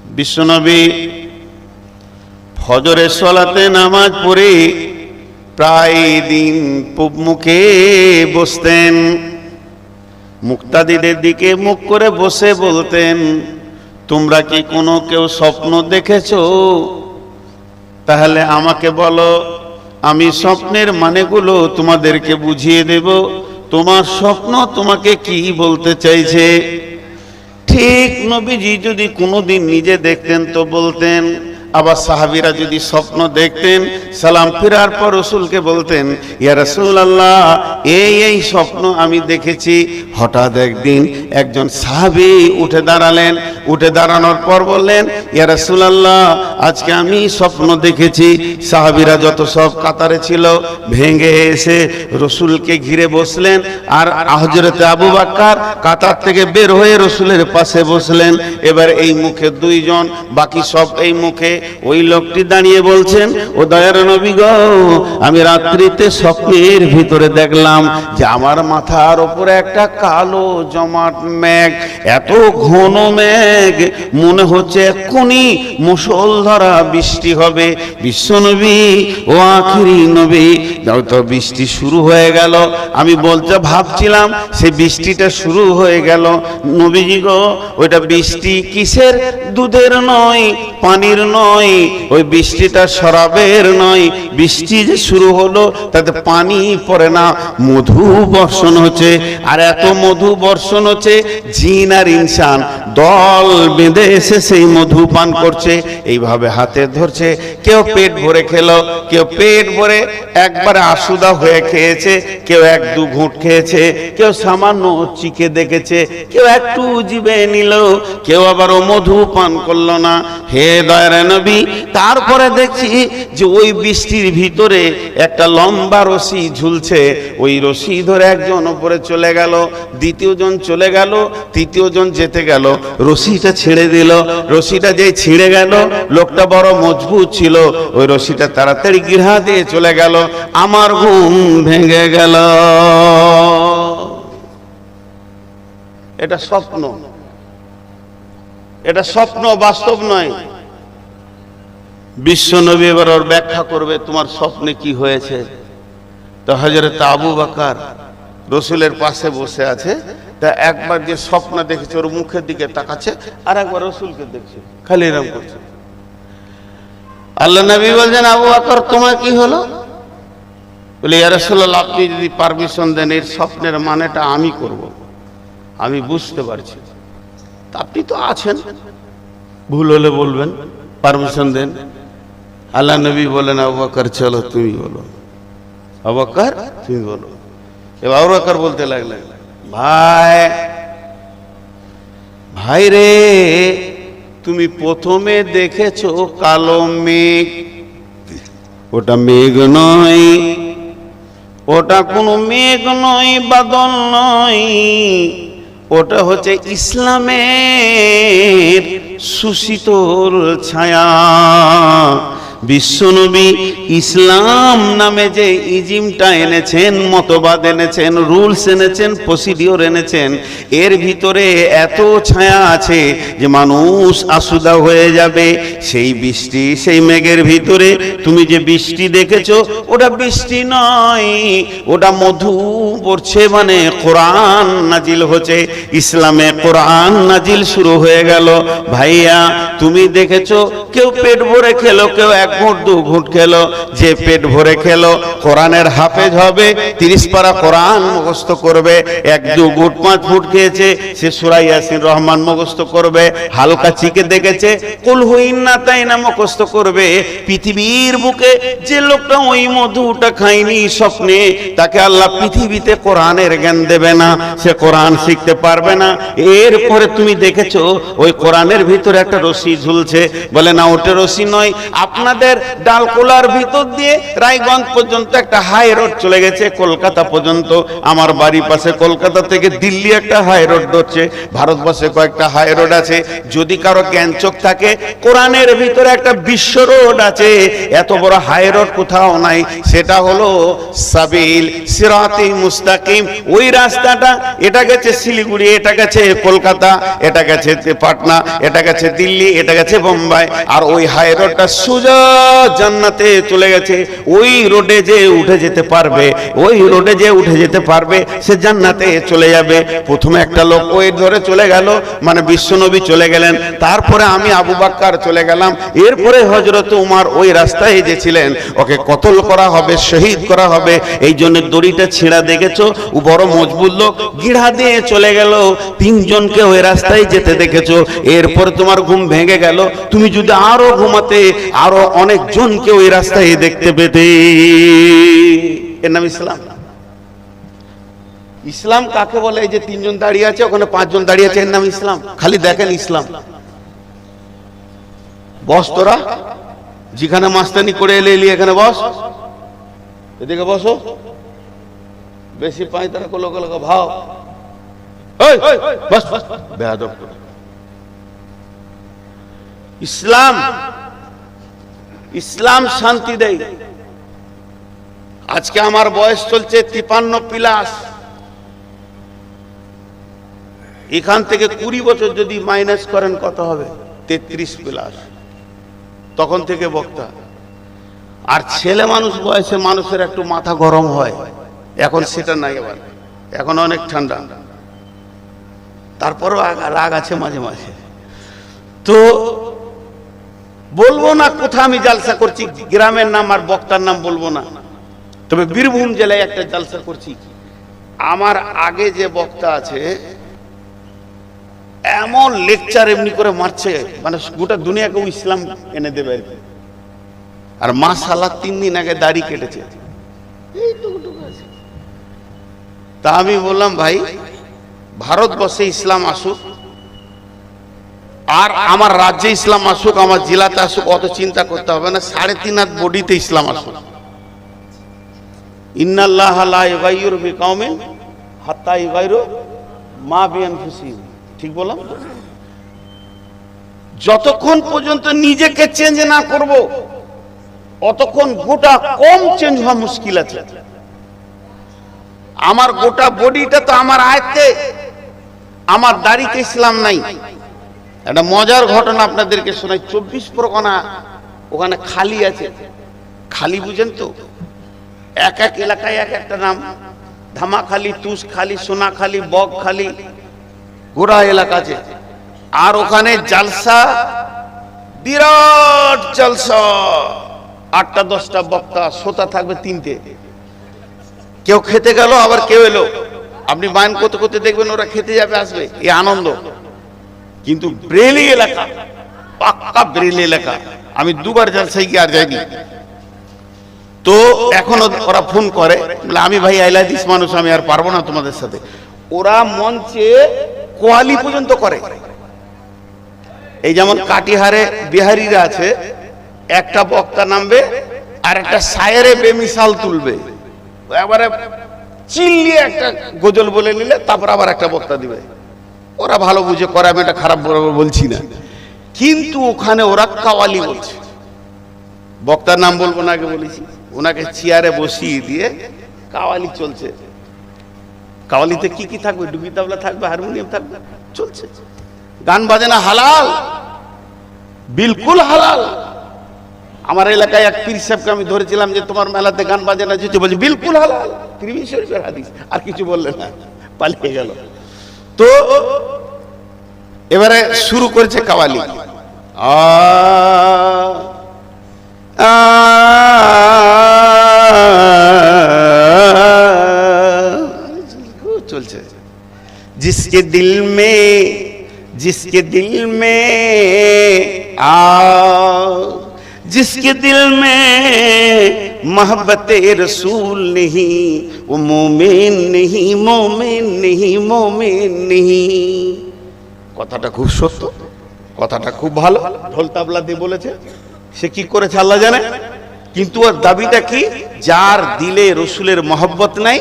বিশ্বনবী ফজরের সালাতে নামাজ পড়ে প্রায় দিন পূব মুখে বসতেন, মুক্তাদিদের দিকে মুখ করে বসে বলতেন, তোমরা কি কোনো কেউ স্বপ্ন দেখেছো? তাহলে আমাকে বলো, আমি স্বপ্নের মানেগুলো তোমাদেরকে বুঝিয়ে দেব। তোমার স্বপ্ন তোমাকে কি বলতে চাইছে? ঠিক নবীজি যদি কোনোদিন নিজে দেখতেন তো বলতেন, আবার সাহাবীরা যদি স্বপ্ন দেখতেন সালাম ফেরার পর রসুলকে বলতেন, ইয়া রাসূলুল্লাহ এই স্বপ্ন আমি দেখেছি। হঠাৎ একদিন একজন সাহাবী উঠে দাঁড়ালেন, উঠে দাঁড়ানোর পর বললেন, ইয়া রাসূলুল্লাহ আজকে আমি স্বপ্ন দেখেছি। সাহাবীরা যত সব কাতারে ছিল ভেঙে এসে রসুলকে ঘিরে বসলেন, আর হযরত আবু বকর কাতার থেকে বের হয়ে রসুলের পাশে বসলেন। এবার এই মুখে দুইজন, বাকি সব এই মুখে। ওই লোকটি দাঁড়িয়ে বলছেন, ও দয়ার নবী গো, আমি রাত্রিতে স্বপ্নের ভিতরে দেখলাম যে আমার মাথার উপরে একটা কালো জমাট মেঘ, এত ঘন মেঘ মনে হচ্ছে এক্ষুনি মুষলধারা বৃষ্টি হবে। বিশ্বনবী ও আখিরি নবী, তো বৃষ্টি শুরু হয়ে গেল। আমি বলতে ভাবছিলাম সেই বৃষ্টিটা শুরু হয়ে গেল। নবীজি গো, ওইটা বৃষ্টি কিসের? দুধের নয়, পানির নয়, ওই বৃষ্টিটা শরাবের নয়। বৃষ্টি যে শুরু হলো তাতে পানি পড়ে না, মধু বর্ষণ হচ্ছে। আর এত মধু বর্ষণ হচ্ছে, জিন আর ইনসান দল বেঁধে এসে সেই মধু পান করছে। এইভাবে হাতে ধরছে, কেউ পেট ভরে খেলো, কেউ পেট ভরে একবারে আসুদা হয়ে খেয়েছে, কেউ এক দু ঘুঁট খেয়েছে, কেউ সামান্য চিকে দেখেছে, কেউ একটু জিভে নিল, কেউ আবার ও মধু পান করলো না। হে দয়ার নবী, তারপরে দেখছি যে ওই বৃষ্টির ভিতরে একটা লম্বা রশি ঝুলছে। ওই রশি ধরে একজন উপরে চলে গেল, দ্বিতীয় জন চলে গেল, তৃতীয় জন যেতে গেল, রশিটা ছেড়ে দিল। রশিটা যেই ছিঁড়ে গেল, লোকটা বড় মজবুত ছিল, ওই রশিটা তাড়াতাড়ি গিরা দিয়ে চলে গেল। আমার ঘুম ভেঙে গেল। এটা স্বপ্ন, এটা স্বপ্ন, বাস্তব নয়। বিশ্বনবী এবার ওর ব্যাখ্যা করবে, তোমার স্বপ্নে কি হয়েছে। তো হযরত আবু বকর রসুলের পাশে বসে আছে, তা একবার যে স্বপ্ন দেখেছে ওর মুখের দিকে তাকাচ্ছে, আর একবার রসুলকে দেখছে, খালি এরকম করছে। আল্লাহ নবী বলছেন, আবু বকর তোমার কি হলো? বলে, ইয়া রাসূলুল্লাহ আপনি যদি পারমিশন দেন এর স্বপ্নের মানেটা আমি করব, আমি বুঝতে পারছি। তা আপনি তো আছেন, ভুল হলে বলবেন, পারমিশন দেন। আল্লাহ নবী বলেন, আবু বকর চলো তুমি বলো। আবু বকর তুমি বলো। এবার আবু বকর বলতে লাগলেন, ভাই রে, তুমি প্রথমে দেখেছো কালো মেঘ, ওটা মেঘ নয়, ওটা কোনো মেঘ নয়, বাদল নয়, ওটা হচ্ছে ইসলামের সুশীতল ছায়া। বিশ্বনবী ইসলাম নামে যে ইজিমটা এনেছেন, মতবাদ এনেছেন, রুলস এনেছেন, প্রসিডিওর এনেছেন, এর ভিতরে এত ছায়া আছে যে মানুষ আসুদা হয়ে যাবে। সেই বৃষ্টি, সেই মেঘের ভিতরে তুমি যে বৃষ্টি দেখেছো, ওটা বৃষ্টি নয়, ওটা মধু পড়ছে, মানে কোরআন নাজিল হচ্ছে। ইসলামে কোরআন নাজিল শুরু হয়ে গেল। ভাইয়া তুমি দেখেছো কেউ পেট ভরে খেলো, কেউ এক ঘুঁট দু ঘুঁট খেলো। যে পেট ভরে খেলো কোরআনের হাফেজ হবে, 30 পারা কোরআন মুখস্থ করবে। এক দু ঘুঁট 5 ফুট খেয়েছে, সে সূরা ইয়াসিন রহমান মুখস্থ করবে। হালকা চিকে দেখেছে, কুল হুইন্না তাইনা মুখস্থ করবে। পৃথিবীর বুকে যে লোকটা ওই মধুটা খায়নি স্বপ্নে, তাকে আল্লাহ পৃথিবীতে কোরআনের জ্ঞান দেবে না, সে কোরআন শিখতে পারবে না। এরপরে তুমি দেখেছো ওই কোরআনের ভিতরে একটা রশি ঝুলছে, বলে না ওটা রশি নয়, আপনাদের আমাদের ডালকোলার ভিতর দিয়ে রায়গঞ্জ পর্যন্ত একটা হাই রোড চলে গেছে, কলকাতা পর্যন্ত। আমার বাড়ির পাশে কলকাতা থেকে দিল্লি একটা হাই রোড হচ্ছে। ভারতবর্ষে কয়েকটা হাই রোড আছে। যদি কারো জ্ঞানচোখ থাকে, কোরআনের ভিতরে একটা বিশ্ব রোড আছে, এত বড় হাই রোড কোথাও নাই। সেটা হলো সাবিল সিরাতি মুস্তাকিম। ওই রাস্তাটা, এটা গেছে শিলিগুড়ি, এটা গেছে কলকাতা, এটা গেছে পাটনা, এটা গেছে দিল্লি, এটা গেছে বোম্বাই। আর ওই হাই রোডটা সোজা জান্নাতে চলে গেছে। ওই রোডে যে উঠে যেতে পারবে, ওই রোডে যে উঠে যেতে পারবে, সে জান্নাতে চলে যাবে। প্রথমে একটা লোক ওই ধরে চলে গেল, মানে বিশ্বনবী চলে গেলেন। তারপরে আমি আবু বকর চলে গেলাম। এরপরে হযরত উমর ওই রাস্তায় যে ছিলেন, ওকে কতল করা হবে, শহীদ করা হবে। এই জন্য দড়িটা ছিঁড়া দেখেছো, ও বড় মজবুত লোক, গিড়া দিয়ে চলে গেল। তিনজনকে ওই রাস্তায় যেতে দেখেছো। এরপর তোমার ঘুম ভেঙে গেল। তুমি যদি আরো ঘুমাতে, আরো অনেক জনকে ওই রাস্তায় দেখতে পেতে। এর নাম ইসলাম। ইসলাম কাকে বলে? এই যে তিনজন দাঁড়িয়ে আছে, ওখানে পাঁচজন দাঁড়িয়ে আছে, এর নাম ইসলাম। খালি দেখেন ইসলাম। বস তোরা, যেখানে মাস্তানি করে এলে এখানে বস, এদিকে বসো। বেশি পাই তারা কলো কলো ভাও, বস বেয়াদব। ইসলাম, ইসলাম শান্তি দেয়। আজকে আমার বয়স চলছে 53+। এখান থেকে 20 বছর যদি মাইনাস করেন কত হবে? 33+। তখন থেকে বক্তা। আর ছেলে মানুষ বয়সে মানুষের একটু মাথা গরম হয়, এখন সেটা নাই। আবার এখন অনেক ঠান্ডা, তারপরও রাগ আছে মাঝে মাঝে। তো বলবো না কোথায় আমি জালসা করছি, গ্রামের নাম আর বক্তার নাম বলবো না। তবে বীরভূম জেলায় একটা জালসা করছি। আমার আগে যে বক্তা আছে, এমন লেকচার এমনি করে মারছে, মানে গোটা দুনিয়াকে ইসলাম এনে দেবে আর কি। আর মাশাআল্লাহ 3 দিন আগে দাড়ি কেটেছে। তা আমি বললাম, ভাই ভারতবর্ষে ইসলাম আসুক, আর আমার রাজ্যে ইসলাম আসুক, আমার জেলাতে আসুক, অত চিন্তা করতে হবে না। 3.5 হাত বডিতে ইসলাম আসুক। ইন্নাল্লাহা লা ইউগাইয়িরু বিকাউমিন হাত্তা ইউগাইয়িরু মা বিআনফুসিহিম। ঠিক বললাম? যতক্ষণ পর্যন্ত নিজেকে চেঞ্জ না করব, অতক্ষণ গোটা কম চেঞ্জ হওয়া মুশকিল আছে। আমার গোটা বডিটা তো আমার আয়ত্তে, আমার দাড়িতে ইসলাম নাই। একটা মজার ঘটনা আপনাদেরকে শোনাই। 24 পরগনা ওখানে খালি আছে। খালি বুঝেন তো? এক এক এলাকায় এক একটা নাম। ধামাখালি, তুষখালি, সোনাখালি, বগখালি, গোড়া এলাকা আছে। আর ওখানে জালসা, বিরাট জালসা। 8টা-10টা বক্তা, শ্রোতা থাকবে 3টে। কেউ খেতে গেল, আবার কেউ এলো। আপনি বায়ন করতে করতে দেখবেন ওরা খেতে যাবে, আসবে, এই আনন্দ। কিন্তু ব্রেলি এলাকা, পাক্কা ব্রেলি এলাকা। আমি 2বার জালসায় গিয়ে আর যাইনি। তো এখন ওরা ফোন করে, বলে আমি ভাই আইলাদিস মানুষ, আমি আর পারবো না তোমাদের সাথে। ওরা মঞ্চে কোয়ালি পর্যন্ত করে। এই যেমন কাটিহারে বিহারিরা আছে, একটা বক্তা নামবে আর একটা শায়েরে বেমিসাল তুলবে, এবারে চিল্লিয়ে একটা গজল বলে নিলে তারপর আবার একটা বক্তা দিবে। ওরা ভালো বুঝে করে, আমি এটা খারাপ বলছি না। কিন্তু ওখানে ওরা কাওয়ালি বলছে। বক্তার নাম বলবো না, আগে বলেছি। ওনাকে চেয়ারে বসিয়ে দিয়ে কাওয়ালি চলছে। কাওয়ালিতে কি কি থাকবে? ডুগি তাবলা থাকবে, হারমোনিয়াম থাকবে, চলছে। গান বাজনা হালাল, বিলকুল হালাল। আমার এলাকায় এক পীর সাহেবকে আমি ধরেছিলাম যে তোমার মেলাতে গান বাজনা যেতে, বলছে বিলকুল হালাল, তিরমিজি শরীফের হাদিস। আর কিছু বললে না, পালিয়ে গেল। তো এবারে শুরু করেছে কাওয়ালি। চলছে। जिसके दिल में जिसके दिल में मोहब्बत रसूल नहीं, वो मोमिन नहीं, मोमिन नहीं, मोमिन नहीं। কথাটা খুব সত্য, কথাটা খুব ভালো। ঢোল তাবলা দিয়ে বলেছে, সে কি করেছে আল্লাহ জানে। কিন্তু ওর দাবিটা কি, যার দিলে রসুলের মহব্বত নাই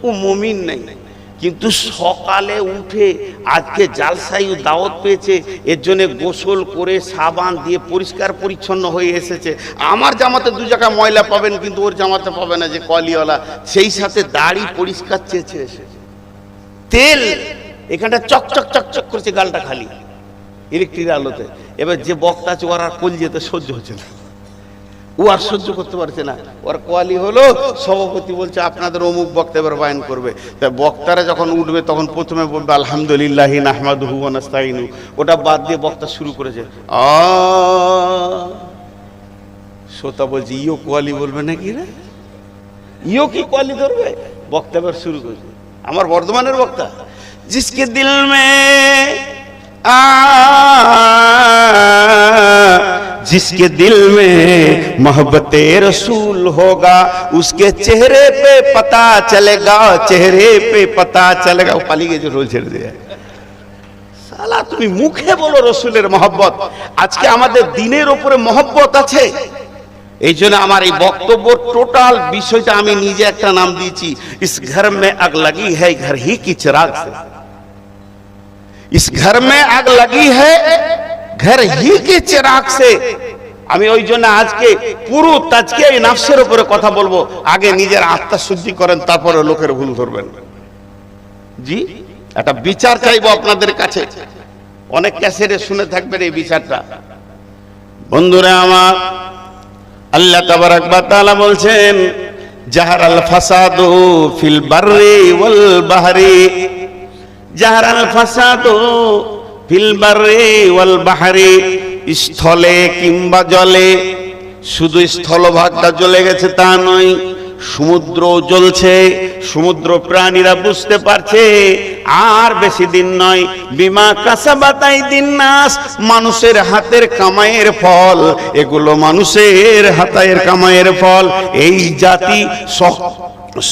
ও মুমিন নাই। কিন্তু সকালে উঠে আজকে জালসাই দাওয়াত পেয়েছে, এর জন্য গোসল করে সাবান দিয়ে পরিষ্কার পরিচ্ছন্ন হয়ে এসেছে। আমার জামাতে দু জায়গা ময়লা পাবেন, কিন্তু ওর জামাতে পাবে না যে কলিওয়ালা। সেই সাথে দাড়ি পরিষ্কার চেয়েছে এসেছে, তেল এখানটা চকচক চকচক করছে, গালটা খালি ইলেকট্রিক আলোতে। এবার যে বক্তা আছে ওর আর কল যেতে সহ্য হচ্ছে না, ও আর সহ্য করতে পারছে না। ওর কোয়ালি হলো সভাপতি বলছে আপনাদের অমুক বক্তা এবার বায়ান করবে। তা বক্তারা যখন উঠবে তখন প্রথমে বলবে আলহামদুলিল্লাহ নাহমাদুহু ওয়া নাস্তাইনু, ওটা বাদ দিয়ে বক্তা শুরু করেছে শ্রোতা বলছে ইও কোয়ালি বলবে নাকি রে, ইও কি কোয়ালি ধরবে? বক্তা এবার শুরু করেছে, আমার বর্ধমানের বক্তা, জিসকে দিল মে जिसके दिल में मोहब्बत रसूल होगा उसके चेहरे पे पता चलेगा, चेहरे पे पता चलेगा। वो पाली के जो रोल ছেড়ে দিয়ে সালা তুমি মুখে বলো রসুলের মহব্বত, আজকে আমাদের দিনের উপরে মহব্বত আছে। এই জন্য আমার এই বক্তব্য টোটাল বিষয়টা আমি নিজে একটা নাম দিয়েছি, ইস ঘর মে আগ লাগি হ্যায় ঘর হি কি চিরাগ সে। इस घर में आग लगी है घर ही के चिराग से। আমি ওই জন্য আজকে পুরো তাজকিয়া নফসের উপরে কথা বলবো। আগে নিজের আত্মা শুদ্ধি করেন, তারপরে লোকের ভুল ধরবেন। জি, একটা বিচার চাইবো আপনাদের কাছে, অনেক ক্যাসেটে শুনে থাকবেন এই বিচারটা। বন্ধুরা আমার, আল্লাহ তাবারাক ওয়া তাআলা বলছেন জাহারাল ফাসাদু ফিল বাররি ওয়াল বাহরি, জাহারাল ফাসাদু ফিল বাররি ওয়াল বাহরি, স্থলে কিংবা জলে। শুধু স্থলভাগটা জ্বলে গেছে তা নয়, সমুদ্র জ্বলছে। সমুদ্র প্রাণীরা বুঝতে পারছে আর বেশি দিন নয়, বিমা কাসাবাত আইদিন নাস, মানুষের হাতের কামাইয়ের ফল। এগুলো মানুষের হাতের কামাইয়ের ফল। এই জাতি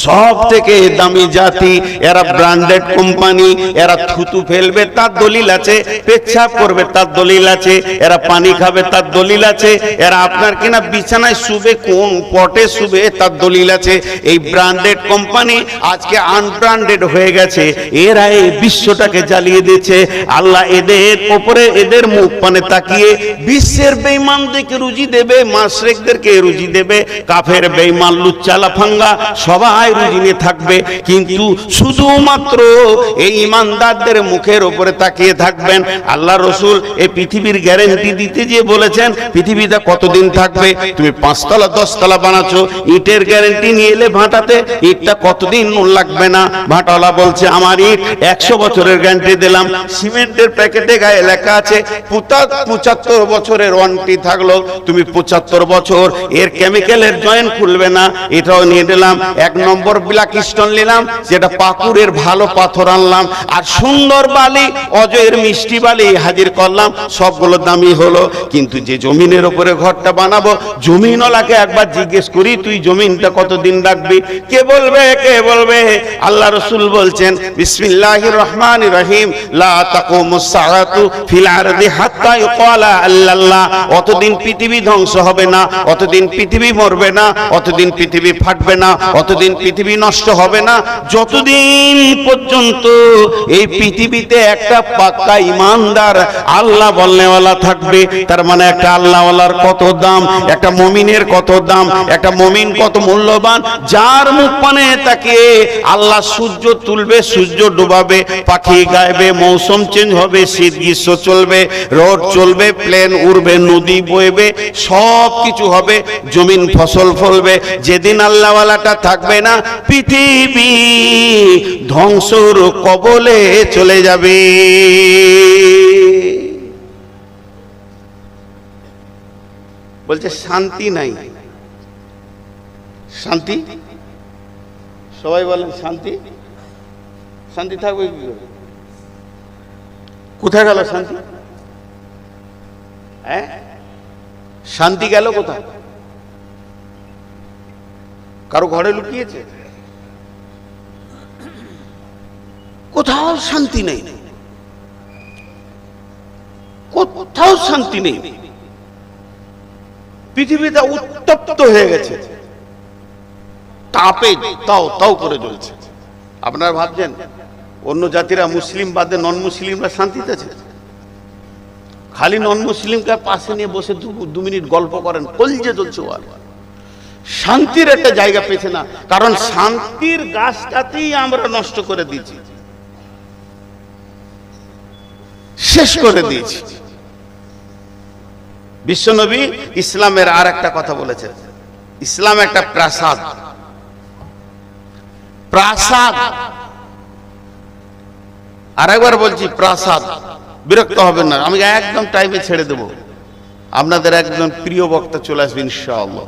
সব থেকে দামি জাতি, এরা ব্র্যান্ডেড কোম্পানি। এরা থুতু ফেলবে তার দলিল আছে, পেচ্ছাপ করবে তার দলিল আছে, এরা পানি খাবে তার দলিল আছে, এরা আপনার কিনা বিছানায় শুবে কোন পটে শুবে তার দলিল আছে। এই ব্র্যান্ডেড কোম্পানি আজকে আনব্র্যান্ডেড হয়ে গেছে। এরা এই বিশ্বটাকে জ্বালিয়ে দিচ্ছে। আল্লাহ এদের উপরে এদের মুখ পানে তাকিয়ে বিশ্বের বেঈমানদেরকে রুজি দেবে, মাশরিকদেরকে রুজি দেবে, কাফের বেঈমান লুচ্চা লাফাঙ্গা সবাই রুজি নিয়ে থাকবে। কিন্তু শুধুমাত্র এই ইমানদারদের মুখের উপরে তাকিয়ে থাকবেন। আল্লাহ রসুল এই পৃথিবীর গ্যারান্টি দিতে গিয়ে বলেছেন পৃথিবীটা কতদিন থাকবে। তুমি 5 তলা 10 তলা বানাচ্ছো, ইটের গ্যারান্টি নিয়ে এলে ভাটাতে, ইটটা কতদিন লাগবে না। ভাটাওয়ালা বলছে আমার ইট 100 বছরের গ্যারান্টি দিলাম। সিমেন্টের প্যাকেটে গায়ে লেখা আছে 75 বছরের ওয়ারেন্টি থাকলো, তুমি 75 বছর এর কেমিক্যালের জয়েন্ট খুলবে না। এটাও নিয়ে নিলাম। 1 নম্বর ব্ল্যাক স্টোন নিলাম, যেটা পাকুড়ের ভালো পাথর আনলাম, আর সুন্দর বালি অজয়ের মিষ্টি বালি হাজির করলাম। সবগুলো দামি হলো। কিন্তু যে জমিনের উপরে ঘরটা বানাবো, জমিনওয়ালাকে একবার জিজ্ঞেস করি তুই জমিনটা কতদিন রাখবি? কে বলবে? কে বলবে? আল্লাহ রসুল বলছেন বিসমিল্লাহির রহমানির রহিম, লা তাকুমুস সাআতু ফিল আরদি হাত্তা ইউকালা আল্লাহ। অতদিন পৃথিবী ধ্বংস হবে না, অতদিন পৃথিবী মরবে না, অতদিন পৃথিবী ফাটবে না, অতদিন পৃথিবী নষ্ট হবে না, যতদিন পর্যন্ত এই পৃথিবীতে একটা পাক্কা ইমানদার আল্লাহ বলনেওয়ালা থাকবে। তার মানে একটা আল্লাহওয়ালার কত দাম, একটা মুমিনের কত দাম, একটা মুমিন কত মূল্যবান, যার মুখ পানে তাকিয়ে আল্লাহ সূর্য তুলবে, সূর্য ডুবাবে, পাখি গাইবে, মৌসুম চেঞ্জ হবে, শীত গ্রীষ্ম চলবে, রোড চলবে, প্লেন উড়বে, নদী বইবে, সব কিছু হবে, জমিন ফসল ফলবে। যেদিন আল্লাহওয়ালাটা থাকবে না, পৃথিবী ধ্বংসর কবলে চলে যাবে। বলছে শান্তি নাই। শান্তি, সবাই বলেন শান্তি। শান্তি থাকবে কি করে? কোথায় গেল শান্তি? হ্যাঁ, শান্তি গেল কোথায়? কারো ঘরে লুকিয়েছে? কোথাও শান্তি নেই, কোথাও শান্তি নেই। পৃথিবীটা উত্তপ্ত হয়ে গেছে, তাপে তাও তাও করে জ্বলছে। আপনারা ভাবছেন অন্য জাতিরা মুসলিম বাদে নন মুসলিমরা শান্তিতে আছে? খালি নন মুসলিমকে পাশে নিয়ে বসে 2 মিনিট গল্প করেন, কলজে জ্বলছে। আর শান্তির একটা জায়গা পেয়েছে না, কারণ শান্তির গাছটাতেই আমরা নষ্ট করে দিয়েছি, শেষ করে দিয়েছি। বিশ্বনবী ইসলামের আর একটা কথা বলেছেন, ইসলাম একটা প্রাসাদ। প্রাসাদ, আরেকবার বলছি প্রাসাদ, বিরক্ত হবেন না, আমি একদম টাইমে ছেড়ে দেব, আপনাদের একজন প্রিয় বক্তা চলে আসবে ইনশাআল্লাহ।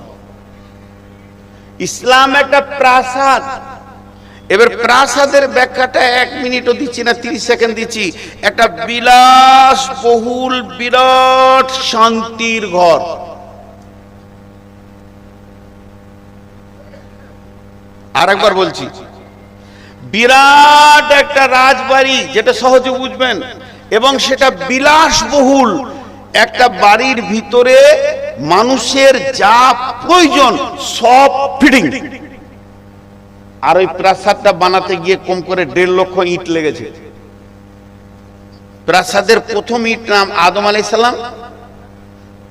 ইসলাম একটা প্রাসাদ। এবার প্রাসাদের ব্যাখ্যাটা 1 মিনিটও দিচ্ছি না, 30 সেকেন্ড দিচ্ছি। একটা বিলাস বহুল বিরাট শান্তির ঘর। আরেকবার বলছি, বিরাট একটা রাজবাড়ি, যেটা সহজে বুঝবেন, এবং সেটা বিলাসবহুল একটা বাড়ির ভিতরে মানুষের যা প্রয়োজন সব ফিটিং। আর ওই প্রাসাদটা বানাতে গিয়ে কম করে 1.5 লক্ষ ইট লেগেছে। প্রাসাদের প্রথম ইট নাম আদম আলাইহিস সালাম,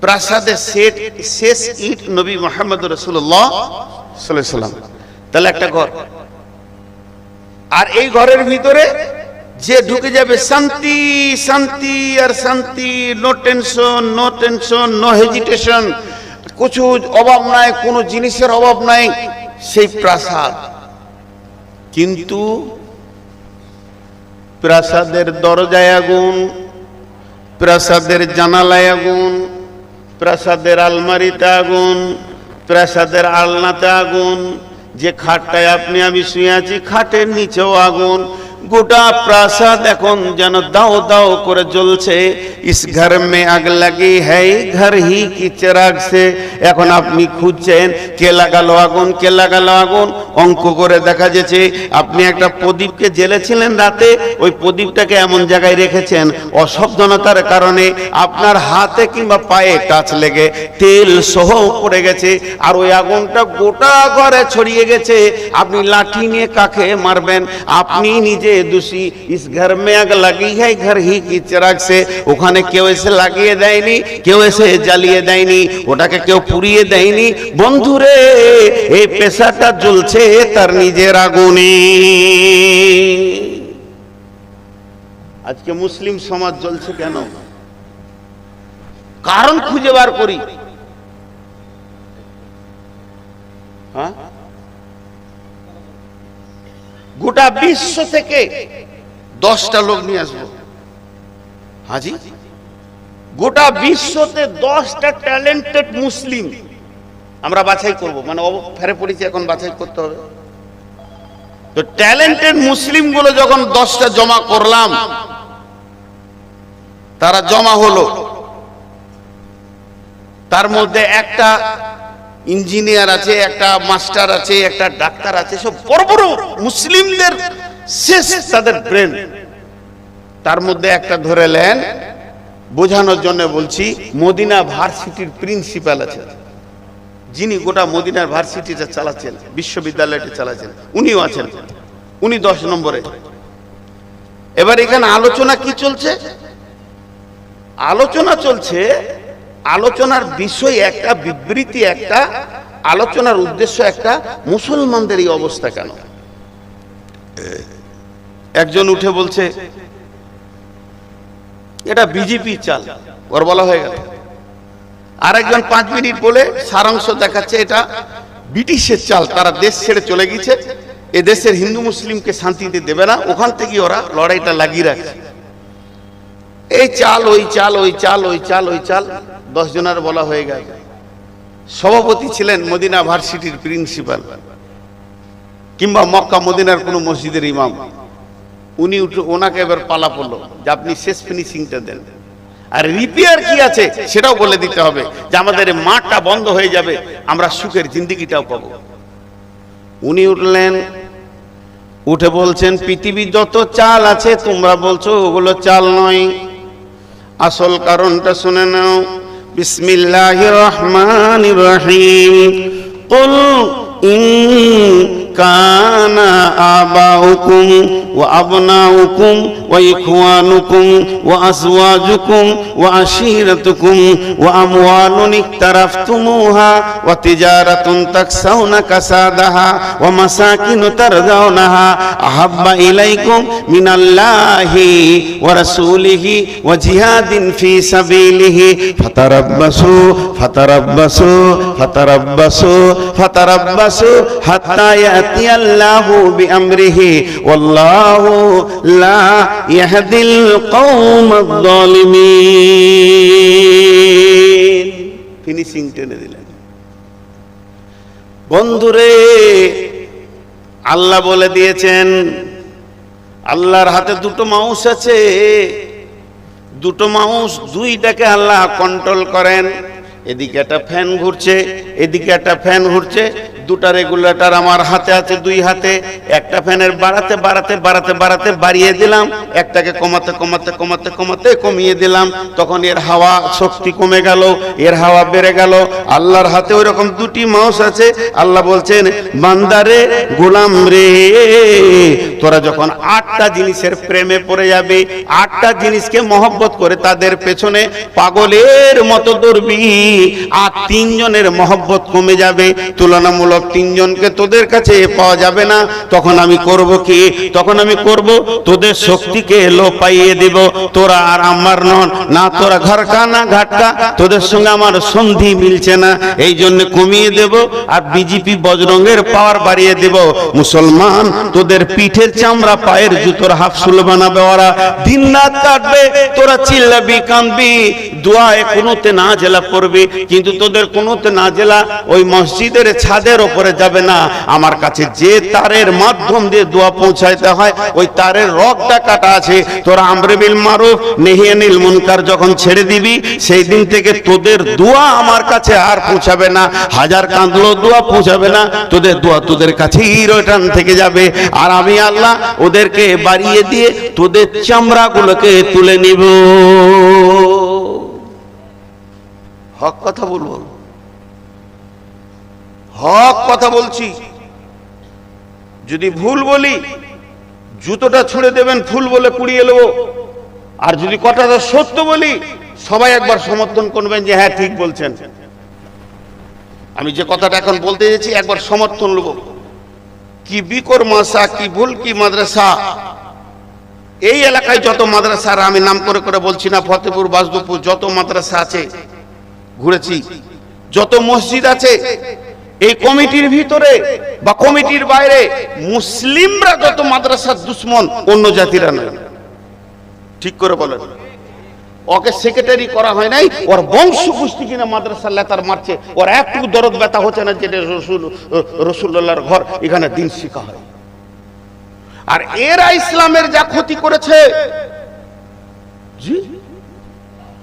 প্রাসাদের শেষ ইট নবী মুহাম্মদ রাসূলুল্লাহ সাল্লাল্লাহু আলাইহি ওয়াসাল্লাম। তাহলে একটা ঘর, আর এই ঘরের ভিতরে যে ঢুকে যাবে শান্তি, শান্তি আর শান্তি, no tension, no tension, no hesitation, কিছু অভাব নাই, কোনো জিনিসের অভাব নাই, সেই প্রাসাদ। কিন্তু প্রাসাদের দরজায় আগুন, প্রাসাদের জানালায় আগুন, প্রাসাদের আলমারিতে আগুন, প্রাসাদের আলনাতে আগুন, যে খাটটায় আপনি আমি শুয়ে আছি খাটের নিচেও আগুন। গোটা প্রাসাদ এখন যেন দাও দাও করে জ্বলছে। ইস ঘর মে আগ লাগি হ্যায় ঘর হি কি চিরাগ সে। এখন আপনি খুঁজছেন কে লাগালো আগুন, কে লাগালো আগুন। অঙ্ক করে দেখা যাচ্ছে আপনি একটা প্রদীপকে জ্বেলেছিলেন রাতে, ওই প্রদীপটাকে এমন জায়গায় রেখেছেন অসাবধানতার কারণে আপনার হাতে কিংবা পায়ে টাচ লেগে তেল সহ পড়ে গেছে, আর ওই আগুনটা গোটা ঘরে ছড়িয়ে গেছে। আপনি লাঠি নিয়ে কাকে মারবেন? আপনি নিজে দোষী। ইস ঘর মে আগ লাগি হ্যায় ঘর হি কি চিরাগ সে। ওখানে কেউ এসে লাগিয়ে দেয়নি, কেউ এসে জ্বালিয়ে দেয়নি, ওটাকে কেউ পুড়িয়ে দেয়নি। বন্ধুরে, এই পেশাটা জ্বলছে তার নিজের আগুনে। আজকে মুসলিম সমাজ জ্বলছে কেন? কারণ খুঁজে বার করি। হ্যাঁ, গোটা বিশ্ব থেকে 10টা লোক নিয়ে আসবো। হাজি, গোটা বিশ্বতে 10টা ট্যালেন্টেড মুসলিম আমরা বাছাই করব, মানে ফেরে পড়েছি, এখন বাছাই করতে হবে। তো ট্যালেন্টেড মুসলিম গুলো যখন 10টা জমা করলাম, তারা জমা হলো, তার মধ্যে একটা ইঞ্জিনিয়ার আছে, একটা মাস্টার আছে, একটা ডাক্তার আছে, সব বড় বড় মুসলিমদের শেষ তাদের ব্রেন। তার মধ্যে একটা ধরেলেন, বোঝানোর জন্য বলছি, মদিনা ভার্সিটির প্রিন্সিপাল আছে, যিনি গোটা মদিনার ভার্সিটিটা চালাচ্ছেন, বিশ্ববিদ্যালয়টি চালাচ্ছেন, উনিও আছেন, উনি 10 নম্বরে। এবার এখানে আলোচনা কি চলছে? আলোচনা চলছে, আলোচনার বিষয় একটা, বিবৃতি একটা, আলোচনার উদ্দেশ্য একটা, মুসলমানদের এই অবস্থা কেন? একজন উঠে বলছে এটা বিজেপি চাল, ওর বলা হয়ে গেল। আরেকজন 5 মিনিট বলে সারাংশ দেখাচ্ছে এটা ব্রিটিশের চাল, তারা দেশ ছেড়ে চলে গেছে, এ দেশের হিন্দু মুসলিমকে শান্তিতে দেবে না, ওখান থেকে ওরা লড়াইটা লাগিয়ে রাখছে। এই চাল, ওই চাল, ওই চাল, ওই চাল, ওই চাল, 10 জনের বলা হয়ে গেল। সভাপতি ছিলেন মদিনা ভার্সিটির প্রিন্সিপাল কিংবা মক্কা মদিনার কোনো মসজিদের ইমাম। উনি উঠে, ওনাকে এবার পালা পড়লো যে আপনি শেষ ফিনিশিংটা দেন, আর রিপেয়ার কি আছে সেটাও বলে দিতে হবে, যে আমাদের মাঠটা বন্ধ হয়ে যাবে, আমরা সুখের জিন্দেগিটাও পাবো। উনি উঠলেন, উঠে বলছেন পৃথিবীর যত চাল আছে তোমরা বলছো ওগুলো চাল নয়, আসল কারণটা শুনে নাও। বিসমিল্লাহির রহমানির রহিম কুল ইন কানা আবাউকুম ওয়া আবনাউকুম ওয়া ইখওয়ানুকুম ওয়া আজওয়াজুকুম ওয়া আশীরাতুকুম ওয়া আমওয়ালুন ইকতারাফতুমুহা ওয়া তিজারাতুন তাকসাউনা কাসাদাহা ওয়া মাসাকিনু তারদাউনাহা আহাব্বা ইলাইকুম মিনাল্লাহি ওয়া রাসূলিহি ওয়া জিহাদিন ফি সাবিলিহি ফাতারাব্বাসু ফাতারাব্বাসু ফাতারাব্বাসু ফাতারাব্বাসু হাত্তা ইয়াতি আল্লাহু বিআমরিহি ওয়াল্লাহু লা ইয়াহদিল কওমাজ জালিমিন। ফিনিশিং টেনে দিলেন। বন্ধুরে, আল্লাহ বলে দিয়েছেন, আল্লাহর হাতে দুটো মাউস আছে, দুটো মাউস, দুইটাকে আল্লাহ কন্ট্রোল করেন। এদিকে একটা ফ্যান ঘুরছে, এদিকে একটা ফ্যান ঘুরছে, দুটা রেগুলেটর আমার হাতে আছে, দুই হাতে। একটা ফ্যানের বাড়াতে বাড়াতে বাড়াতে বাড়াতে বাড়িয়ে দিলাম, একটাকে কমাতে কমাতে কমাতে কমাতে কমিয়ে দিলাম, তখন এর হাওয়া শক্তি কমে গেল, এর হাওয়া বেড়ে গেল। আল্লাহর হাতে ওই রকম দুটি মাউস আছে। আল্লাহ বলছেন, বান্দারে, গোলাম রে, তোরা যখন 8টা জিনিসের প্রেমে পড়ে যাবে, 8টা জিনিসকে মহব্বত করে তাদের পেছনে পাগলের মতো দৌড়বি, আর 3 জনের মহব্বত কমে যাবে, তুলনামূলক 3 জনকে তোদের কাছে পাওয়া যাবে না। তখন আমি করব কি? তখন আমি করব তোদের শক্তিকে লোপাইয়ে দিব। তোরা আর আমার নন না, তোরা ঘরকা না ঘাটকা, তোদের সঙ্গে আমার সন্ধি মিলছে না, এই জন্য কমিয়ে দেব। আর বিজেপি বজরঙ্গের পাওয়ার বাড়িয়ে দেব। মুসলমান, তোদের পিঠের চামড়া পায়ের জুতোর হাফসুল বানাবে ওরা, দিন রাত কাটবে, তোরা চিল্লাবি কাঁদবি, দোয়ায়ে কুনুতে নাজেলা পড়বি, কিন্তু তোদের কুনুতে নাজেলা ওই মসজিদের ছাদের উপরে যাবে না। আমার কাছে যে তারের মাধ্যম দিয়ে দোয়া পৌঁছাইতে হয়, ওই তারের রগটা কাটা আছে। তোরা আমরে বিল মারুফ নেহি আনিল মুনকার যখন ছেড়ে দিবি, সেই দিন থেকে তোদের দোয়া আমার কাছে আর পৌঁছাবে না। হাজার কাঁদলো দোয়া পৌঁছাবে না, তোদের দোয়া তোদের কাছেই রিটার্ন থেকে যাবে। আর আমি আল্লাহ ওদেরকে বাড়িয়ে দিয়ে তোদের চামড়াগুলোকে তুলে নিব। হক কথা বলবো, হক কথা বলছি। যদি ভুল বলি, জুতোটা ছুঁড়ে দেবেন, ফুল বলে কুড়িয়ে নেব। আর যদি কথাটা সত্য বলি, সবাই একবার সমর্থন করবেন যে হ্যাঁ ঠিক বলছেন। আমি যে কথাটা এখন বলতে যাচ্ছি, একবার সমর্থন নেব। কি বিকর মাসা, কি ভুল, কি মাদ্রাসা। এই এলাকায় যত মাদ্রাসা, আমি নাম করে করে বলছি না, ফতেপুর, বাসদপুর, যত মাদ্রাসা আছে ঘুরেছি, যত মসজিদ আছে, এই কমিটির ভিতরে বা কমিটির বাইরে মুসলিমরা যত মাদ্রাসার দুশ্মন, অন্য জাতিরা নয়। ঠিক করে বলেন। ওকে সেক্রেটারি করা হয় নাই, ওর বংশ গোষ্ঠী কিনা মাদ্রাসার লেতার মারছে, ওর একটু দরদ ব্যথা হচ্ছে না, যেটা রসুল্লাহর ঘর, এখানে দিন শিখা হয়। আর এরা ইসলামের যা ক্ষতি করেছে, জি,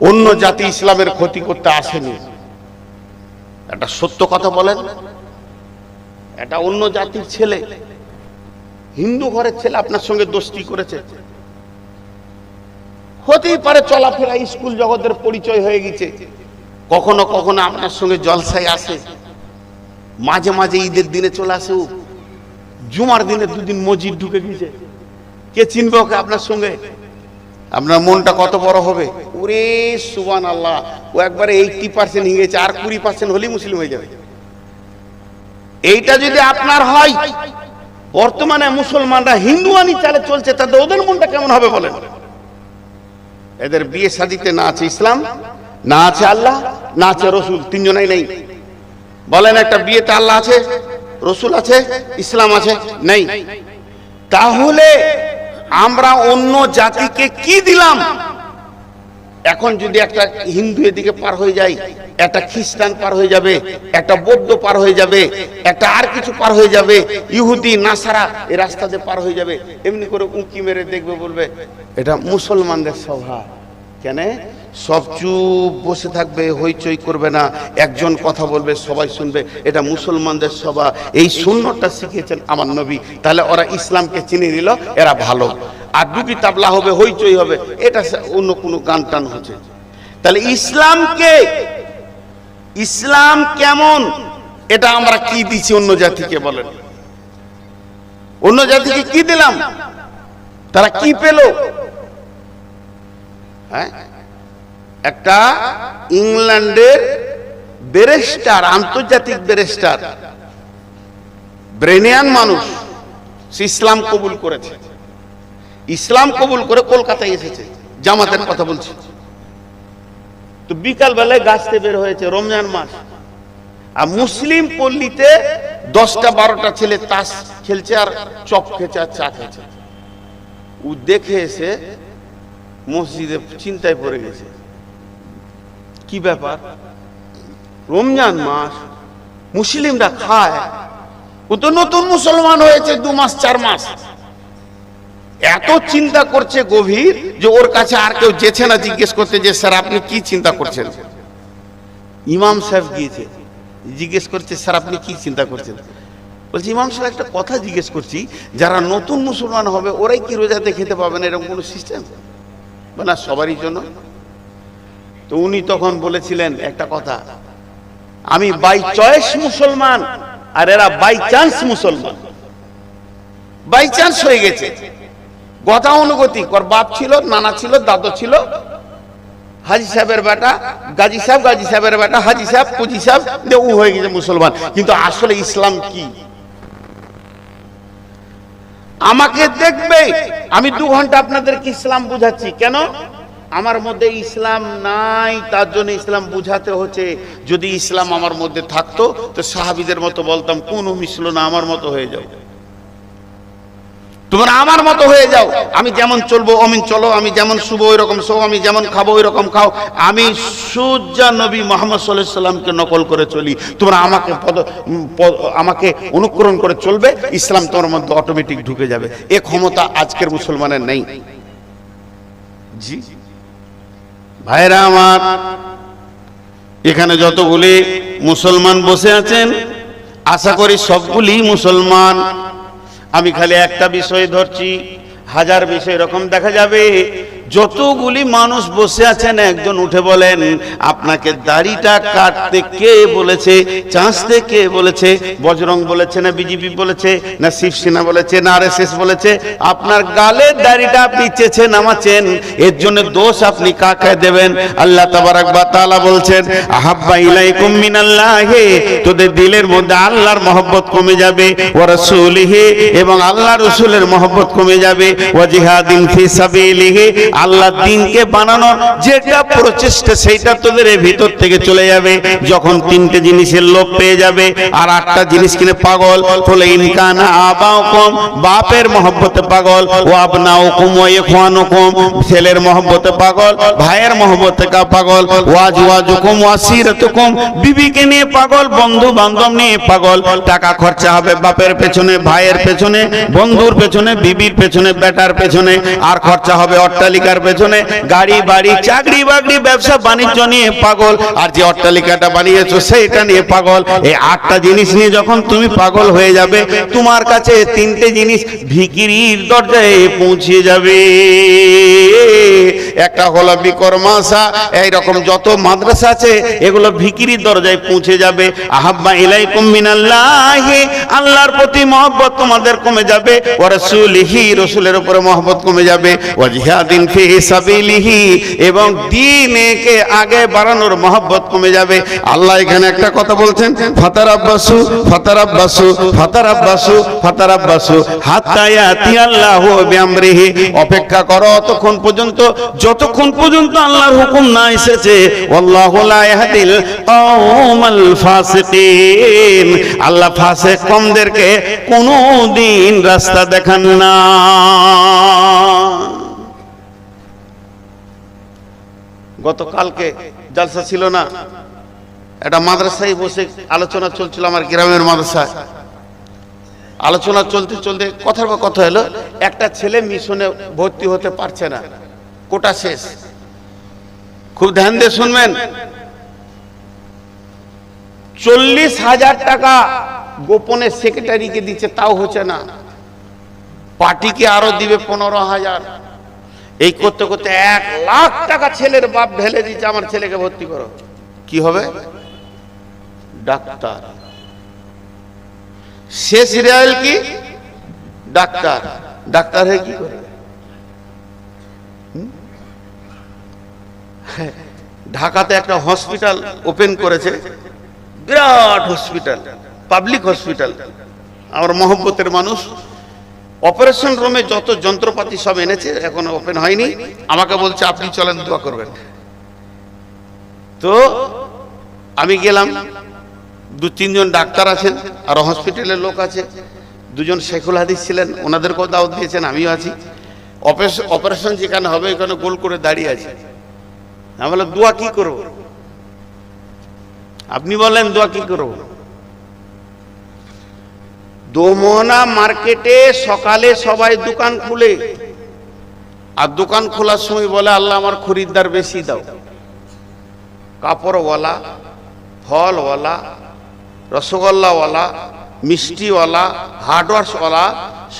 অন্য জাতি ইসলামের ক্ষতি করতে আসেনি। একটা সত্য কথা বলেন, এটা অন্য জাতির ছেলে, হিন্দু ঘরের ছেলে আপনার সঙ্গে দোস্তি করেছে, হতেই পারে চলাফেরা স্কুল জগতের পরিচয় হয়ে গেছে, কখনো কখনো আপনার সঙ্গে জলসায় আসে, মাঝে মাঝে ঈদের দিনে চলে আসে, জুমার দিনে 2 দিন মসজিদ ঢুকে গেছে, কে চিনবে ওকে আপনার সঙ্গে? আপনার মনটা কত বড় হবে? ওরে সুবহানাল্লাহ, ও একবারে 80% হয়ে গেছে, আর 20% হলেই মুসলিম হয়ে যাবে। এইটা যদি আপনার হয়, বর্তমানে মুসলমানরা হিন্দুয়ানি চালে চলছে, তাদের ওদের মনটা কেমন হবে বলেন? এদের বিয়ে শাদীতে না আছে ইসলাম, না আছে আল্লাহ, না আছে রসুল, 3 জনাই নেই। বলেন একটা বিয়েতে আল্লাহ আছে, রসুল আছে, ইসলাম আছে? নেই। তাহলে আমরা অন্য জাতিকে কি দিলাম? এখন যদি একটা হিন্দু এদিকে পার হয়ে যায়, একটা খ্রিস্টান পার হয়ে যাবে, একটা বৌদ্ধ পার হয়ে যাবে, একটা আর কিছু পার হয়ে যাবে, ইহুদি নাসারা এই রাস্তা দিয়ে পার হয়ে যাবে, এমনি করে উঁকি মেরে দেখবে, বলবে এটা মুসলমানদের স্বভাব। কেন? সব চুপ বসে থাকবে, হইচই করবে না, একজন কথা বলবে সবাই শুনবে, এটা মুসলমানদের স্বভাব। এই সুন্নতটা শিখিয়েছেন আমার নবী। তাহলে ওরা ইসলামকে চিনে নিল, এরা ভালো। আর দুটি তাবলা হবে, হইচই হবে, এটা অন্য কোনো গান টান হচ্ছে। তাহলে ইসলামকে ইসলাম কেমন এটা আমরা কি দিছি অন্য জাতিকে? বলেন, অন্য জাতিকে কি দিলাম? তারা কি পেল? হ্যাঁ, একটা ইংল্যান্ডের ব্যারিস্টার, আন্তর্জাতিক ব্যারিস্টার, ব্রেনিয়ান মানুষ, সে ইসলাম কবুল করেছে। ইসলাম কবুল করে কলকাতায় এসেছে, জামাতের কথা বলছি। তো বিকাল বেলায় গাছতে বের হয়েছে, রমজান মাস, আর মুসলিম পল্লীতে 10টা-12টা ছেলে তাস খেলছে আর চপ খেছে আর চা খেছে। ও দেখে এসে মসজিদে চিন্তায় পড়ে গেছে, কি ব্যাপার, রমজান মাস মুসলিমরা খায়, ও তো নতুন মুসলমান হয়েছে 2 মাস 4 মাস। এত চিন্তা করছে গভীর যে ওর কাছে আর কেউ যেছে না জিজ্ঞেস করতে যে স্যার আপনি কি চিন্তা করছেন। ইমাম সাহেব গিয়েছে, জিজ্ঞেস করছে স্যার আপনি কি চিন্তা করছেন? বলছে ইমাম সাহেব একটা কথা জিজ্ঞেস করছি, যারা নতুন মুসলমান হবে ওরাই কি রোজাতে খেতে পাবে না, এরকম কোনো সিস্টেম? না, সবারই জন্য। তো উনি তখন বলেছিলেন একটা কথা, আমি বাই চয়েস মুসলমান আর এরা বাই চান্স মুসলমান। বাই চান্স হয়ে গেছে, গতানুগতিক। ওর বাপ ছিল, নানা ছিল, দাদু ছিল, হাজি সাহেবের বেটা গাজী সাহেব, গাজী সাহেবের বেটা হাজি সাহেব, কুজি সাহেব, ও হয়ে গেছে মুসলমান। কিন্তু আসলে ইসলাম কি? আমাকে দেখবে, আমি 2 ঘন্টা আপনাদেরকে ইসলাম বুঝাচ্ছি। কেন? আমার মধ্যে ইসলাম নাই, তার জন্য ইসলাম বুঝাতে হচ্ছে। যদি ইসলাম আমার মধ্যে থাকতো তো সাহাবীদের মতো বলতাম কোন মিশলো না, আমার মতো হয়ে যাও, তোমরা আমার মতো হয়ে যাও। আমি যেমন চলবো অমিন চলো, আমি যেমন শুবো ওই রকম শো, আমি যেমন খাবো ওই রকম খাও। আমি সুজ্জা নবী মুহাম্মদ সাল্লাল্লাহু আলাইহি সাল্লামকে নকল করে চলি, তোমরা আমাকে অনুকরণ করে চলবে, ইসলাম তোমার মধ্যে অটোমেটিক ঢুকে যাবে। এ ক্ষমতা আজকের মুসলমানের নেই। জি ভাইরা আমার, এখানে যতগুলি মুসলমান বসে আছেন আশা করি সবগুলি মুসলমান। আমি খালি একটা বিষয় ধরছি, হাজার বিষয় এরকম দেখা যাবে। যতগুলি মানুষ বসে আছেন একজন উঠে বলেন আপনাকে দাড়িটা কাটতে কে বলেছে, চাঁচতে কে বলেছে? বজরং বলেছে না বিজেপি বলেছে না শিবসেনা বলেছে না আরএসএস বলেছে? আপনার গালের দাড়িটা আপনি চেঁচে নামাচ্ছেন, এর জন্য দোষ আপনি কাকে দেবেন? আল্লাহ তাবারাক ওয়া তাআলা বলছেন আহাব্বা ইলাইকুম মিনাল্লাহি, তোদের দিলের মধ্যে আল্লাহর মহব্বত কমে যাবে, ওয়া রাসূলিহি, এবং আল্লাহ রাসূলের মহব্বত কমে যাবে, ওয়া জিহাদিন ফি সাবিলিহি, আল্লাহর দ্বীনকে বানানোর যেটা প্রচেষ্টা সেইটা তোদের ভিতর থেকে চলে যাবে। যখন 3টে জিনিসের লোভ পেয়ে যাবে আর 8টা জিনিস কিনে পাগল বলে, ইনকান আবাউকুম, বাপের মহব্বতে পাগল, ও আবনাউকুম ওয়া ইখওয়ানুকুম, ছেলের মহব্বতে পাগল, ভাইয়ের মহব্বতে পাগল, ওয়াজওয়াজুকুম ওয়াসিরাতুকুম, বিবিকে নিয়ে পাগল, বন্ধু বান্ধব নিয়ে পাগল। টাকা খরচা হবে বাপের পেছনে, ভাইয়ের পেছনে, বন্ধুর পেছনে, বিবির পেছনে, বেটার পেছনে, আর খরচা হবে অট্টালিকার পেছনে, গাড়ি বাড়ি চাকরি বাকরি ব্যবসা বাণিজ্য নিয়ে পাগল, আর যে অট্টালিকাটা বানিয়েছো সেইটা নিয়ে পাগল। এই 8টা জিনিস নিয়ে যখন তুমি পাগল হয়ে যাবে, তোমার কাছে 3টে জিনিস ভিখিরির দরজায় পৌঁছে যাবে। একটা হলো বিকরমাসা, এইরকম যত মাদ্রাসা আছে এগুলো ভিখিরির দরজায় পৌঁছে যাবে। আহাব্বা ইলাইকুম মিনাল্লাহি, আল্লাহর প্রতি মহব্বত তোমাদের কমে যাবে, ওয়া রাসূলিহি, রাসূলের উপরে মহব্বত কমে যাবে, ওয়া জিহাদিন ফি সাবিলিহি, এবং দ্বীনকে আগে বাড়ানোর মহব্বত কমে যাবে। আল্লাহ এখানে একটা কথা বলছেন, ফাতারাব্বাসু ফাতারাব্বাসু ফাতারাব্বাসু ফাতারাব্বাসু হাত্তা ইয়াতি আল্লাহু বিআমরিহি, অপেক্ষা করো ততক্ষণ পর্যন্ত যতক্ষণ পর্যন্ত আল্লাহর হুকুম না এসেছে। আল্লাহু লা ইয়াহদিল কওমাল ফাসিকিন, আল্লাহ ফাসিক কওমদেরকে কোনদিন রাস্তা দেখান না। গতকালকে জলসা ছিল না, একটা মাদ্রাসায় বসে আলোচনা চলছিল, আমার গ্রামের মাদ্রাসায় আলোচনা চলতে চলতে কথার পর কথা হলো, একটা ছেলে মিশনে ভর্তি হতে পারছে না, কোটা শেষ। খুব ধ্যান দিয়ে শুনবেন, 40,000 টাকা গোপনে সেক্রেটারিকে দিচ্ছে, তাও হচ্ছে না, পার্টিকে আরো দিবে 15,000। এই করতে করতে 1 লাখ টাকা ছেলের বাপ ঢেলে দিচ্ছে, আমার ছেলেকে ভর্তি করো। কি হবে? ডাক্তার, সে সিরিয়াল কি ডাক্তার, ডাক্তার হয়ে কি করে? ঢাকাতে একটা হসপিটাল ওপেন করেছে, বিরাট হসপিটাল, পাবলিক হসপিটাল। আমার মহব্বতের মানুষ, অপারেশন রুমে যত যন্ত্রপাতি সব এনেছে, এখনো ওপেন হয়নি। আমাকে বলছে আপনি চলেন দোয়া করবেন। তো আমি গেলাম, 2-3 জন ডাক্তার আছেন, আর হসপিটালের লোক আছে, 2 জন শেখুল হাদিস ছিলেন, ওনাদেরকেও দাওয়াত দিয়েছেন, আমিও আছি। অপারেশন যেখানে হবে এখানে গোল করে দাঁড়িয়ে আছে। আমি বললাম দোয়া কি করব? আপনি বলেন দোয়া কি করব? দোমনা মার্কেটে সকালে সবাই দোকান খুলে, আর দোকান খোলার সময় বলে আল্লাহ আমার খরিদ্দার বেশি দাও। কাপড়ওয়ালা, ফলওয়ালা, রসগোল্লাওয়ালা, মিষ্টিওয়ালা, হার্ডওয়ার্সওয়ালা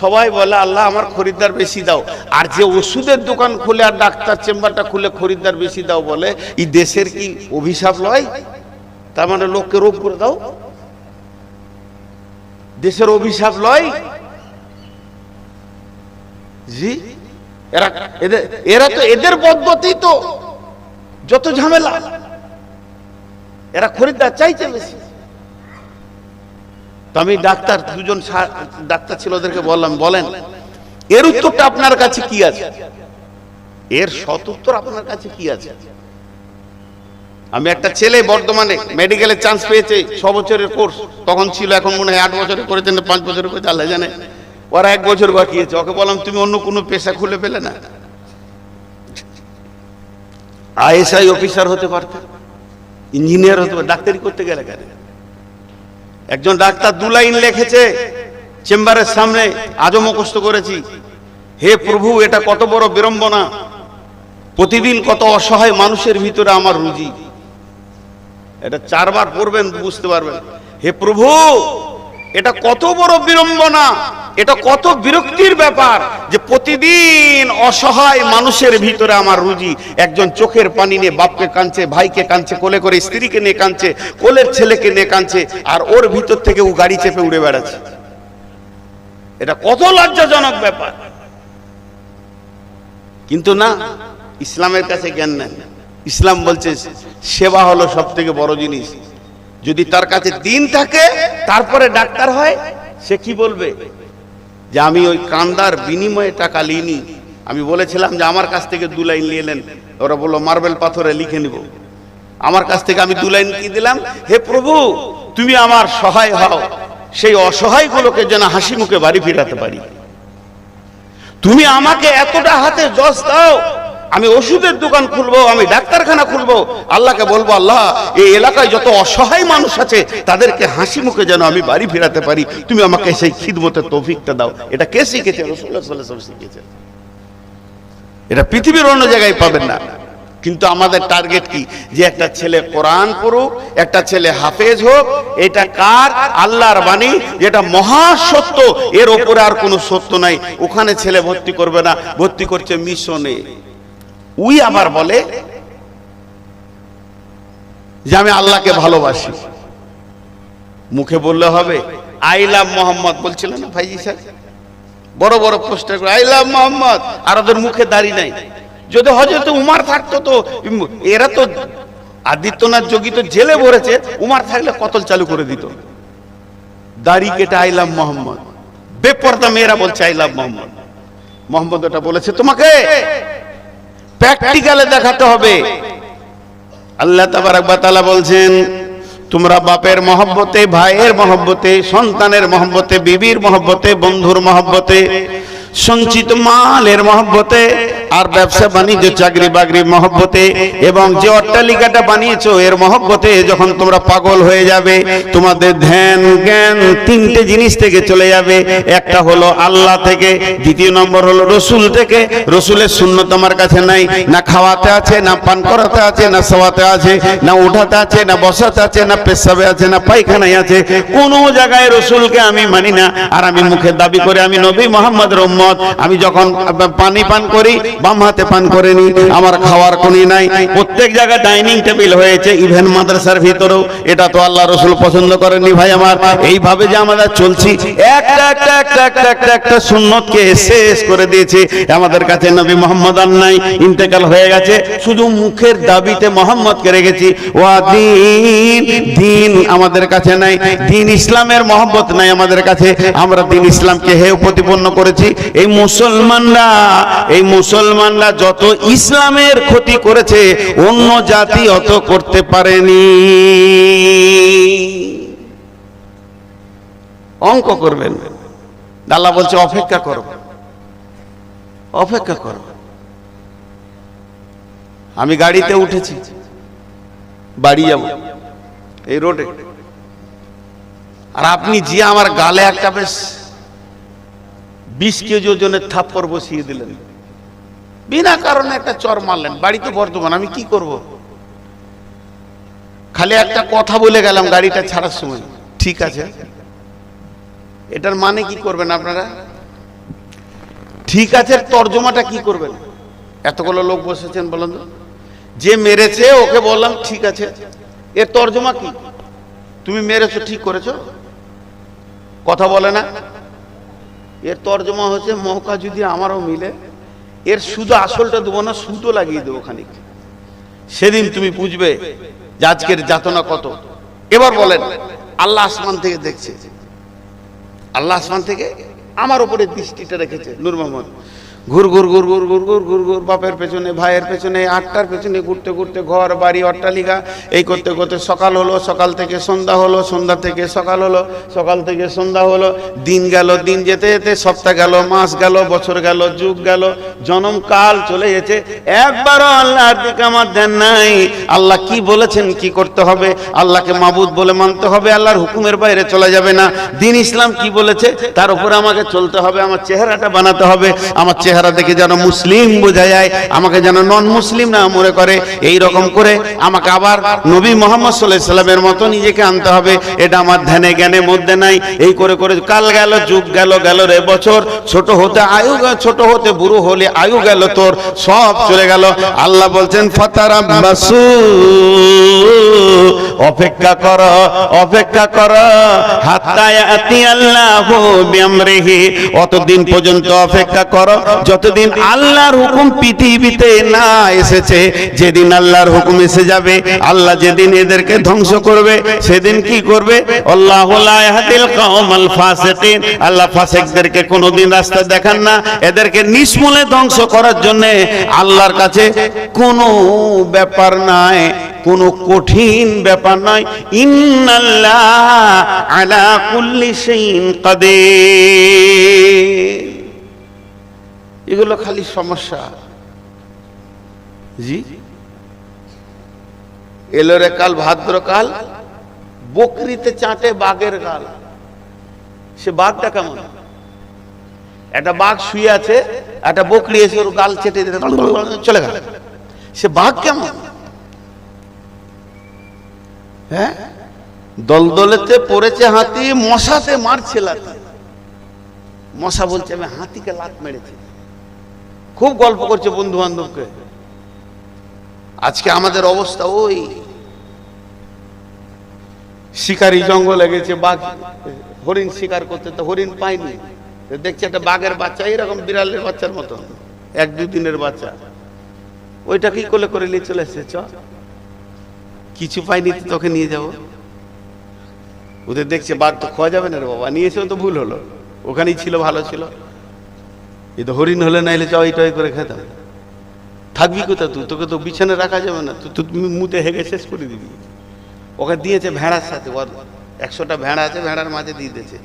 সবাই বলে আল্লাহ আমার খরিদ্দার বেশি দাও। আর যে ওষুধের দোকান খুলে আর ডাক্তার চেম্বারটা খুলে খরিদ্দার বেশি দাও বলে, এই দেশের কি অভিশাপ লয়? তার মানে লোককে রোগ করে দাও, দেশের অভিশাপ লয়? জি, এরা তো এদের পদ্ধতি তো যত ঝামেলা, এরা খরিদ্দার চাইছে বেশি। তো আমি ডাক্তার, 2 জন ডাক্তার ছিল, ওদেরকে বললাম বলেন এর উত্তরটা আপনার কাছে কি আছে, এর সৎ উত্তর আপনার কাছে কি আছে? আমি একটা ছেলে বর্ধমানে মেডিকেলে চান্স পেয়েছে, 6 বছরের কোর্স তখন ছিল, এখন মনে হয় 8 বছরে করেছেন, 5 বছরে করেছে, আল্লাহ জানে। ওরা 1 বছর বাকি আছে। ওকে বললাম তুমি অন্য কোনো পেশা খুলে পেলে না? আইএসআই অফিসার হতে পারতে, ইঞ্জিনিয়ার হতে পারতে, ডাক্তারি করতে গেলে কেন? একজন ডাক্তার 2 লাইন লিখেছে চেম্বারের সামনে, আজও মুখস্থ করেছি, হে প্রভু এটা কত বড় বিড়ম্বনা, প্রতিদিন কত অসহায় মানুষের ভিতরে আমার রুজি। এটা 4 বার পড়বেন বুঝতে পারবেন। হে প্রভু এটা কত বড় বিড়ম্বনা, এটা কত বিরক্তির ব্যাপার যে প্রতিদিন অসহায় মানুষের ভিতরে আমার রুজি। একজন চোখের পানি নিয়ে বাপকে কাঁদছে, ভাইকে কাঁদছে, কোলে করে স্ত্রীকে নিয়ে কাঁদছে, কোলের ছেলেকে নিয়ে কাঁদছে, আর ওর ভিতর থেকে ও গাড়ি চেপে উড়ে বেড়াচ্ছে। এটা কত লজ্জাজনক ব্যাপার। কিন্তু না, ইসলামের কাছে জ্ঞান নেন। ইসলাম বলছে সেবা হলো সব থেকে বড় জিনিস। যদি তার কাছে দিন থাকে তারপরে ডাক্তার হয়, সে কি বলবে যে আমি ওই কান্দার বিনিময়ে টাকা লিনি। আমি বলেছিলাম যে আমার কাছ থেকে 2 লাইন নিয়ে নেন, ওরা বললো মার্বেল পাথরে লিখে নিব। আমার কাছ থেকে আমি 2 লাইন কি দিলাম, হে প্রভু তুমি আমার সহায় হও, সেই অসহায়গুলোকে যেন হাসি মুখে বাড়ি ফিরাতে পারি। তুমি আমাকে এতটা হাতে যশ দাও, আমি ওষুধের দোকান খুলবো, আমি ডাক্তারখানা খুলবো, আল্লাহকে বলবো আল্লাহ এই এলাকায় যত অসহায় মানুষ আছে তাদেরকে হাসি মুখে যেন আমি বাড়ি ফেরাতে পারি, তুমি আমাকে সেই খিদমতের তৌফিকটা দাও। এটা কে শিখেছে? রাসূলুল্লাহ সাল্লাল্লাহু আলাইহি ওয়াসাল্লাম শিখেছেন। এটা পৃথিবীর অন্য জায়গায় পাবেন না। কিন্তু আমাদের টার্গেট কি? যে একটা ছেলে কোরআন পড়ুক, একটা ছেলে হাফেজ হোক। এটা কার? আল্লাহর বাণী, যেটা মহা সত্য, এর ওপরে আর কোনো সত্য নাই। ওখানে ছেলে ভর্তি করবে না, ভর্তি করছে মিশনে। উই আবার বলে যে আমি আল্লাহকে ভালোবাসি, মুখে বললে হবে আই লাভ মোহাম্মদ, বলছিলেন না ভাইজি স্যার, বড় বড় পোস্টার করে আই লাভ মোহাম্মদ, আর ওদের মুখে দাড়ি নাই। যদি হযরত উমর থাকতো তো, এরা তো আদিত্যনাথ যোগী তো জেলে ভরেছে, উমর থাকলে কতল চালু করে দিত। দাড়ি কেটে আই লাভ মোহাম্মদ, বেপরদা মেয়েরা বলছে আই লাভ মোহাম্মদ। মোহাম্মদ ওটা বলেছে, তোমাকে প্র্যাকটিক্যালে দেখাতে হবে। আল্লাহ তাবারক ওয়া তাআলা বলছেন তোমরা বাপের মহব্বতে, ভাইয়ের মহব্বতে, সন্তানের মহব্বতে, বিবির মহব্বতে, বন্ধুর মহব্বতে, সঞ্চিত মালের মহব্বতে, আর ব্যবসা বাণিজ্য চাকরি বাকরির মহব্বতে, এবং যে অট্টালিকাটা বানিয়েছো এর মহব্বতে যখন তোমরা পাগল হয়ে যাবে, তোমাদের ধ্যান জ্ঞান 3টে জিনিস থেকে চলে যাবে। একটা হলো আল্লাহ থেকে, দ্বিতীয় নম্বর হলো রসুল থেকে। রসুলের সুন্নত আমার কাছে নাই, না খাওয়াতে আছে, না পান করাতে আছে, না শোয়াতে আছে, না উঠাতে আছে, না বসাতে আছে, না পেশাবে আছে, না পায়খানায় আছে। কোনো জায়গায় রসুলকে আমি মানি না। আর আমি মুখে দাবি করে আমি নবী মুহাম্মদের উম্মত। আমি যখন পানি পান করি, বাম হাতে পান করে নি, আমার খাওয়ার কোনি নাই। প্রত্যেক জায়গায় ডাইনিং টেবিল হয়েছে, ইভেন মাদ্রাসার ভিতরেও। এটা তো আল্লাহ রসুল পছন্দ করেননি ভাই আমার। এইভাবে যে আমরা চলছি, একটা একটা একটা একটা একটা একটা সুন্নতকে শেষ করে দিয়েছে। আমাদের কাছে নবী মোহাম্মদ আর নাই, ইন্তেকাল হয়ে গেছে। শুধু মুখের দাবিতে মোহাম্মদকে রেখেছি। ওয়া দিন, দিন আমাদের কাছে নাই, দিন ইসলামের মহব্বত নাই আমাদের কাছে। আমরা দিন ইসলামকে হেয় প্রতিপন্ন করেছি। এই মুসলমানরা যত ইসলামের ক্ষতি করেছে, অন্য জাতি অত করতে পারেনি। অঙ্ক করবেন, আল্লাহ বলছে অপেক্ষা করো, অপেক্ষা করো। আমি গাড়িতে উঠেছি, বাড়ি যাব এই রোডে, আর আপনি যে আমার গালে একটা বেশ 20 কেজি ওজনের থাপ্পড় বসিয়ে দিলেন, বিনা কারণে একটা চর মারলেন। বাড়িতে বর্তমান, আমি কি করব? খালি একটা কথা বলে গেলাম গাড়িটা ছাড়ার সময়, ঠিক আছে। এটার মানে কি করবেন আপনারা? ঠিক আছে তর্জমাটা কি করবেন? এতগুলো লোক বসেছেন, বলেন তো। যে মেরেছে ওকে বললাম ঠিক আছে, এর তর্জমা কি? তুমি মেরেছো, ঠিক করেছো, কথা বলে না। এর তর্জমা হচ্ছে মৌকা যদি আমারও মিলে, এর শুধু আসলটা দেবো না, সুতো লাগিয়ে দেবো খানিক। সেদিন তুমি বুঝবে যে আজকের যাতনা কত। এবার বলেন, আল্লাহ আসমান থেকে দেখছে, আল্লাহ আসমান থেকে আমার উপরে দৃষ্টিটা রেখেছে। নূর মোহাম্মদ ঘুর ঘুর ঘুর ঘুর ঘুর ঘুর ঘুর ঘুর, বাপের পেছনে, ভাইয়ের পেছনে, আটটার পেছনে ঘুরতে ঘুরতে, ঘর বাড়ি অট্টালিকা এই করতে করতে সকাল হলো, সকাল থেকে সন্ধ্যা হলো, সন্ধ্যা থেকে সকাল হলো, সকাল থেকে সন্ধ্যা হলো। দিন গেল, দিন যেতে যেতে সপ্তাহ গেল, মাস গেল, বছর গেল, যুগ গেল, জনম কাল চলে গেছে। একবারও আল্লাহর দিকে আমার ধ্যান নাই। আল্লাহ কি বলেছেন কি করতে হবে, আল্লাহকে মাবুদ বলে মানতে হবে, আল্লাহর হুকুমের বাইরে চলে যাবে না। দিন ইসলাম কি বলেছে তার উপরে আমাকে চলতে হবে, আমার চেহারাটা বানাতে হবে, আমার চেহারা দেখে যেন মুসলিম বোঝা যায়, আমাকে যেন নন মুসলিম না মনে করে। এই রকম করে আমাকে আবার নবী মোহাম্মদ সাল্লাল্লাহু আলাইহি সাল্লামের মতো নিজেকে আনতে হবে। এটা আমার ধ্যানে জ্ঞানের মধ্যে নাই। এই করে করে কাল গেল, যুগ গেল, গেল রে বছর, ছোট হতে আয়ু, ছোট হতে বুড়ো হলে আয়ু গেল তোর, সব চলে গেল। আল্লাহ বলছেন ফাতারাব্বাসু, অপেক্ষা করো, অপেক্ষা করো, হাত্তা ইয়াতি আল্লাহু বিআমরিহি, অতদিন পর্যন্ত অপেক্ষা করো যতদিন আল্লাহর হুকুম পৃথিবীতে না এসেছে। যেদিন আল্লাহর হুকুম এসে যাবে, আল্লাহ যেদিন এদেরকে ধ্বংস করবে, সেদিন কি করবে? আল্লাহু লা ইয়াহদিল কওমাল ফাসিকিন, আল্লাহ ফাসিকদেরকে কোনোদিন রাস্তা দেখান না। এদেরকে নিষ্মূলে ধ্বংস করার জন্য আল্লাহর কাছে কোনো ব্যাপার নাই, কোনো কঠিন ব্যাপার নয়। ইন্নাল্লাহ আলা কুল্লি শাইইন কাদির। এগুলো খালি সমস্যা। জি এলো রে কাল ভাদ্রকাল, বকরিতে চাটে বাঘের গাল। সে বাঘটা কেমন? একটা বাঘ শুয়ে আছে, একটা বকরি এসে ওর গাল চেটে চলে গেল। সে বাঘ কেমন? হ্যাঁ, দলদলেতে পড়েছে হাতি, মশাতে মারছে লাথি। মশা বলছে আমি হাতিকে লাত মেরেছি। খুব গল্প করছে বন্ধু বান্ধবকে। আজকে আমাদের অবস্থা ওই শিকারি জঙ্গলে গেছে, বাঘ হরিণ শিকার করতে, তো হরিণ পাইনি, দেখছে একটা বাঘের বাচ্চা, এরকম বিড়ালের বাচ্চার মতো, 1-2 দিনের বাচ্চা, ওইটা কি কোলে করে নিয়ে চলে এসেছে। চ কিছু পাইনি, তোকে নিয়ে যাবো। ওদের দেখছে বাঘ তো খাওয়া যাবে না রে বাবা, নিয়ে এসেও তো ভুল হলো, ওখানেই ছিল, ভালো ছিল। এ তো হরিণ হলে নাইলে চ এই টয় করে খেতাম। থাকবি কোথা তুই? তোকে তো বিছানে রাখা যাবে না, তুমি মুতে হেগে শেষ করে দিবি। ওকে দিয়েছে ভেড়ার সাথে, ওর 100টা ভেড়া আছে, ভেড়ার মাঝে দিয়ে দিয়েছে।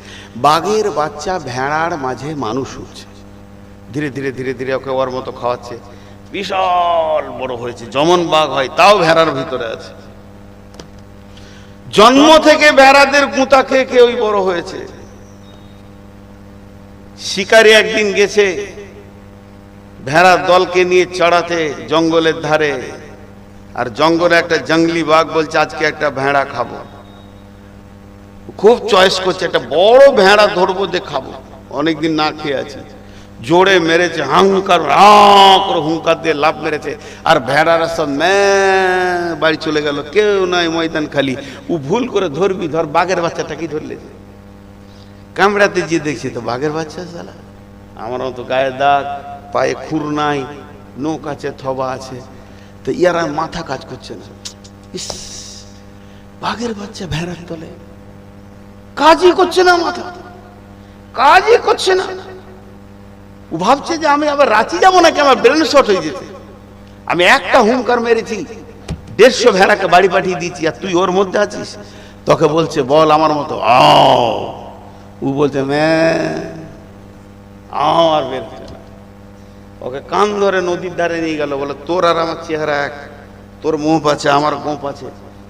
বাঘের বাচ্চা ভেড়ার মাঝে মানুষ হচ্ছে, ধীরে ধীরে ধীরে ধীরে ওকে ওর মতো খাওয়াচ্ছে। বিশাল বড় হয়েছে, যেমন বাঘ হয় তাও ভেড়ার ভিতরে আছে। জন্ম থেকে ভেড়াদের গুঁতা খেয়ে খেয়ে ওই বড় হয়েছে। শিকারী একদিন গেছে ভেড়ার দলকে নিয়ে চড়াতে জঙ্গলের ধারে, আর জঙ্গলে একটা জঙ্গলি বাঘ বলছে আজকে একটা ভেড়া খাবো। খুব চয়েস করছে, একটা বড় ভেড়া ধরবো, দিয়ে খাবো, অনেকদিন না খেয়ে আছি। জোরে মেরেছে, হাঙ্কার করে হুঙ্কার দিয়ে লাফ মেরেছে, আর ভেড়ারা সব বাড়ি চলে গেল, কেউ নাই, ময়দান খালি। ও ভুল করে ধরবি ধর, বাঘের বাচ্চাটাকে ধরলে, কামড়াতে গিয়ে দেখছি তো বাঘের বাচ্চা শালা। আমার মতো গায়ে দাগ, পায়ে খুর নাই, নখ আছে, থবা আছে, তো ইয়ারা মাথা কাজ করছে না। ইস, বাঘের বাচ্চা ভেড়ার তলে, কাজই করছে না, মাথা কাজই করছে না। ও ভাবছে যে আমি আবার রাঁচি যাবো নাকি, আমার ব্রেন শর্ট হয়ে যেতে। আমি একটা হুঙ্কার মেরেছি, 150 ভেড়াকে বাড়ি পাঠিয়ে দিয়েছি, আর তুই ওর মধ্যে আছিস। তোকে বলছে বল আমার মতো আও, ও বলছে আর বেরোচ্ছে না। ওকে কান ধরে নদীর ধারে নিয়ে গেল, বলে তোর আর আমার চেহারা এক, তোর মুখ আছে আমার গোঁপ আছে,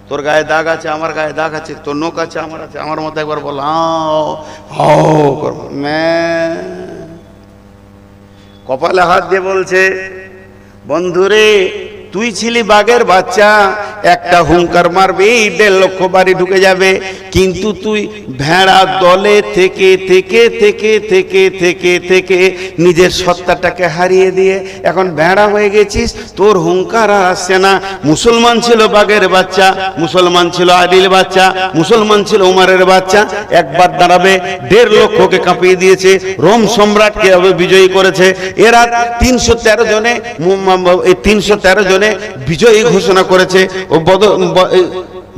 তোর গায়ে দাগ আছে আমার গায়ে দাগ আছে, তোর নখ আছে আমার আছে, আমার মতো একবার বল হাও করবো। কপালে হাত দিয়ে বলছে, বন্ধুরে তুই ছিলি বাঘের বাচ্চা, একটা হুঙ্কার মারবি 1.5 লক্ষ বাড়ি ঢুকে যাবে, কিন্তু তুই ভেড়া দলে থেকে থেকে থেকে থেকে থেকে থেকে নিজের সত্তাটাকে হারিয়ে দিয়ে এখন ভেড়া হয়ে গেছিস, তোর হুঙ্কার আর আসছে না। মুসলমান ছিল বাঘের বাচ্চা, মুসলমান ছিল আদিল বাচ্চা, মুসলমান ছিল উমারের বাচ্চা, একবার দাঁড়াবে 1.5 লক্ষকে কাঁপিয়ে দিয়েছে, রোম সম্রাটকে বিজয়ী করেছে। এরা 313 জনে, 313 জনে বিজয়ী ঘোষণা করেছে। ও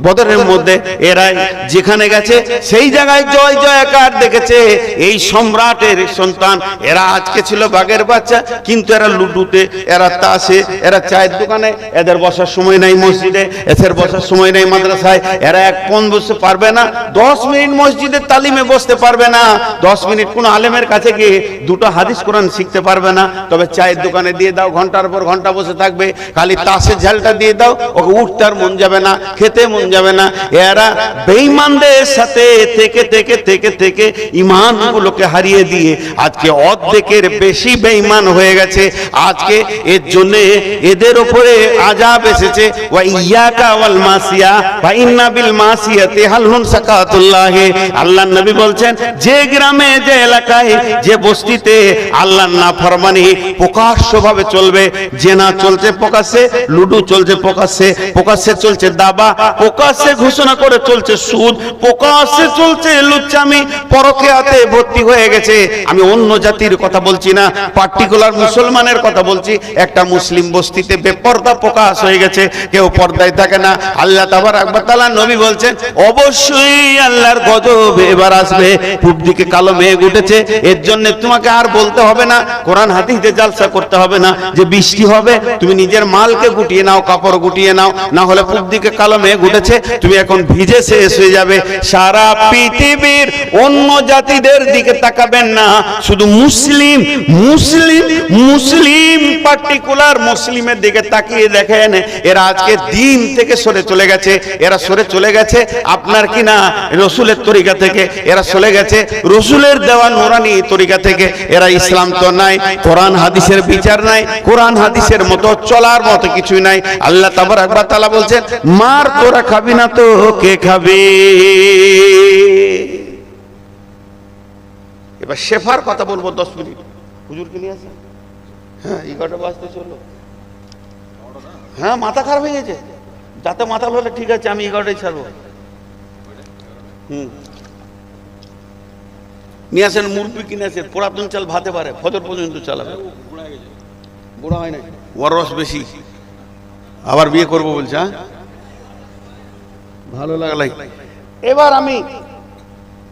বদরের মধ্যে এরা যেখানে গেছে সেই জায়গায় জয় জয়কার দেখেছে। এই সম্রাটের সন্তান এরা আজকে ছিল বাঘের বাচ্চা, কিন্তু এরা লুডুতে, এরা তাসে, এরা চায়ের দোকানে, এদের বসার সময় নাই মসজিদে, এদের বসার সময় নাই মাদ্রাসায়, এরা এক পণ বসতে পারবে না, 10 মিনিট মসজিদের তালিমে বসতে পারবে না, 10 মিনিট কোন আলেমের কাছে গিয়ে 2টা হাদিস কোরআন শিখতে পারবে না। তবে চায়ের দোকানে দিয়ে দাও, ঘন্টার পর ঘন্টা বসে থাকবে, খালি তাসের ঝালটা দিয়ে দাও, ওকে উঠতে আর মন যাবে না, খেতে মন যাবে না। এরা বেঈমানদের সাথে থেকে থেকে থেকে থেকে ঈমানগুলোকে হারিয়ে দিয়ে আজকে অর্ধেকের বেশি বেঈমান হয়ে গেছে। আজকে এর জন্য এদের উপরে আযাব এসেছে, ওয়া ইয়াকা ওয়াল মাসিয়া ফা ইন্না বিল মাসিয়াতি হালহুন সাকাতুল্লাহ। আল্লাহর নবী বলছেন, যে গ্রামে, যে এলাকায়, যে বস্তিতে আল্লাহর নাফরমানি প্রকাশ্যভাবে চলবে, জেনা চলছে প্রকাশ্যে, লুডু চলছে প্রকাশ্যে, প্রকাশ্যে চলছে দাবা, প্রকাশ্যে ঘোষণা করে চলছে সুদ, প্রকাশ্যে চলছে লুচ্চামি, পরকীয়াতে ভর্তি হয়ে গেছে। আমি অন্য জাতির কথা বলছি না, পার্টিকুলার মুসলমানের কথা বলছি। একটা মুসলিম বস্তিতে বেপরদা প্রকাশ হয়ে গেছে, কেউ পর্দায় থাকে না। আল্লাহ তাবারক ওয়া তাআলা, নবী বলছেন, অবশ্যই আল্লাহর গজব এবার আসবে। পূব দিকে কালো মেঘ উঠেছে, এর জন্য তোমাকে আর বলতে হবে না, কোরআন হাদিসে জালসা করতে হবে না যে বৃষ্টি হবে। তুমি নিজের মালকে গুটিয়ে নাও, কাপড় গুটিয়ে নাও, না হলে পূব দিকে কালো মেঘ উঠেছে, তুমি এখন ভিজে শেষ হয়ে যাবে। সারা পৃথিবীর অন্য জাতিদের দিকে তাকাবেন না, শুধু মুসলিম মুসলিম মুসলিম পার্টিকুলার মুসলিমের দিকে তাকিয়ে দেখেন। এরা আজকে দিন থেকে সরে চলে গেছে, এরা সরে চলে গেছে আপনার কি না রসুলের তরিকা থেকে, এরা চলে গেছে রসুলের দেওয়া নুরানি তরিকা থেকে। এরা ইসলাম তো নাই, কোরআন হাদিসের বিচার নাই, কোরআন হাদিসের মতো চলার মতো কিছুই নাই। আল্লাহ তাবারক ওয়া তাআলা বলছেন, মার তোরা খাবি না তো কে খাবে? এবার শেফার কথা বলবো 10 মিনিট। হুজুরকে নিয়ে আসেন। হ্যাঁ, 11টা বাজতে চললো। হ্যাঁ, মাথা খারাপ হয়ে গেছে, যাতে মাথা হলে ঠিক আছে, আমি 11টায় ছাড়বো। নিয়ে আসেন, মুরগি কিনে আসেন, পুরাতন চাল ভাতে পারে, ফজর পর্যন্ত চালাবে। বুড়া হয় না, ওর রস বেশি, আবার বিয়ে করবো বলছে। হ্যাঁ, ভালো লাগলাই। এবার আমি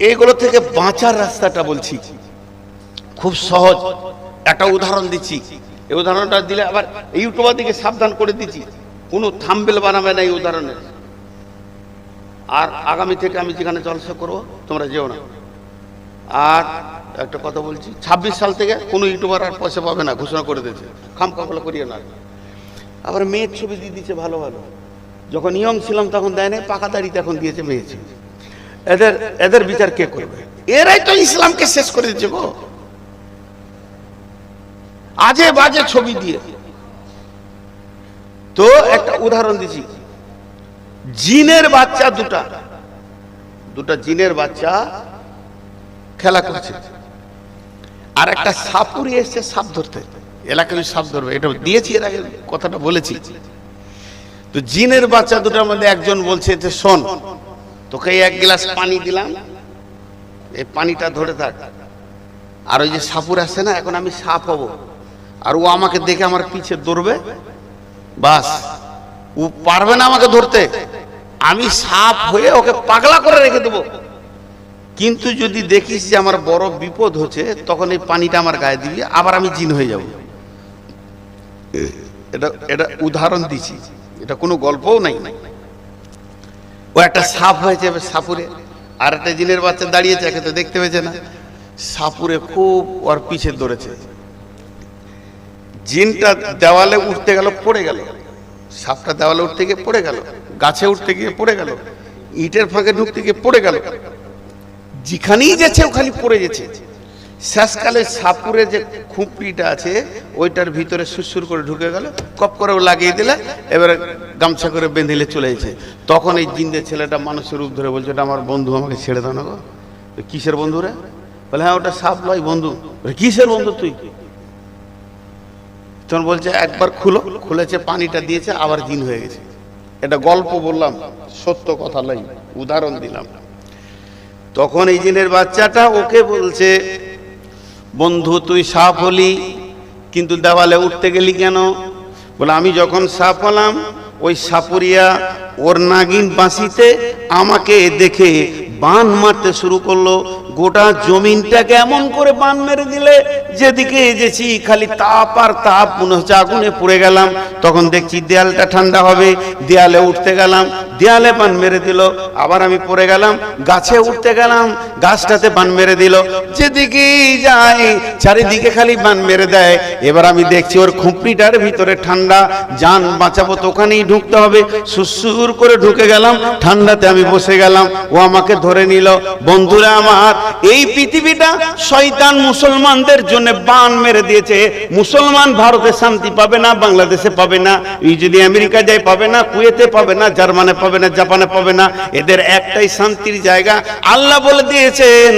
এইগুলো থেকে বাঁচার রাস্তাটা বলছি, খুব সহজ একটা উদাহরণ দিচ্ছি। এই উদাহরণটা দিলে আবার ইউটিউবার দিকে সাবধান করে দিচ্ছি, কোনো থাম্বনেল বানাবে না এই উদাহরণের। আর আগামী থেকে আমি যেখানে জলসা করবো তোমরা যেও না। আর একটা কথা বলছি, 26 সাল থেকে কোনো ইউটিউবার আর পয়সা পাবে না, ঘোষণা করে দিয়েছে। খামখামলা করিয়ে না। আবার মেয়ের ছবি দিয়ে দিচ্ছে ভালো ভালো, যখন ইয়ং ছিলাম তখন দেয় না, পাকা দাড়িতে এখন দিয়েছে মেয়ে ছবি। এদের বিচার কে করবে? এরাই তো ইসলামকে শেষ করে দিচ্ছে গো, আজে বাজে ছবি দিয়ে। তো একটা উদাহরণ দিচ্ছি, জিনের বাচ্চা দুটা জিনের বাচ্চা খেলা করছে। আর একটা সাপুরি এসছে সাপ ধরতে, এলাকায় সাপ ধরবে, এটা দিয়েছি এর আগে কথাটা বলেছি। তো জিনের বাচ্চা দুটার মধ্যে একজন বলছে যে শোন, তোকে এক গ্লাস পানি দিলাম, এই পানিটা ধরে থাক, আর ওই যে সাপুর আসছে না, এখন আমি সাপ হব, আর ও আমাকে দেখে আমার পিছে দৌড়বে, বাস ও পারবে না আমাকে ধরতে, আমি সাপ হয়ে ওকে পাগলা করে রেখে দেবো। কিন্তু যদি দেখিস যে আমার বড় বিপদ হচ্ছে, তখন এই পানিটা আমার গায়ে দিবি, আবার আমি জিন হয়ে যাব। এটা উদাহরণ দিছি, এটা কোনো গল্পও নাই। ও একটা সাপ হয়েছে সাপুরে, আর একটা জিনের বাচ্চা দাঁড়িয়েছে, একে তো দেখতে পেয়েছে না, সাপুরে খুব ওর পিছে দৌড়েছে। জিনটা দেওয়ালে উঠতে গেল, পড়ে গেল, সাপটা দেওয়ালে উঠতে গিয়ে পড়ে গেল, গাছে উঠতে গিয়ে পড়ে গেল, ইটের ফাঁকে ঢুকতে গিয়ে পড়ে গেল, যেখানেই যাচ্ছে ওখানে পড়ে গেছে। শেষকালে সাপুরে যে খুপড়িটা আছে ওইটার ভিতরে সুরসুর করে ঢুকে গেল, কপ করে ও লাগিয়ে দিলে, এবারে গামছা করে বেঁধিলে চলে গেছে। তখন এই জিন্দের ছেলেটা মানুষের রূপ ধরে বলছে, ওটা আমার বন্ধু, আমাকে ছেড়ে দাও না গো। কিসের বন্ধু রে? বলে হ্যাঁ ওটা সাপ লয় বন্ধু। কিসের বন্ধু তুই? তখন বলছে একবার খুলেছে, পানিটা দিয়েছে, আবার জিন হয়ে গেছে। এটা গল্প বললাম, সত্য কথা লয়, উদাহরণ দিলাম। তখন এই জিনের বাচ্চাটা ওকে বলছে, বন্ধু তুই সাপ হলি, কিন্তু দেওয়ালে উঠতে গেলি কেন? বলে আমি যখন সাপ হলাম, ওই সাপুরিয়া ওর নাগিন বাঁশিতে আমাকে দেখে বান মারতে শুরু করলো, গোটা জমিনটাকে এমন করে বান মেরে দিলে যেদিকে এসেছি খালি তাপ আর তাপ, মনে হচ্ছে আগুনে পুড়ে গেলাম। তখন দেখছি দেয়ালটা ঠান্ডা হবে, দেয়ালে উঠতে গেলাম, দেয়ালে বান মেরে দিল, আবার আমি পড়ে গেলাম, গাছে উঠতে গেলাম, গাছটাতে বান মেরে দিল, যেদিকে যাই চারিদিকে খালি বান মেরে দেয়। এবার আমি দেখছি ওর খুপড়িটার ভিতরে ঠান্ডা, জান বাঁচাবো তো ওখানেই ঢুকতে হবে, সুসুর করে ঢুকে গেলাম, ঠান্ডাতে আমি বসে গেলাম, ও আমাকে ধরে নিল। বন্ধুরা আমার, এই পৃথিবীটা শয়তান মুসলমানদের জন্য বান মেরে দিয়েছে। মুসলমান ভারতে শান্তি পাবে না, বাংলাদেশে পাবে না, এই যদি আমেরিকা যায় পাবে না, কুয়েতে পাবে না, জার্মানে পাবে না, জাপানে পাবে না, এদের একটাই শান্তির জায়গা। আল্লাহ বলে দিয়েছেন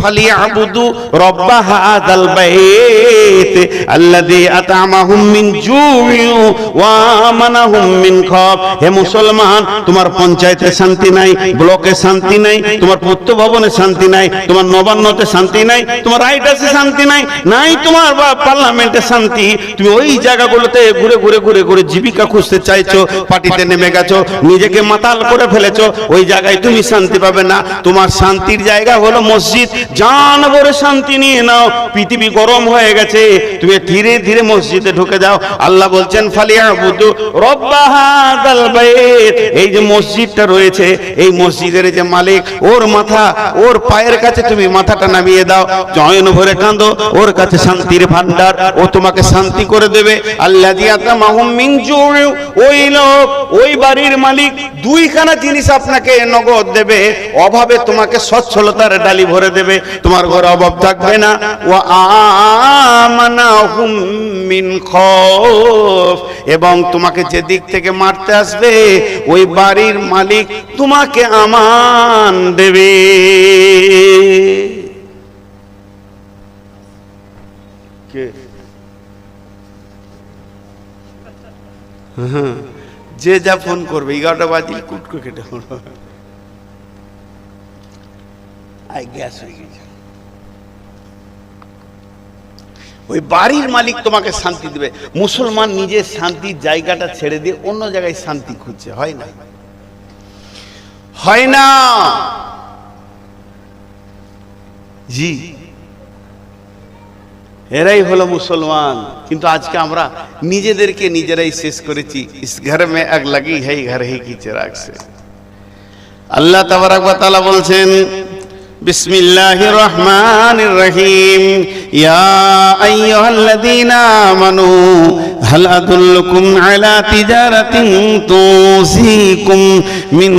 ফালিয়াবুদু রব্ব হাযাল বাইত আল্লাযী আত'আমাহুম মিন জু'ইন ওয়া আমানাহুম মিন খাওফ। হে মুসলমান, তোমার পঞ্চায়েতে শান্তি নাই, ব্লকে শান্তি নাই, তোমার পূর্ত ভবনে শান্তি নাই, তোমার নবান্নতে শান্তি নাই, তোমার রাইটাসে শান্তি নাই, নাই তোমার পার্লামেন্টে শান্তি। তুমি ওই জায়গাগুলোতে ঘুরে ঘুরে ঘুরে ঘুরে জীবিকা খুঁজতে চাইছো, পার্টিতে নেমে গেছো, নিজেকে মাতাল করে ফেলেছো, ওই জায়গায় তুমি শান্তি পাবে না। তোমার শান্তির জায়গা হলো মসজিদ, জান ভরে শান্তি নিয়ে নাও। পৃথিবী গরম হয়ে গেছে, তুমি ধীরে ধীরে মসজিদে ঢুকে যাও। আল্লাহ বলছেন ফালিয়াবুদু রব্ব হাযাল বাইত। এই যে মসজিদটা রয়েছে, এই মসজিদের যে মালিক, ওর মাথা, ওর পায়ের কাছে তুমি মাথাটা নামিয়ে দাও, জয়ন ভরে কাঁদো, ওর কাছে শান্তির ভান্ডার, ও তোমাকে শান্তি করে দেবে। আল্লাযী আত'আমাহুম মিন জু'ইন, ওই লোক, ওই বাড়ির মালিক দুইখানা জিনিস আপনাকে নগদ দেবে, অভাবে তোমাকে সচ্ছলতার ডালি ভরে দেবে, তোমার ঘরে অভাব থাকবে না। ওয়া আমানাহুম মিন খাওফ, এবং তোমাকে যে দিক থেকে মারতে আসবে ওই বাড়ির মালিক তোমাকে আমান দেবে। যে যা ফোন করবে 11টা বাজিল কুটকো কেটে গ্যাস হয়ে গেছে। ওই বাড়ির মালিক তোমাকে শান্তি দেবে। মুসলমান নিজের শান্তির জায়গাটা ছেড়ে দিয়ে অন্য জায়গায় শান্তি খুঁজছে, হয় না, হয় না জি, এরাই হলো মুসলমান। কিন্তু আজকে আমরা নিজেদেরকে নিজেরাই শেষ করেছি। ইস ঘর মে আগ লাগি है घर ही की चिराग से। আল্লাহ তাবারক ওয়া তাআলা বলছেন বিসমিল্লাহির রহমানির রহিম, ইয়া আইয়ুহাল্লাযীনা আমানু হাল আদুল্লুকুম আলা তিজারাতিন তুসিকুম মিন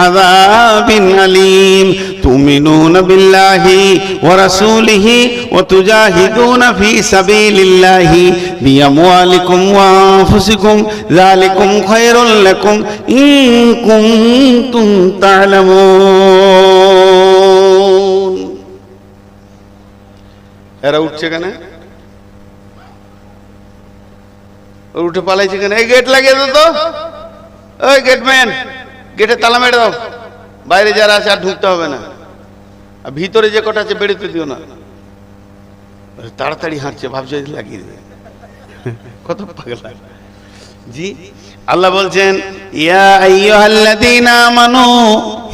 আযাবিন আলীম তুমিনুনা বিল্লাহি ওয়া রাসূলিহি ওয়া তুজাহিদুনা ফি সাবিলিল্লাহি বিআমওয়ালিকুম ওয়া আনফুসিকুম যালিকুম খায়রুল লাকুম ইন কুনতুম তা'লামুন। এরা উঠছে কেন? উঠে পালাইছে কেন? এই গেট লাগিয়ে দাও তো, ওই গেটম্যান, গেটে তালা মেরে দাও, বাইরে যারা আছে আর ঢুকতে হবে না, আর ভিতরে যে কটা আছে বেরোতে দিও না। তাড়াতাড়ি হাঁটছে, ভাবছে লাগিয়ে দেবে। কত পাগলা। জি, আল্লাহ বলছেন ইয়া আইয়ুহাল্লাযীনা আমানু,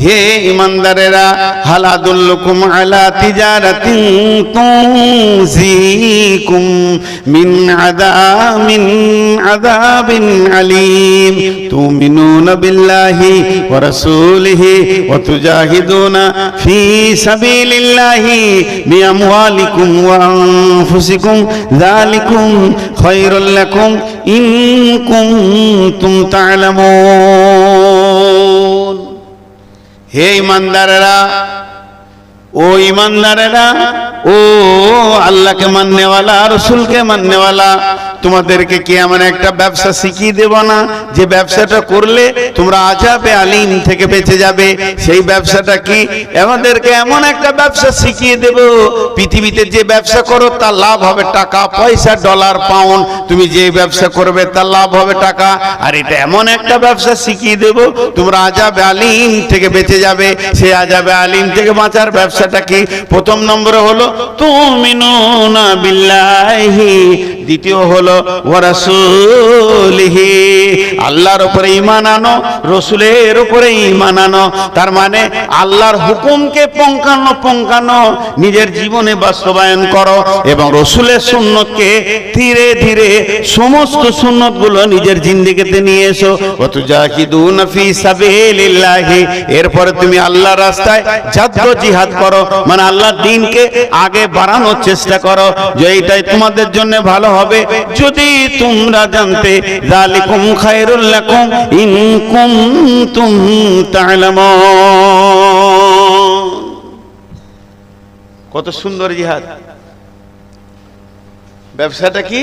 হে ঈমানদারেরা, হাল আদুল্লুকুম আলা তিজারাতিন তুনজিকুম মিন আযাবিন আলীম তুমিনুনা বিল্লাহি ওয়া রাসূলিহি ওয়া তুজাহিদুনা ফি সাবিলিল্লাহি বিআমওয়ালিকুম ওয়া আনফুসিকুম যালিকুম খায়রুল লাকুম ইন কুনতুম তা'লামুন। হে ঈমানদারেরা, ও ঈমানদারেরা, ও আল্লাহকে মাননেওয়ালা, রসুলকে মাননেওয়ালা, তোমাদেরকে কি এমন একটা ব্যবসা শিখিয়ে দেব না যে ব্যবসাটা করলে তোমরা আযাবে আলীম থেকে বেঁচে যাবে? সেই ব্যবসাটা কি? আমাদেরকে এমন একটা ব্যবসা শিখিয়ে দেব, পৃথিবীতে যে ব্যবসা করো তার লাভ হবে টাকা পয়সা, ডলার পাউন্ড, তুমি যে ব্যবসা করবে তার লাভ হবে টাকা। আর এটা এমন একটা ব্যবসা শিখিয়ে দেব তোমরা আযাবে আলীম থেকে বেঁচে যাবে। সেই আযাবে আলীম থেকে বাঁচার ব্যবসাটা কি? প্রথম নম্বরে হলো তুমিনুনা বিল্লাহি, দ্বিতীয় হলো ওয়া রাসূলিহি, আল্লাহর উপরে ঈমান আনো, রসুলের উপরে ঈমান আনো। তার মানে আল্লাহর হুকুমকে পঙ্খানো নিজের জীবনে বাস্তবায়ন করো এবং রসুলের সুন্নতকে ধীরে ধীরে সমস্ত সুন্নতগুলো নিজের জিন্দেগিতে নিয়ে এসো। ওয়া তুজাহিদুনা ফি সাবিলিল্লাহি, এরপরে তুমি আল্লাহর রাস্তায় জিহাদ করো, মানে আল্লাহর দ্বীনকে আগে বাড়ানোর চেষ্টা করো, যে এইটাই তোমাদের জন্য ভালো হবে যদি তোমরা জানতে। যালিকুম খায়রুল লাকুম ইন কুনতুম তা'লামুন। কত সুন্দর জিহাদ। ব্যবসাটা কি?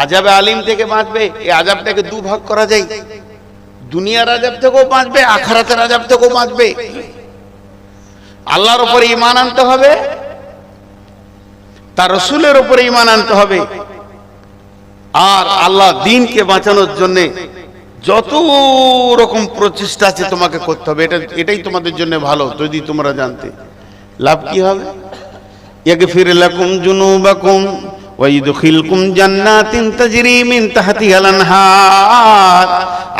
আযাবে আলীম থেকে বাঁচবে। এই আযাবটাকে দুভাগ করা যায়, দুনিয়ার আযাব থেকেও বাঁচবে, আখিরাতের আযাব থেকেও বাঁচবে। আল্লাহর উপরে ঈমান আনতে হবে, তার রসুলের উপরে ঈমান আনতে হবে, আর আল্লাহ দ্বীনকে বাঁচানোর জন্য যত রকম প্রচেষ্টা আছে তোমাকে করতে হবে। এটাই তোমাদের জন্য ভালো যদি তোমরা জানতে। লাভ কি হবে? ইয়াগফির লাকুম যুনুবাকুম ওয়া ইদখিলকুম জান্নাতিন তাজরি মিন তাহতিহাল আনহার,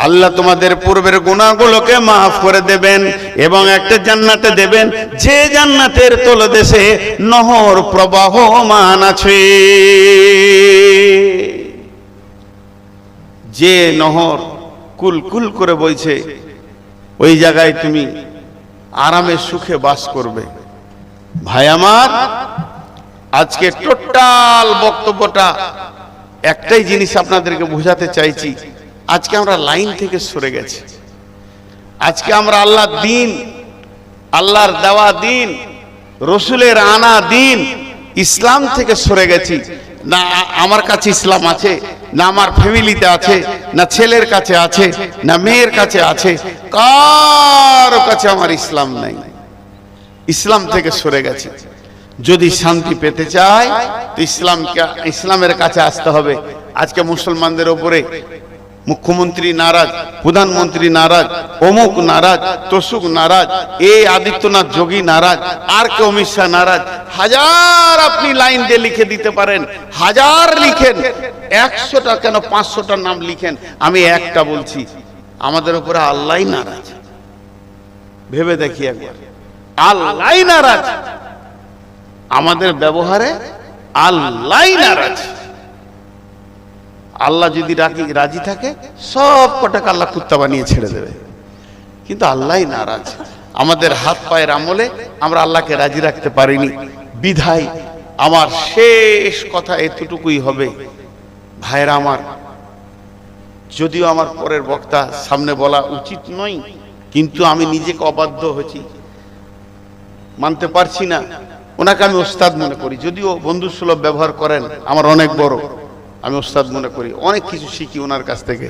আল্লাহ তোমাদের পূর্বের গুনাহগুলোকে মাফ করে দেবেন এবং একটা জান্নাতে দেবেন যে জান্নাতের তলদেশে নহর প্রবাহমান আছে। যে নহর কুল কুল করে বইছে, ওই জায়গায় তুমি আরামে সুখে বাস করবে। ভাই আমার, আজকে টোটাল বক্তব্যটা একটাই জিনিস আপনাদেরকে বোঝাতে চাইছি। আজকে আমরা লাইন থেকে সরে গেছি। আজকে আমরা আল্লাহর দ্বীন, আল্লাহর দেওয়া দ্বীন, রসুলের আনা দ্বীন, ইসলাম থেকে সরে গেছি। না আমার কাছে ইসলাম আছে, না আমার ফ্যামিলিতে আছে, না ছেলের কাছে আছে, না মেয়ের কাছে আছে, কারো কাছে আমার ইসলাম নাই। ইসলাম থেকে সরে গেছে। যদি শান্তি পেতে চাই তো ইসলামের কাছে আসতে হবে। আজকে মুসলমানদের উপরে মুখ্যমন্ত্রী নারাজ, প্রধানমন্ত্রী নারাজ, অমুক নারাজ, তসুক নারাজ, এই আদিত্যনাথ যোগী নারাজ, আর কেউ অমিত শাহ নারাজ। হাজার আপনি লাইন দিয়ে লিখে দিতে পারেন, হাজার লিখেন, 100টা কেন 500টার নাম লিখেন। আমি একটা বলছি, আমাদের উপরে আল্লাহই নারাজ। ভেবে দেখি একবার, আল্লাহই নারাজ আমাদের ব্যবহারে, আল্লাহই নারাজ। আল্লাহ যদি রাজি থাকে সব কটাকে আল্লাহ কুত্তা বানিয়ে ছেড়ে দেবে, কিন্তু আল্লাহই নারাজ। আমাদের হাত পায়ের আমলে আমরা আল্লাহকে রাজি রাখতে পারিনি। বিধায় আমার শেষ কথা এতটুকুই হবে, ভাইরা আমার, যদিও আমার পরের বক্তা সামনে বলা উচিত নয়, কিন্তু আমি নিজেকে অবাধ্য হয়েছি, মানতে পারছি না। ওনাকে আমি ওস্তাদ মনে করি, যদিও বন্ধু সুলভ ব্যবহার করেন, আমার অনেক বড়, আমি ওস্তাদ মনে করি, অনেক কিছু শিখি ওনার কাছ থেকে।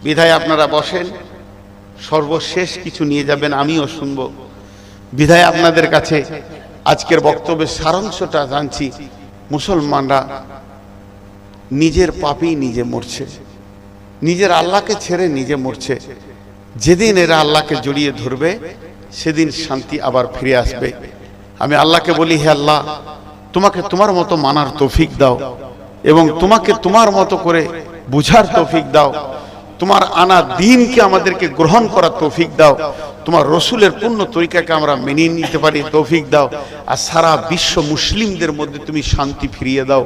বিধায় আপনারা বসেন, সর্বশেষ কিছু নিয়ে যাবেন, আমিও শুনবো। বিধায় আপনাদের কাছে আজকের বক্তব্যের সারাংশটা জানছি, মুসলমানরা নিজের পাপেই নিজে মরছে, নিজের আল্লাহকে ছেড়ে নিজে মরছে। যেদিন এরা আল্লাহকে জড়িয়ে ধরবে সেদিন শান্তি আবার ফিরে আসবে। আমি আল্লাহকে বলি, হে আল্লাহ, তোমাকে তোমার মতো মানার তৌফিক দাও এবং তোমাকে তোমার মতো করে বুঝার তৌফিক দাও, তোমার আনা দ্বীনকে আমাদেরকে গ্রহণ করার তৌফিক দাও, তোমার রসুলের পূর্ণ তরিকাকে আমরা মেনে নিতে পারি তৌফিক দাও, আর সারা বিশ্ব মুসলিমদের মধ্যে তুমি শান্তি ফিরিয়ে দাও।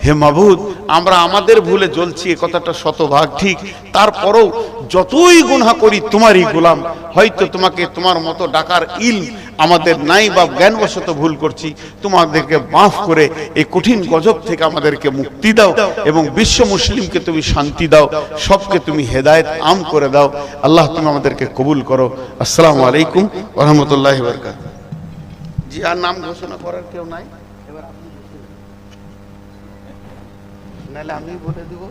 হে মাবুদ, আমরা আমাদের ভুলে জ্বলছি, এ কথাটা শতভাগ ঠিক, তারপরেও যতই গুনাহ করি তোমারই গোলাম। হয়তো তোমাকে তোমার মতো ডাকার ইলম আমাদের নাই বা জ্ঞানবশত ভুল করছি, তোমাদেরকে মাফ করে এই কঠিন গজব থেকে আমাদেরকে মুক্তি দাও এবং বিশ্ব মুসলিমকে তুমি শান্তি দাও, সবকে তুমি হেদায়েত আম করে দাও। আল্লাহ তুমি আমাদেরকে কবুল করো। আসসালামু আলাইকুম ওয়া রাহমাতুল্লাহি ওয়া বারাকাতুহু। জি, আর নাম ঘোষণা করার কেউ নাই? এবার আপনি নাহলে আমি বলে দেব,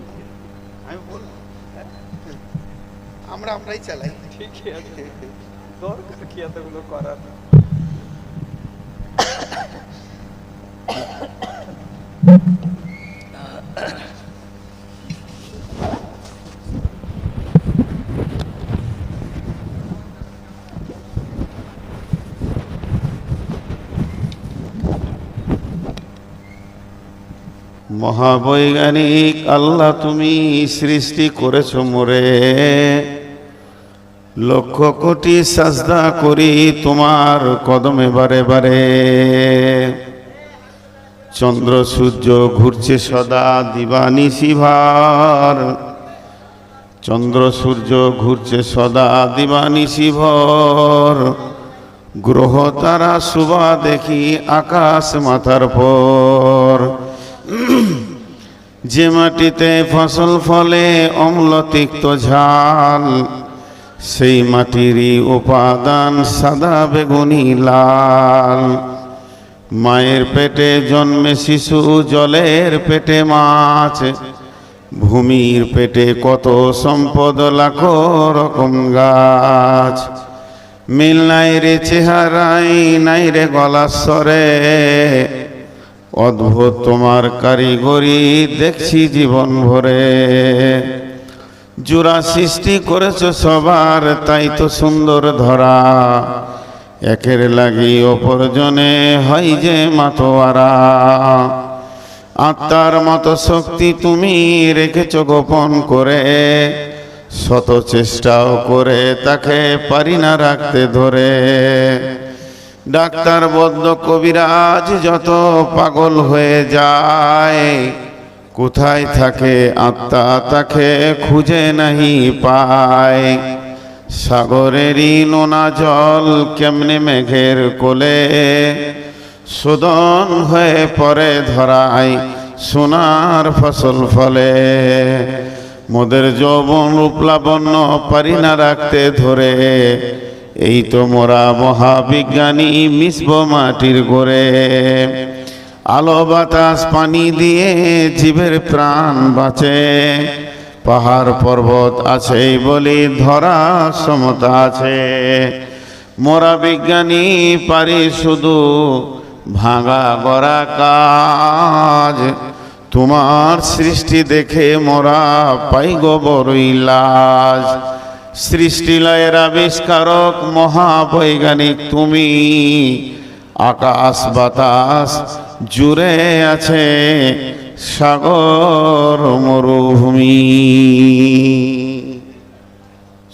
আমি বল, আমরাই চালাই। ঠিক আছে, দরকার কি এতগুলো করার? মহাবৈজ্ঞানিক আল্লাহ, তুমি সৃষ্টি করেছো মোরে, লক্ষ কোটি সাজদা করি তোমার কদমে বারে বারে। চন্দ্র সূর্য ঘুরছে সদা দিবানিশি ভার, চন্দ্র সূর্য ঘুরছে সদা দিবানিশি ভর, গ্রহ তারা শুভা দেখি আকাশ মাথার পর। যে মাটিতে ফসল ফলে অম্ল তিক্ত ঝাল, সেই মাটিরই উপাদান সাদা বেগুনি লাল। মায়ের পেটে জন্মে শিশু, জলের পেটে মাছ, ভূমির পেটে কত সম্পদ লাখো রকম গাছ। মিল নাই রে চেহারাই, নাই রে গলার স্বরে, অদ্ভুত তোমার কারিগরি দেখছি জীবন ভরে। জোড়া সৃষ্টি করেছ সবার, তাই তো সুন্দর ধরা, একের লাগি অপরজনে হয় যে মাতোয়ারা। আত্মার মতো শক্তি তুমি রেখেছ গোপন করে, শত চেষ্টাও করে তাকে পারি না রাখতে ধরে। ডাক্তার বৈদ্য কবিরাজ যত পাগল হয়ে যায়, কোথায় থাকে আত্মা তাকে খুঁজে নাহি পায়। সাগরেরই নোনা জল কেমনে মেঘের কোলে, শোধন হয়ে পরে ধরায় সোনার ফসল ফলে। মোদের যৌবন রূপলাবণ্য পারি না রাখতে ধরে, এই তো মোরা মহাবিজ্ঞানী মিশব মাটির গোরে। আলো বাতাস পানি দিয়ে জীবের প্রাণ বাঁচে, পাহাড় পর্বত আছে বলি ধরা সমতা আছে। মোরা বিজ্ঞানী পারি শুধু ভাঙা গড়া কাজ, তোমার সৃষ্টি দেখে মোরা পাই গো বড়ই লাজ। সৃষ্টিলয়ের আবিষ্কারক মহাবৈজ্ঞানিক তুমি, আকাশ বাতাস জুড়ে আছে সাগর মরুভূমি।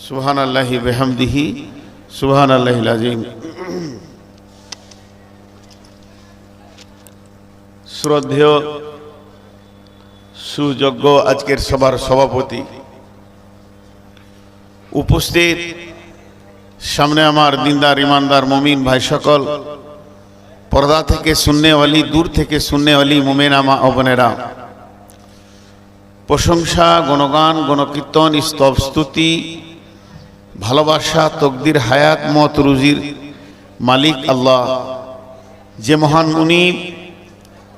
সুবহানাল্লাহি বিহামদিহি সুবহানাল্লাহিল আযীম। শ্রদ্ধেয় সুযোগ্য আজকের সভার সভাপতি, উপস্থিত সামনে আমার দিনদার ইমানদার মুমিন ভাই সকল, পর্দা থেকে শুননেওয়ালি, দূর থেকে শুননেওয়ালি মুমিনা মা ও বোনেরা, প্রশংসা, গণগান, গণকীর্তন, স্তব, স্তুতি, ভালোবাসা, তকদির, হায়াত, মত, রুজির মালিক আল্লাহ, যে মহান মুনিব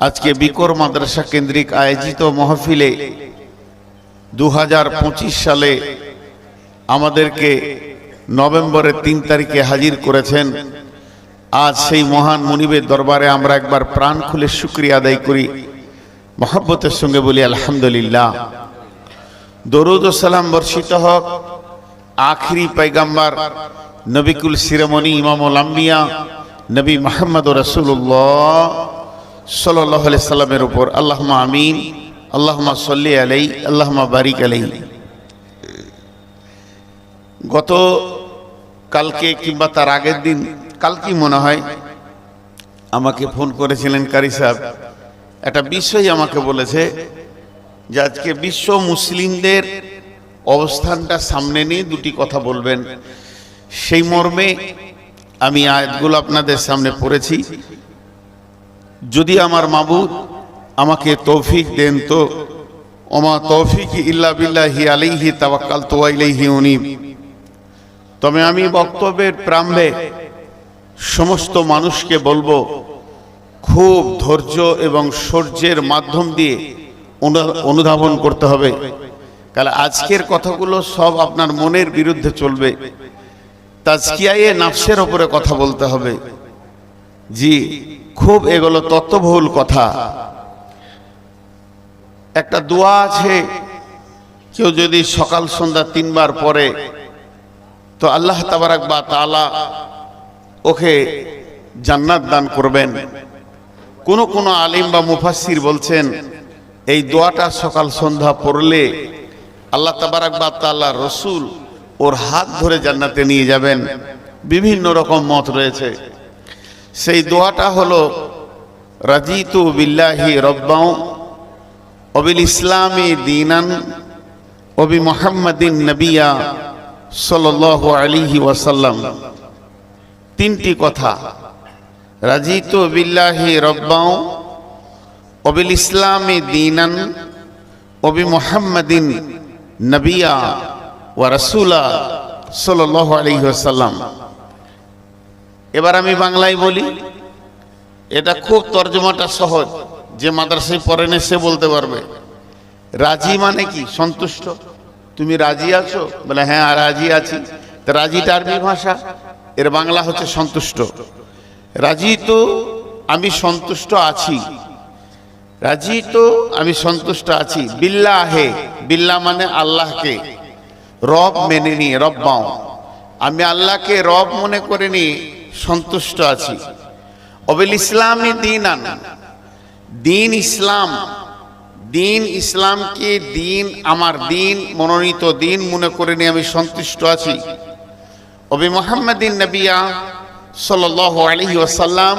আজকে বিকর মাদ্রাসা কেন্দ্রিক আয়োজিত মহফিলে 2025 সালে আমাদেরকে নভেম্বরের 3 তারিখে হাজির করেছেন। আজ সেই মহান মুনিবের দরবারে আমরা একবার প্রাণ খুলে শুকরিয়া আদায় করি, মহব্বতের সঙ্গে বলি আলহামদুলিল্লাহ। দরুদ ও সালাম বর্ষিত হোক আখিরি পয়গম্বর নবিকুল শিরোমণি ইমামুল আম্বিয়া নবী মুহাম্মদ রাসূলুল্লাহ সাল্লাল্লাহু আলাইহি সাল্লামের উপর। আল্লাহুম্মা আমিন, আল্লাহুম্মা সাল্লি আলাইহি, আল্লাহুম্মা বারিক আলাইহি। গত কালকে কিংবা তার আগের দিন, কালকে মনে হয়, আমাকে ফোন করেছিলেন কারি সাহেব, একটা বিষয় আমাকে বলেছে যে আজকে বিশ্ব মুসলিমদের অবস্থানটা সামনে নিয়ে দুটি কথা বলবেন। সেই মর্মে আমি আয়াতগুলো আপনাদের সামনে পড়েছি। যদি আমার মাবুদ আমাকে তৌফিক দেন তো ওমা তৌফিক ইল্লা বিল্লাহি আলাইহি তাওয়াক্কালতু ওয়া ইলাইহি উনীব। তবে আমি বক্তব্যের প্রারম্ভে সমস্ত মানুষকে বলবো, খুব ধৈর্য এবং শৌর্যের মাধ্যম দিয়ে অনুধাবন করতে হবে, কারণ আজকের কথাগুলো সব আপনার মনের বিরুদ্ধে চলবে। তাজকিয়ায়ে নাফসের উপরে কথা বলতে হবে। জি, খুব এগুলো তত্ত্ববহুল কথা। একটা দোয়া আছে, কেউ যদি সকাল সন্ধ্যা 3 বার পড়ে তো আল্লাহ তাবারাক ওয়া তাআলা ওকে জান্নাত দান করবেন। কোন কোন আলিম বা মুফাসসির বলছেন এই দোয়াটা সকাল সন্ধ্যা পড়লে আল্লাহ তাবারাক ওয়া তাআলা রাসূল ওর হাত ধরে জান্নাতে নিয়ে যাবেন। বিভিন্ন রকম মত রয়েছে। সেই দোয়াটা হলো রাজিতু বিল্লাহি রাব্বাও ওয়া বিল ইসলামি দীনান ওয়া বি মুহাম্মাদিন নবিয়্যা সাল্লাল্লাহু আলাইহি ওয়াসাল্লাম। তিনটি কথা, রাজিতু বিল্লাহি রাব্বাও ওয়া বিল ইসলামি দীনান ওয়া বি মুহাম্মাদিন নবিয়্যা ওয়া রাসূলা সাল্লাল্লাহু আলাইহি ওয়াসাল্লাম। এবার আমি বাংলায় বলি, এটা খুব তর্জমাটা সহজ, যে মাদ্রাসায় পড়েন সে বলতে পারবে। রাজি মানে কি? সন্তুষ্ট। তুমি রাজি আছো? বলে হ্যাঁ রাজি আছি। তো রাজিটা আরবি ভাষা, এর বাংলা হচ্ছে সন্তুষ্ট। রাজি তো আমি সন্তুষ্ট আছি, রাজি তো আমি সন্তুষ্ট আছি। বিল্লাহে, বিল্লাহ মানে আল্লাহকে, রব মেনে নিয়ে, রব্বাও আমি আল্লাহকে রব মনে করে নিয়ে সন্তুষ্ট আছি। অবিল ইসলামী দীনান, দিন ইসলাম, দিন ইসলামকে দিন, আমার দিন, মনোনীত দিন মনে করে নিয়ে আমি সন্তুষ্ট আছি। অবি মুহাম্মাদিন নবিয়্যা সাল্লাল্লাহু আলাইহি ওয়াসাল্লাম,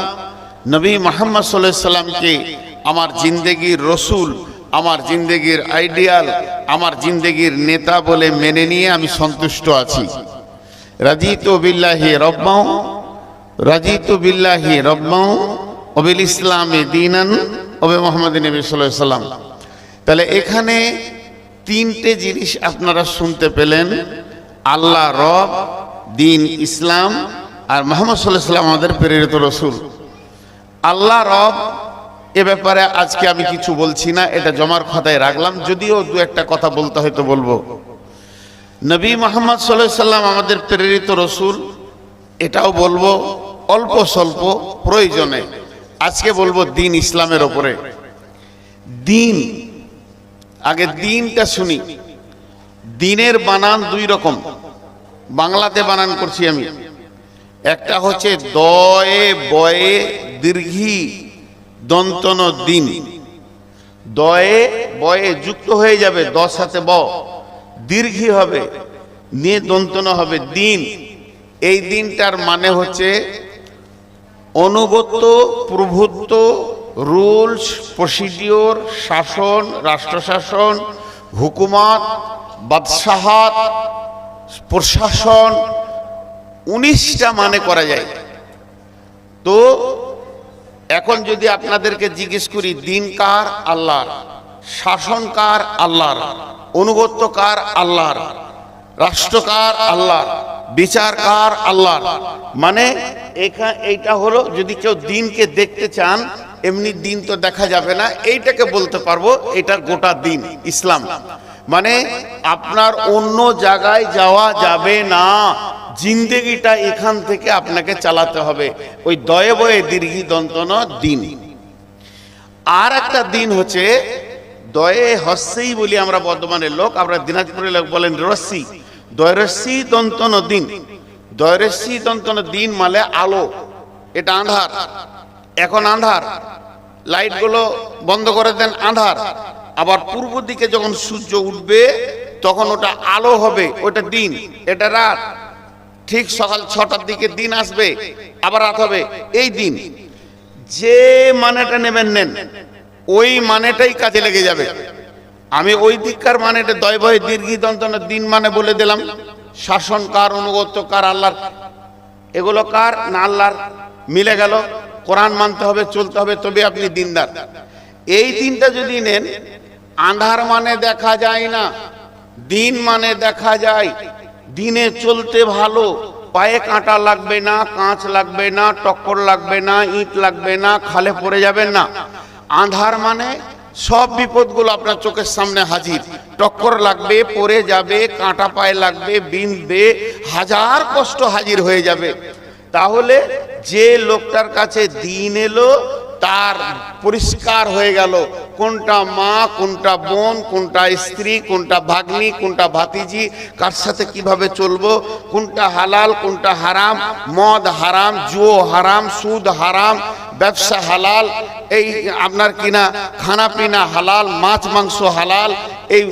নবী মুহাম্মদ সাল্লাল্লাহু আলাইহি ওয়াসাল্লামকে আমার জিন্দেগির রসুল, আমার জিন্দেগির আইডিয়াল, আমার জিন্দেগির নেতা বলে মেনে নিয়ে আমি সন্তুষ্ট আছি। রাজিতু বিল্লাহি রাব্বাও, রাজিতু বিল্লাহি রাব্বাও ওয়া বিল ইসলামি দীনান ওয়া বি মুহাম্মাদিন নবী সাল্লাল্লাহু আলাইহি ওয়াসাল্লাম। তাহলে এখানে তিনটে জিনিস আপনারা শুনতে পেলেন, আল্লাহ রব, দিন ইসলাম, আর মুহাম্মদ সাল্লাল্লাহু আলাইহি ওয়াসাল্লাম আমাদের প্রেরিত রসুল। আল্লাহ রব এ ব্যাপারে আজকে আমি কিছু বলছি না, এটা জমার খাতায় রাখলাম। যদিও দু একটা কথা বলতে হয়তো বলবো। নবী মুহাম্মদ সাল্লাল্লাহু আলাইহি ওয়াসাল্লাম আমাদের প্রেরিত রসুল, এটাও বলবো অল্প স্বল্প প্রয়োজনে। আজকে বলবো দিন ইসলামের ওপরে। দিন, আগে দিনটা শুনি। দিনের বানান দুই রকম, বাংলাতে বানান করছি আমি। একটা হচ্ছে দয়ে বয়ে দীর্ঘি দন্তন দিন, দয়ে বয়ে যুক্ত হয়ে যাবে, দশ সাথে ব, দীর্ঘি হবে, নিয়ে দন্তন হবে দিন। এই দিনটার মানে হচ্ছে অনুগত, প্রভুত্ব, রুলস, প্রসিডিওর, শাসন, রাষ্ট্রশাসন, হুকুমত, বাদশাহাত, প্রশাসন, 19টা মানে করা যায়। তো এখন যদি আপনাদেরকে জিজ্ঞেস করি দিন কার? আল্লাহর। শাসন কার? আল্লাহর। অনুগত্য কার? আল্লাহর। রাষ্ট্র কার? আল্লাহর। বিচার কার? আল্লাহর। মানে এইটা হলো, যদি কেউ দিনকে দেখতে চান, এমনি দিন তো দেখা যাবে না, এইটাকে বলতে পারবো এটা গোটা দিন ইসলাম। মানে আপনার অন্য জায়গায় যাওয়া যাবে না, জিন্দেগিটা এখান থেকে আপনাকে চালাতে হবে, ওই দয়ে বয়ে দীর্ঘি দন্তন দিন। আর একটা দিন হচ্ছে দয়ে হস্যই বলি আমরা বর্ধমানের লোক, আমরা দিনাজপুরের লোক বলেন রস্যি, দয়রস্যি দন্তন দিন। দয়রস্যি দন্তন দিন মানে আলো, এটা আঁধার, এখন আঁধার, লাইটগুলো বন্ধ করে দেন, আঁধার। আবার পূর্ব দিকে যখন সূর্য উঠবে তখন ওটা আলো হবে, ওটা দিন, এটা রাত। ঠিক সকাল 6টার দিকে দিন আসবে, আবার রাত হবে, এই দিন। যে মানেটা নেবেন নেন, ওই মানেটাই কাজে লেগে যাবে। আমি ওই দিককার মানেটা দয়বয় দীর্ঘি দন্তন দিন মানে বলে দিলাম। শাসন কার, অনুগত্য কার, আল্লাহর। এগুলো কার না আল্লাহর, মিলে গেল। কোরআন মানতে হবে, চলতে হবে, তবে আপনি দিনদার। এই দিনটা যদি নেন, আন্ধার মানে দেখা যায় না, দিন মানে দেখা যায়। দিনে চলতে ভালো, পায়ে কাঁটা লাগবে না, কাঁচ লাগবে না, টক্কর লাগবে না, ইট লাগবে না, খালে পড়ে যাবেন না। আঁধার মানে সব বিপদগুলো আপনার চোখের সামনে হাজির, টক্কর লাগবে, পড়ে যাবে, কাঁটা পায়ে লাগবে, বিঁধবে, হাজার কষ্ট হাজির হয়ে যাবে। তাহলে যে লোকটার কাছে দিন এলো তার পরিষ্কার হয়ে গেল কোনটা মা, কোনটা বোন, কোনটা স্ত্রী, কোনটা ভাগ্নি, কোনটা ভাতিজি, কার সাথে কিভাবে চলবো, কোনটা হালাল, কোনটা হারাম, মদ হারাম, জুয়ো হারাম, সুদ হারাম, ব্যবসা হালাল, এই আপনার কিনা খানা পিনা হালাল, মাছ মাংস হালাল, এই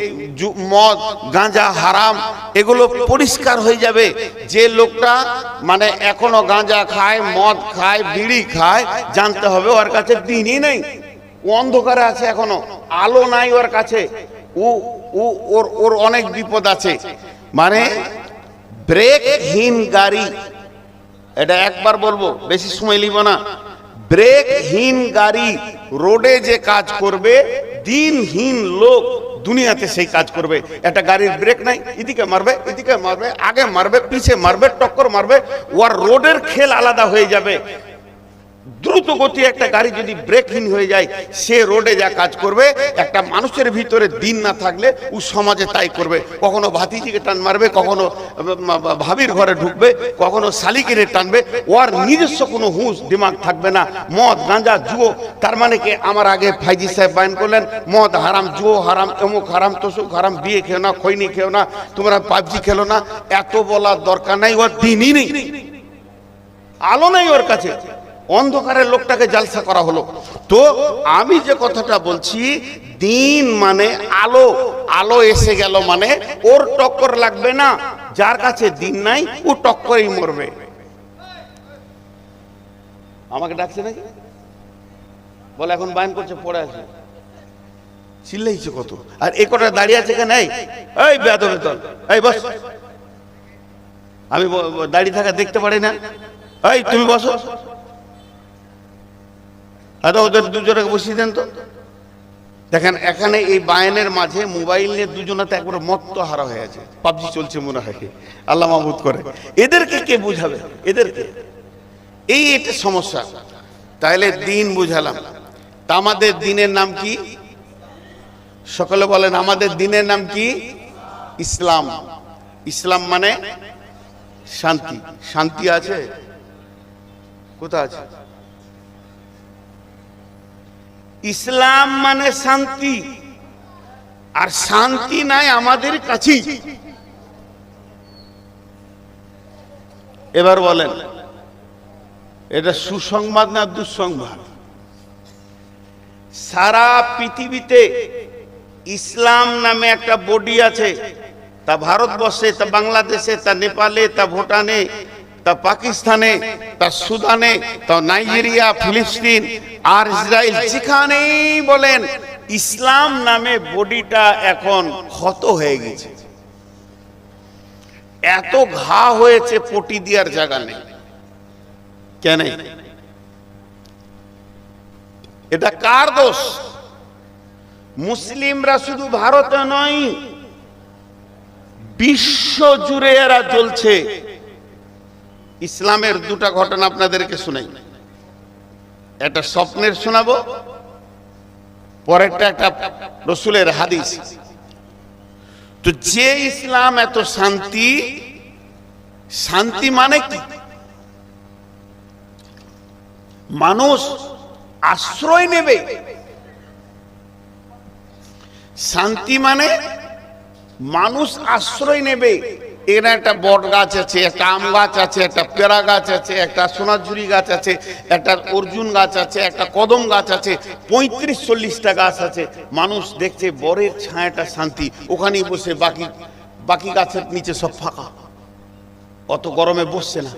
মদ গাঁজা হারাম, এগুলো পরিষ্কার হয়ে যাবে। যে লোকটা মানে এখনো গাঁজা খায়, মদ খায়, বিড়ি খায়, জানতে হবে ওর কাছে দিনই নেই, ও অন্ধকারে আছে, এখনো আলো নাই ওর কাছে, ওর অনেক বিপদ আছে। মানে ব্রেকহীন গাড়ি, এটা একবার বলবো, বেশি সময় নিব না। ব্রেকহীন গাড়ি রোডে যে কাজ করবে, দিনহীন লোক দুনিয়াতে সেই কাজ করবে। একটা গাড়ির ব্রেক নাই, এদিকে মারবে, এদিকে মারবে, আগে মারবে, পিছে মারবে, টক্কর মারবে, ওর রোডের খেল আলাদা হয়ে যাবে। দ্রুত গতি একটা গাড়ি যদি ব্রেকহীন হয়ে যায়, সে রোডে যা কাজ করবে, একটা মানুষের ভিতরে দিন না থাকলে ও সমাজে তাই করবে। কখনো ভাতিজিকে টান মারবে, কখনো ভাবির ঘরে ঢুকবে, কখনো শালিকেরে টানবে, ওর নিজস্ব কোনো হুঁশ দিমাগ থাকবে না। মদ গাঁজা জুয়ো, তার মানে কি আমার আগে ফাইজি সাহেব বয়ান করলেন মদ হারাম, জুয়ো হারাম, অমুক হারাম, তসুক হারাম, বিয়ে খেও না, খৈনি খেও না, তোমরা পাবজি খেলো না, এত বলার দরকার নাই। ওর দিনই নেই, আলো নেই ওর কাছে, অন্ধকারের লোকটাকে জালসা করা হলো। তো আমি যে কথাটা বলছি, দিন মানে আলো, আলো এসে গেল মানে ওর টক্কর লাগবে না। যার কাছে দিন নাই ও টক্করেই মরবে। আমাকে ডাকছে নাকি বলে, এখন বায়ন করছে, পড়ে আছে, চিল্লাইছে কত, আর এ কটা দাঁড়িয়ে আছে কেন? এই বেয়াদবের দল, এই বস, আমি দাঁড়িয়ে থাকা দেখতে পারি না, এই তুমি বসো। আচ্ছা, ওদের দুজনকে বসিয়ে দেন তো। দেখেন এখানে এই বায়ানের মাঝে মোবাইল নিয়ে দুজনাতে একবারে মত্ত হারা হয়ে আছে, পাবজি চলছে মনে হয়, আল্লাহ মাহবুদ করে। এদেরকে কে বুঝাবে? এদেরকে এই এটা সমস্যা। তাহলে দিন বুঝালাম, তা আমাদের দিনের নাম কি? সকলে বলেন, আমাদের দিনের নাম কি? ইসলাম। ইসলাম মানে শান্তি। শান্তি আছে কোথা আছে? ইসলাম মানে শান্তি, আর শান্তি নাই আমাদের কাছেই। এবার বলেন, এটা সুসংবাদ না দুঃসংবাদ? সারা পৃথিবীতে ইসলাম নামে একটা বডি আছে, তা ভারতবর্ষে, তা বাংলাদেশে, তা নেপালে, তা ভুটানে, তা পাকিস্তানে, তা সুদানে, তা নাইজেরিয়া, ফিলিস্তিন আর ইসরায়েল, যেখানেই বলেন ইসলাম নামে বডিটা এখন ক্ষত হয়ে গেছে। এত ঘা হয়েছে, পটি দেওয়ার জায়গা নেই। কেন? এটা কার দোষ? মুসলিমরা শুধু ভারতে নয়, বিশ্ব জুড়ে এরা জ্বলছে। ইসলামের দুটা ঘটনা আপনাদেরকে শোনাই, একটা স্বপ্নের শোনাবো, পরেরটা একটা রসুলের হাদিস। তো যে ইসলাম এত শান্তি, শান্তি মানে কি? মানুষ আশ্রয় নেবে। শান্তি মানে মানুষ আশ্রয় নেবে। এখানে একটা বট গাছ আছে, একটা আম গাছ আছে, একটা পেয়ারা গাছ আছে, একটা সোনাঝুরি গাছ আছে, একটা অর্জুন গাছ আছে, একটা কদম গাছ আছে, 35-40টা গাছ আছে। মানুষ দেখছে বরের ছায়াটা শান্তি, ওখানেই বসে, বাকি গাছের নিচে সব ফাঁকা, অত গরমে বসছে না,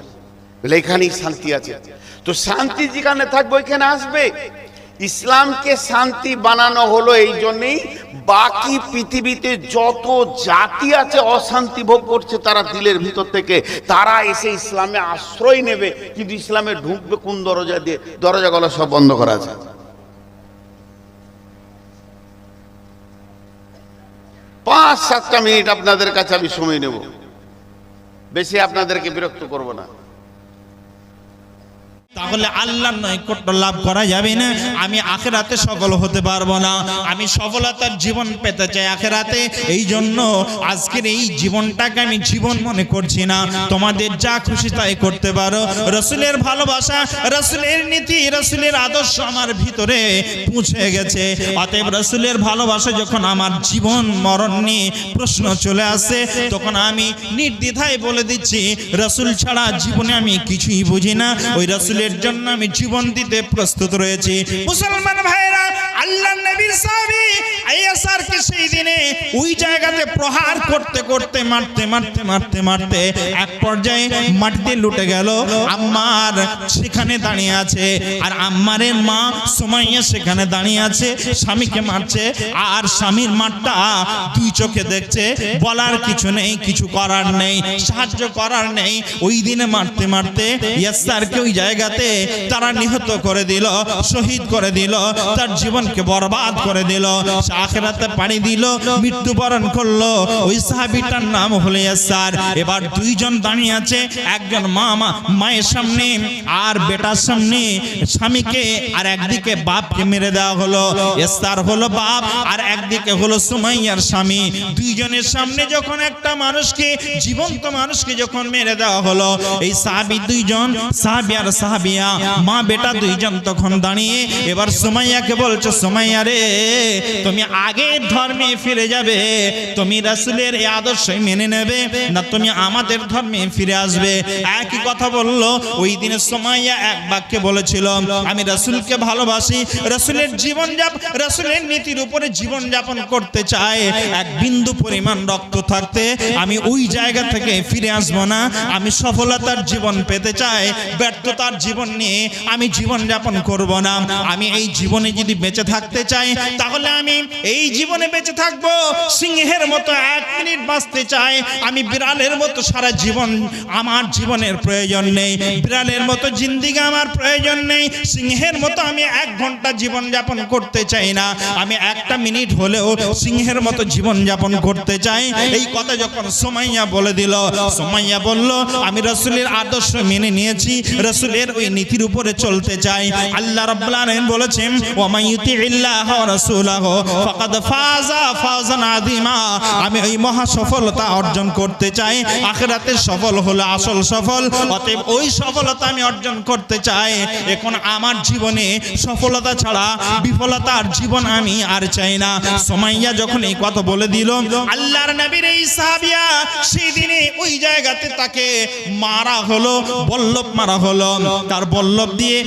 বলে এখানেই শান্তি আছে। তো শান্তি যেখানে থাকবে ওইখানে আসবে। ইসলামকে শান্তি বানানো হলো এই জন্যই, বাকি পৃথিবীতে যত জাতি আছে অশান্তি ভোগ করছে তারা দিলের ভিতর থেকে, তারা এসে ইসলামে আশ্রয় নেবে। কিন্তু ইসলামে ঢুকবে কোন দরজা দিয়ে? দরজাগুলো সব বন্ধ করা আছে। 5-7টা মিনিট আপনাদের কাছে আমি সময় নেব, বেশি আপনাদেরকে বিরক্ত করব না। তাহলে আল্লাহর নৈকট্য লাভ করা যাবে না, আমি আখিরাতে সফল হতে পারবো না। আমি সফলতার জীবন পেতে চাই আখিরাতে। এই জন্য আজকের এই জীবনটাকে আমি জীবন মনে করছি না। তোমাদের যা খুশি তাই করতে পারো। রাসূলের ভালোবাসা, রাসূলের নীতি, রাসূলের আদর্শ আমার ভিতরে পৌঁছে গেছে। অতএব রাসূলের ভালোবাসা যখন আমার জীবন মরণ নিয়ে প্রশ্ন চলে আসে, তখন আমি নির্দ্বিধায় বলে দিচ্ছি, রাসূল ছাড়া জীবনে আমি কিছুই বুঝি না। ওই রাসূলের জন্য আমি জীবন দিতে প্রস্তুত রয়েছি। মুসলমান ভাইরা, আল্লাহর নবীর সাহাবী আয়াসারকে সেই দিনে ওই জায়গাতে প্রহার করতে করতে, মারতে এক পর্যায়ে মাটিতে লুটে গেল। আম্মার সেখানে দাঁড়িয়ে আছে, আর আম্মারের মা সুমাইয়া সেখানে দাঁড়িয়ে আছে, স্বামীকে মারছে, আর স্বামীর মারটা দুই চোখে দেখছে। বলার কিছু নেই, কিছু করার নেই, সাহায্য করার নেই। ওই দিনে মারতে ইয়াসারকে ওই জায়গাতে তারা নিহত করে দিল, শহীদ করে দিল, তার জীবনকে বরবাদ করে দিল, আখিরাতে পাড়ি দিল, মৃত্যুবরণ করলো। ওই সাহাবীটার নাম হলো ইয়াসার। এবার দুইজন দাঁড়িয়ে আছে, একজন মায়ের সামনে আর বেটার সামনে স্বামীকে, আর একদিকে বাপকে মেরে দেওয়া হলো। ইয়াসার হলো বাপ, আর একদিকে হলো সুমাইয়ার স্বামী। দুইজনের সামনে যখন একটা মানুষকে, জীবন্ত মানুষকে যখন মেরে দেওয়া হলো, এই সাহাবী দুইজন, সাহাবী আর সাহাবিয়া, মা বেটা দুইজন তখন দাঁড়িয়ে এবার সুমাইয়াকে বলছে, সুমাইয়া রে, তুমি আগের ধর্মে ফিরে যাবে, তুমি রাসূলের এই আদর্শই মেনে নেবে, না তুমি আমাদের ধর্মে ফিরে আসবে? একই কথা বললো। ওই দিনে সুমাইয়া এক বাক্যে বলেছিল, আমি রাসূলকে ভালোবাসি, রাসূলের রাসূলের নীতির উপরে জীবন যাপন করতে চাই। এক বিন্দু পরিমাণ রক্ত থাকতে আমি ওই জায়গা থেকে ফিরে আসবো না। আমি সফলতার জীবন পেতে চাই, ব্যর্থতার জীবন নিয়ে আমি জীবন যাপন করব না। আমি এই জীবনে যদি বেঁচে থাকতে চাই, তাহলে আমি এই জীবনে বেঁচে থাকবো সিংহের মতো 1 মিনিট বাঁচতে চাই। আমি বিড়ালের মতো সারা জীবন, আমার জীবনের প্রয়োজন নেই। বিড়ালের মতো জিন্দেগি আমার প্রয়োজন নেই। সিংহের মতো আমি 1 ঘন্টা জীবন যাপন করতে চাই না। আমি 1টা মিনিট হলেও সিংহের মতো জীবন যাপন করতে চাই। এই কথা যখন সুমাইয়া বলে দিল, সুমাইয়া বলল, আমি রাসূলের আদর্শ মেনে নিয়েছি, রাসূলের ওই নীতির উপরে চলতে চাই। আল্লাহ রাব্বুল আলামিন বলেছেন, ওয়া মান ইউতিইল্লাহ ওয়া রাসূলাহু ফাকাদ ফাযা ফাওজান আযীমা। আমি এই মহা সফলতা অর্জন করতে চাই। আখিরাতে সফল হলো আসল সফল। অতএব ওই সফলতা আমি অর্জন করতে চাই। এখন আমার জীবনে সফলতা ছাড়া বিফলতার জীবন আমি আর চাই না। সুমাইয়া যখন এই কথা বলে দিল, আল্লাহর নবীর এই সাহাবিয়া সেই দিনে ওই জায়গাতে তাকে মারা হলো, বল্লভ মারা হলো। তার বল্লভ দিয়ে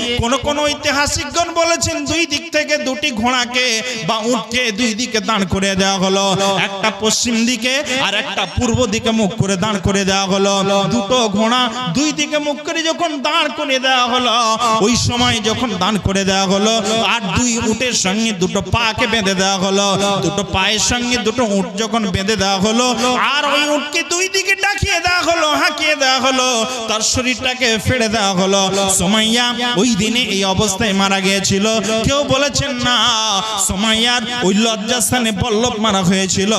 কোন ঐতিহাসিকগণ বলেছেন, 2 দিক থেকে 2টি ঘোড়াকে বা উটকে 2 দিকে দাঁড় করে দেওয়া হলো। একটা পশ্চিম দিকে আর একটা পূর্ব দিকে মুখ করে দাঁড় করে দেওয়া হলো। দুটো ঘোড়া 2 দিকে মুখ করে যখন দাঁড় করে দেওয়া হলো, ওই সময় যখন দাঁড় করে দেওয়া হলো, আর 2 উটের সঙ্গে 2টো পাকে বেঁধে দেওয়া হলো। 2টো পায়ের সঙ্গে 2টো উট যখন বেঁধে দেওয়া হলো, আর ওই উটকে 2 দিকে ডাকিয়ে দেওয়া হলো, হাঁকিয়ে দেওয়া হলো, তার শরীরটাকে ফেড়ে দেওয়া হলো। সুমাইয়া ওই দিনে এই অবস্থায় মারা গিয়েছিল। কেউ বলেছেন না, সুমাইয়ার ওই ওই লজ্জাস্থানে পল্লব মারা হয়েছিল,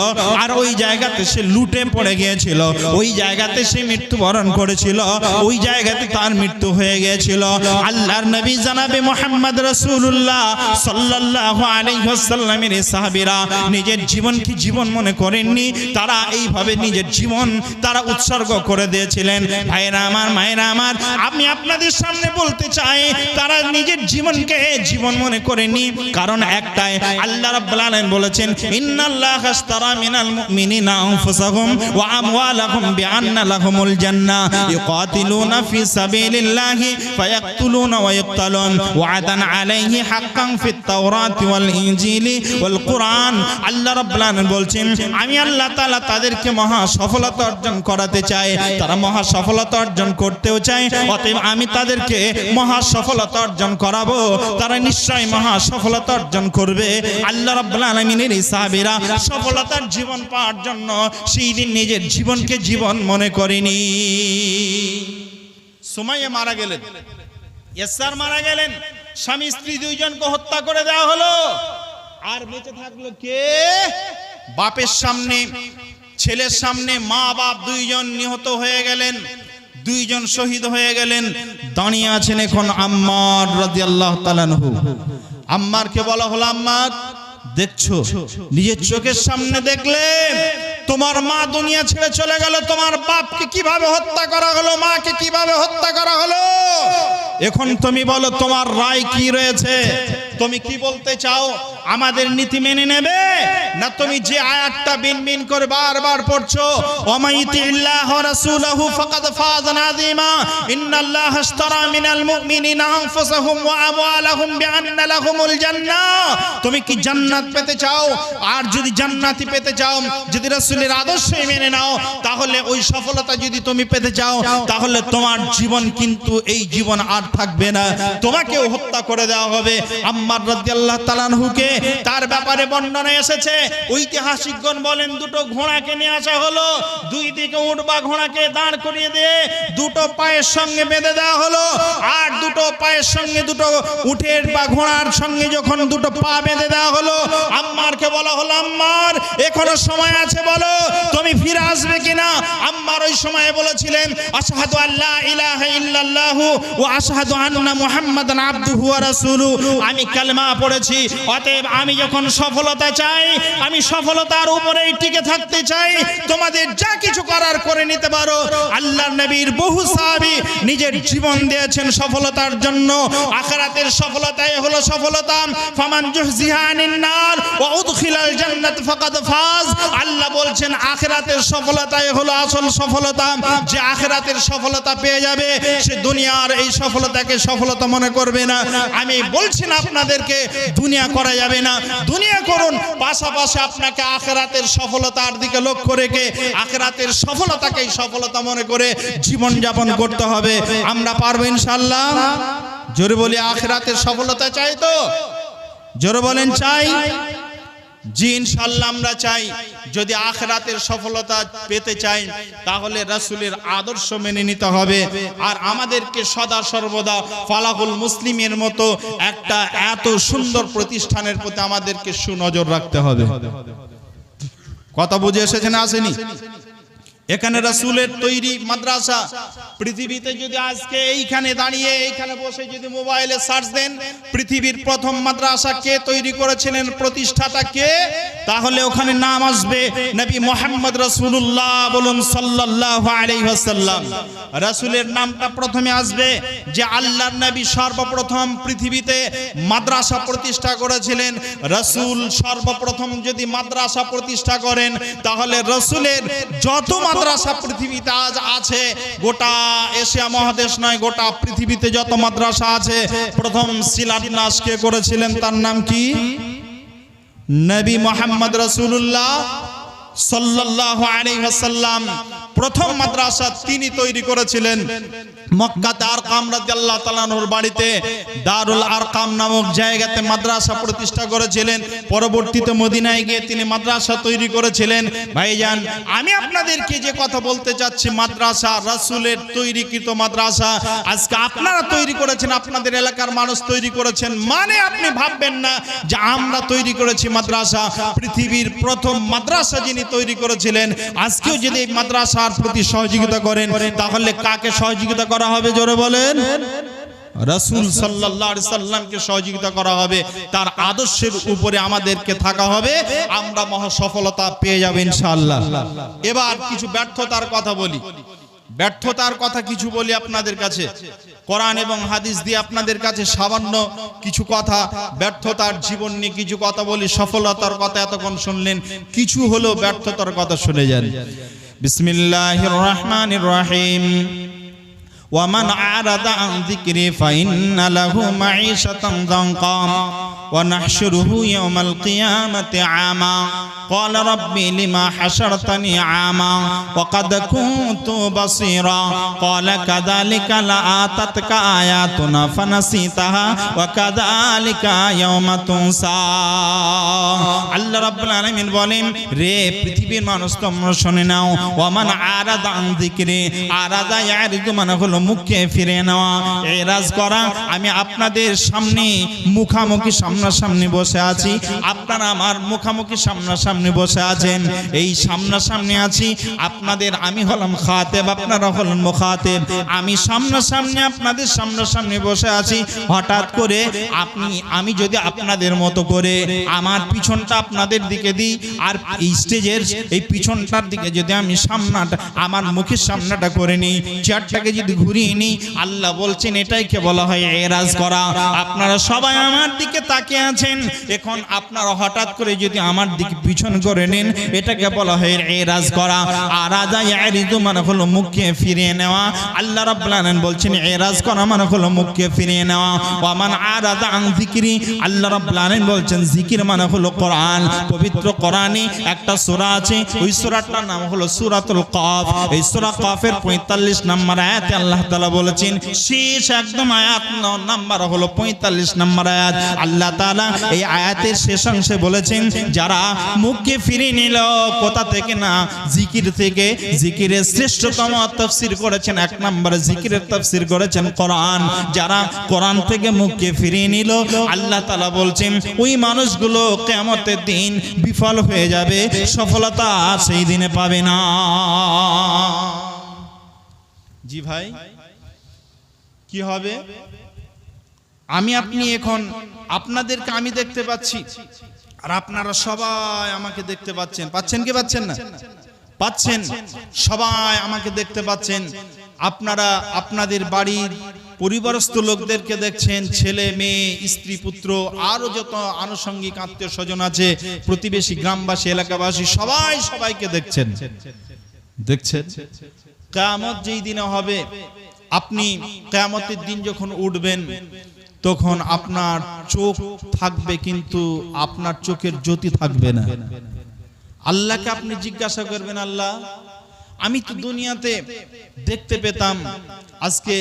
আর ওই জায়গাতে সে লুটে পড়ে গিয়েছিল, ওই জায়গাতে সে মৃত্যুবরণ করেছিল, ওই জায়গাতে তার মৃত্যু হয়ে গিয়েছিল। আল্লাহর নবী জনাবে মুহাম্মদ রাসূলুল্লাহ সাল্লাল্লাহু আলাইহি ওয়াসাল্লামের সাহাবীরা নিজের জীবনকে জীবন মনে করেননি, তারা এইভাবে নিজের জীবন তারা উৎসর্গ করে দিয়েছিলেন। ভাইরা আমার, মায়েরা আমার, আমি আপনাদের সামনে বলতে চাই, তারা নিজের জীবনকে জীবন মনে করেনি, কারণ একটাই, আল্লাহ রাব্বুল আলামিন বলেছেন, ইন্নাল্লাহা আশতারা মিনাল মুমিনিনা আনফুসাহুম ওয়া আমওয়ালাহুম বিআন্না লাহুমুল জান্নাহ ইউকাতিলুনা ফি সাবিলিল্লাহি ফায়াকতুলুনা ওয়া ইয়ুকতালুন ওয়াদান আলাইহি হাক্কান ফিত তাওরাতি ওয়াল ইনজিলি ওয়াল কুরআন। আল্লাহ রাব্বুল আলামিন বলছেন, আমি আল্লাহ তাআলা তাদেরকে মহা সফলতা অর্জন করাতে চাই, তারা মহা সফলতা অর্জন করতেও চায়, অতএব আমি তাদেরকে মহা সফলতা অর্জন করাবো, তারা নিশ্চয়ই মহা সফলতা অর্জন করবে। আল্লাহ রাব্বুল আলামিনের এই সাহাবীরা সফলতার জীবন পাওয়ার জন্য সেই দিন নিজের জীবনকে জীবন মনে করেনি। সুমাইয়া মারা গেলেন, ইয়াসার মারা গেলেন, স্বামী স্ত্রী দুইজনকে হত্যা করে দেওয়া হলো, আর বেঁচে থাকলো কে? বাপের সামনে, ছেলের সামনে মা বাপ দুইজন নিহত হয়ে গেলেন, দুইজন শহীদ হয়ে গেলেন। দাঁড়িয়ে আছেন এখন আম্মার রাদিয়াল্লাহু তাআলা আনহু। আম্মারকে বলা হলো, আম্মার দেখছো, নিজের চোখের সামনে দেখলেন তোমার মা দুনিয়া ছেড়ে চলে গেল, তোমার বাপকে কিভাবে হত্যা করা হলো, মাকে কিভাবে হত্যা করা হলো, এখন তুমি বলো তোমার রায় কি রয়েছে, তুমি কি বলতে চাও? আমাদের নীতি মেনে নেবে, না তুমি যে আয়াতটা বিনবিন করে বারবার পড়ছো, ওয়ামাইতিল্লাহ ওয়া রাসূলহু ফাকাদ ফাযা নাযীমা ইন্নাল্লাহা আশতারা মিনাল মুমিনিনা আনফুসাহুম ওয়া আমওয়ালাহুম বিআন্না লাহুমুল জান্নাহ, তুমি কি জান্নাত পেতে চাও? আর যদি জান্নাতি পেতে চাও, যদি রাসূলের আদর্শই মেনে নাও, তাহলে ওই সফলতা যদি তুমি পেতে চাও, তাহলে তোমার জীবন কিন্তু এই জীবন আর থাকবে না, তোমাকেও হত্যা করে দেওয়া হবে। আম্মার রাদিয়াল্লাহু তাআলা আনহুকে তার ব্যাপারে বর্ণনা এসেছে, ঐতিহাসিকগণ বলেন দুটো ঘোড়াকে নিয়ে আসা হলো, দুই দিকে উট বা ঘোড়াকে দাঁড় করিয়ে দিয়ে দুটো পায়ের সঙ্গে বেঁধে দেওয়া হলো, আর দুটো পায়ের সঙ্গে দুটো উটের বা ঘোড়ার সঙ্গে যখন দুটো পা বেঁধে দেওয়া হলো, আম্মারকে বলা হলো, আম্মার এখনো সময় আছে, বলো তুমি ফিরে আসবে কিনা? আম্মার ওই সময়ে বলেছিলেন, আশহাদু আল্লা ইলাহা ইল্লাল্লাহু ওয়া আশহাদু আন্না মুহাম্মাদান আবদুহু ওয়া রাসূলুহু, আমি কালেমা পড়েছি, অতএব আমি যখন সফলতা চাই, আমি সফলতার উপরেই টিকে থাকতে চাই, তোমাদের যা কিছু করার করে নিতে পারো। আল্লাহর নবীর বহু সাহাবী নিজের জীবন দিয়েছেন সফলতার জন্য, আখিরাতের সফলতাই হলো সফলতা। ফামান জুহজিহা আনিন নার ওয়া উদখিলাল জান্নাত ফাকাদ ফাজ, আল্লাহ বলছেন আখিরাতের সফলতাই হলো আসল সফলতা, যে আখিরাতের সফলতা পেয়ে যাবে সে দুনিয়ার এই সফলতাকে সফলতা মনে করবে না। আমি বলছি না আপনাদেরকে দুনিয়া করা যাবে না, দুনিয়া করুন, পাশাপাশি আপনাকে আখিরাতের সফলতার দিকে লক্ষ্য রেখে আখিরাতের সফলতাকেই সফলতা মনে করে জীবন যাপন করতে হবে। আমরা পারবো ইনশাআল্লাহ? জোরে বলি, আখিরাতের সফলতা চাই তো? জোরে বলেন চাই? জি ইনশাআল্লাহ আমরা চাই। যদি আখিরাতের সফলতা পেতে চাই, তাহলে রাসূলের আদর্শ মেনে নিতে হবে, আর আমাদেরকে সদা সর্বদা ফালাহুল মুসলিমের মতো একটা এত সুন্দর প্রতিষ্ঠানের প্রতি আমাদেরকে সুনজর রাখতে হবে। কথা বুঝে এসেছে না আসেনি? এখানে রাসূলের তৈরি মাদ্রাসা, পৃথিবীতে যদি আজকে এইখানে দাঁড়িয়ে এইখানে বসে যদি মোবাইলে সার্চ দেন পৃথিবীর প্রথম মাদ্রাসা কে তৈরি করেছিলেন, প্রতিষ্ঠাতা কে, তাহলে ওখানে নাম আসবে নবী মুহাম্মদ রাসূলুল্লাহ, বলুন সাল্লাল্লাহু আলাইহি ওয়াসাল্লাম। রাসূলের নামটা প্রথমে আসবে, যে আল্লাহর নবী সর্বপ্রথম পৃথিবীতে মাদ্রাসা প্রতিষ্ঠা করেছিলেন। রাসূল সর্বপ্রথম যদি মাদ্রাসা প্রতিষ্ঠা করেন, তাহলে রাসূলের যত মাদ্রাসা পৃথিবীতে আজ আছে, গোটা এশিয়া মহাদেশ নয়, গোটা পৃথিবীতে যত মাদ্রাসা আছে, প্রথম শিলান্যাস কে করেছিলেন, তার নাম কি? নবী মুহাম্মদ রাসূলুল্লাহ সাল্লাল্লাহু আলাইহি ওয়াসাল্লাম। প্রথম মাদ্রাসা তিনি তৈরি করেছিলেন মক্কাতে আরকাম রাদিয়াল্লাহু তাআলা আনহুর বাড়িতে দারুল আরকাম নামক জায়গাতে মাদ্রাসা প্রতিষ্ঠা করেছিলেন। পরবর্তীতে মদিনায় গিয়ে তিনি মাদ্রাসা তৈরি করেছিলেন। ভাইজান, আমি আপনাদেরকে যে কথা বলতে চাচ্ছি, মাদ্রাসা রাসূলের তৈরিকৃত মাদ্রাসা আজকে আপনারা তৈরি করেছেন, আপনাদের এলাকার মানুষ তৈরি করেছেন, মানে আপনি ভাববেন না যে আমরা তৈরি করেছি মাদ্রাসা। পৃথিবীর প্রথম মাদ্রাসা যিনি তৈরি করেছিলেন, আজকেও যদি এই মাদ্রাসার প্রতি সহযোগিতা করেন, তাহলে কাকে সহযোগিতা করা হবে জোরে বলেন? রাসূল সাল্লাল্লাহু আলাইহি সাল্লামকে সহযোগিতা করা হবে, তার আদর্শের উপরে আমাদেরকে থাকা হবে, আমরা মহা সফলতা পেয়ে যাব ইনশাআল্লাহ। এবার কিছু ব্যর্থতার কথা বলি, ব্যর্থতার কথা কিছু বলি আপনাদের কাছে। কোরআন এবং হাদিস দিয়ে আপনাদের কাছে সামান্য কিছু কথা, ব্যর্থতার জীবন নিয়ে কিছু কথা বলি। সফলতার কথা এতক্ষণ শুনলেন, কিছু হলো ব্যর্থতার কথা শুনে যান। বিসমিল্লাহির রহমানির রহিম। ومن أعرض عن ذكري فإن له معيشة ضنكا ونحشره يوم القيامة عاما قال ربي لما حشرتني عاما وقد كنت بصيرا قال كذلك لآتتك آياتنا فنسيتها وكذلك يوم تنسى আল্লাহ রাব্বুল আলামিন বলেন, রে পৃথিবীর মানুষ তোমরা শুনে নাও, ওয়ামান আরাদা আন যিকরি, আরাদা ইয়ারিদু মানে হলো মুখে ফিরে নেওয়া, এরাজ করা। আমি আপনাদের সামনে মুখামুখি সামনাসামনি বসে আছি, আপনারা আমার মুখামুখি সামনাসামনি বসে আছেন, এই সামনাসামনি আছি আপনাদের, আমি হলাম খাতেব, আপনারা হলেন মুখাতেব। আমি সামনাসামনি আপনাদের সামনাসামনি বসে আছি, হঠাৎ করে আমি যদি আপনাদের মতো করে আমার পিছনটা আপনাদের দিকে দিই, আর এই স্টেজের এই পিছনটার দিকে যদি আমি সামনাটা আমার মুখের সামনাটা করে নিই, চেয়ারটাকে যদি ঘুরিয়ে নিই, আল্লাহ বলছেন এটাইকে বলা হয় এরাজ করা। আপনারা সবাই আমার দিকে তাকিয়ে আছেন, এখন আপনারা হঠাৎ করে যদি আমার দিকে পিছন করে নেন, এটাকে বলা হয় এরাজ করা। আরাদা ইয়ারিদু মানে হলো মুখকে ফিরিয়ে নেওয়া। আল্লাহ রাব্বুল আলামিন বলছেন এরাজ করা মানে হলো মুখকে ফিরিয়ে নেওয়া। ওয়া মান আরাদা আন যিকরি, আল্লাহ রাব্বুল আলামিন বলছেন জিকির মানে হলো কোরআন। পবিত্র কোরআনে একটা সূরা আছে, ওই সূরাটার নাম হলো সূরাতুল কাফ। এই সূরা কাফের 45 নম্বর আয়াতে আল্লাহ তাআলা বলেছেন, শেষ একদম আয়াত নাম্বার হলো 45 নম্বর আয়াত। আল্লাহ তাআলা এই আয়াতের শেষ অংশে বলেছেন, যারা মুখকে ফিরিয়ে নিল কোথা থেকে না, জিকির থেকে। জিকিরের শ্রেষ্ঠতম তাফসীর করেছেন, এক নম্বরে জিকিরের তাফসীর করেছেন কোরআন। যারা কোরআন থেকে মুখকে ফিরিয়ে নিল, আল্লাহ তাআলা বলছেন ওই মানুষগুলো কিয়ামতের দিন বিফল হয়ে যাবে, সফলতা সেই দিনে পাবে না। জি ভাই, কি হবে? আমি আপনি এখন আপনাদেরকে আমি দেখতে পাচ্ছি, আর আপনারা সবাই আমাকে দেখতে পাচ্ছেন। পাচ্ছেন কি পাচ্ছেন না? পাচ্ছেন, সবাই আমাকে দেখতে পাচ্ছেন। আপনারা আপনাদের বাড়ির পরিবারস্থ লোকদেরকে দেখছেন, ছেলে মেয়ে স্ত্রী পুত্র আরো যত আনুষঙ্গিক আত্মীয় স্বজন আছে, প্রতিবেশী গ্রামবাসী এলাকাবাসী সবাই সবাইকে দেখছেন। কিয়ামত যেই দিনে হবে, আপনি কিয়ামতের দিন যখন উঠবেন, তখন আপনার চোখ থাকবে কিন্তু আপনার চোখের জ্যোতি থাকবে না। আল্লাহকে আপনি জিজ্ঞাসা করবেন, আল্লাহ আমি তো দুনিয়াতে দেখতে পেতাম, আজকে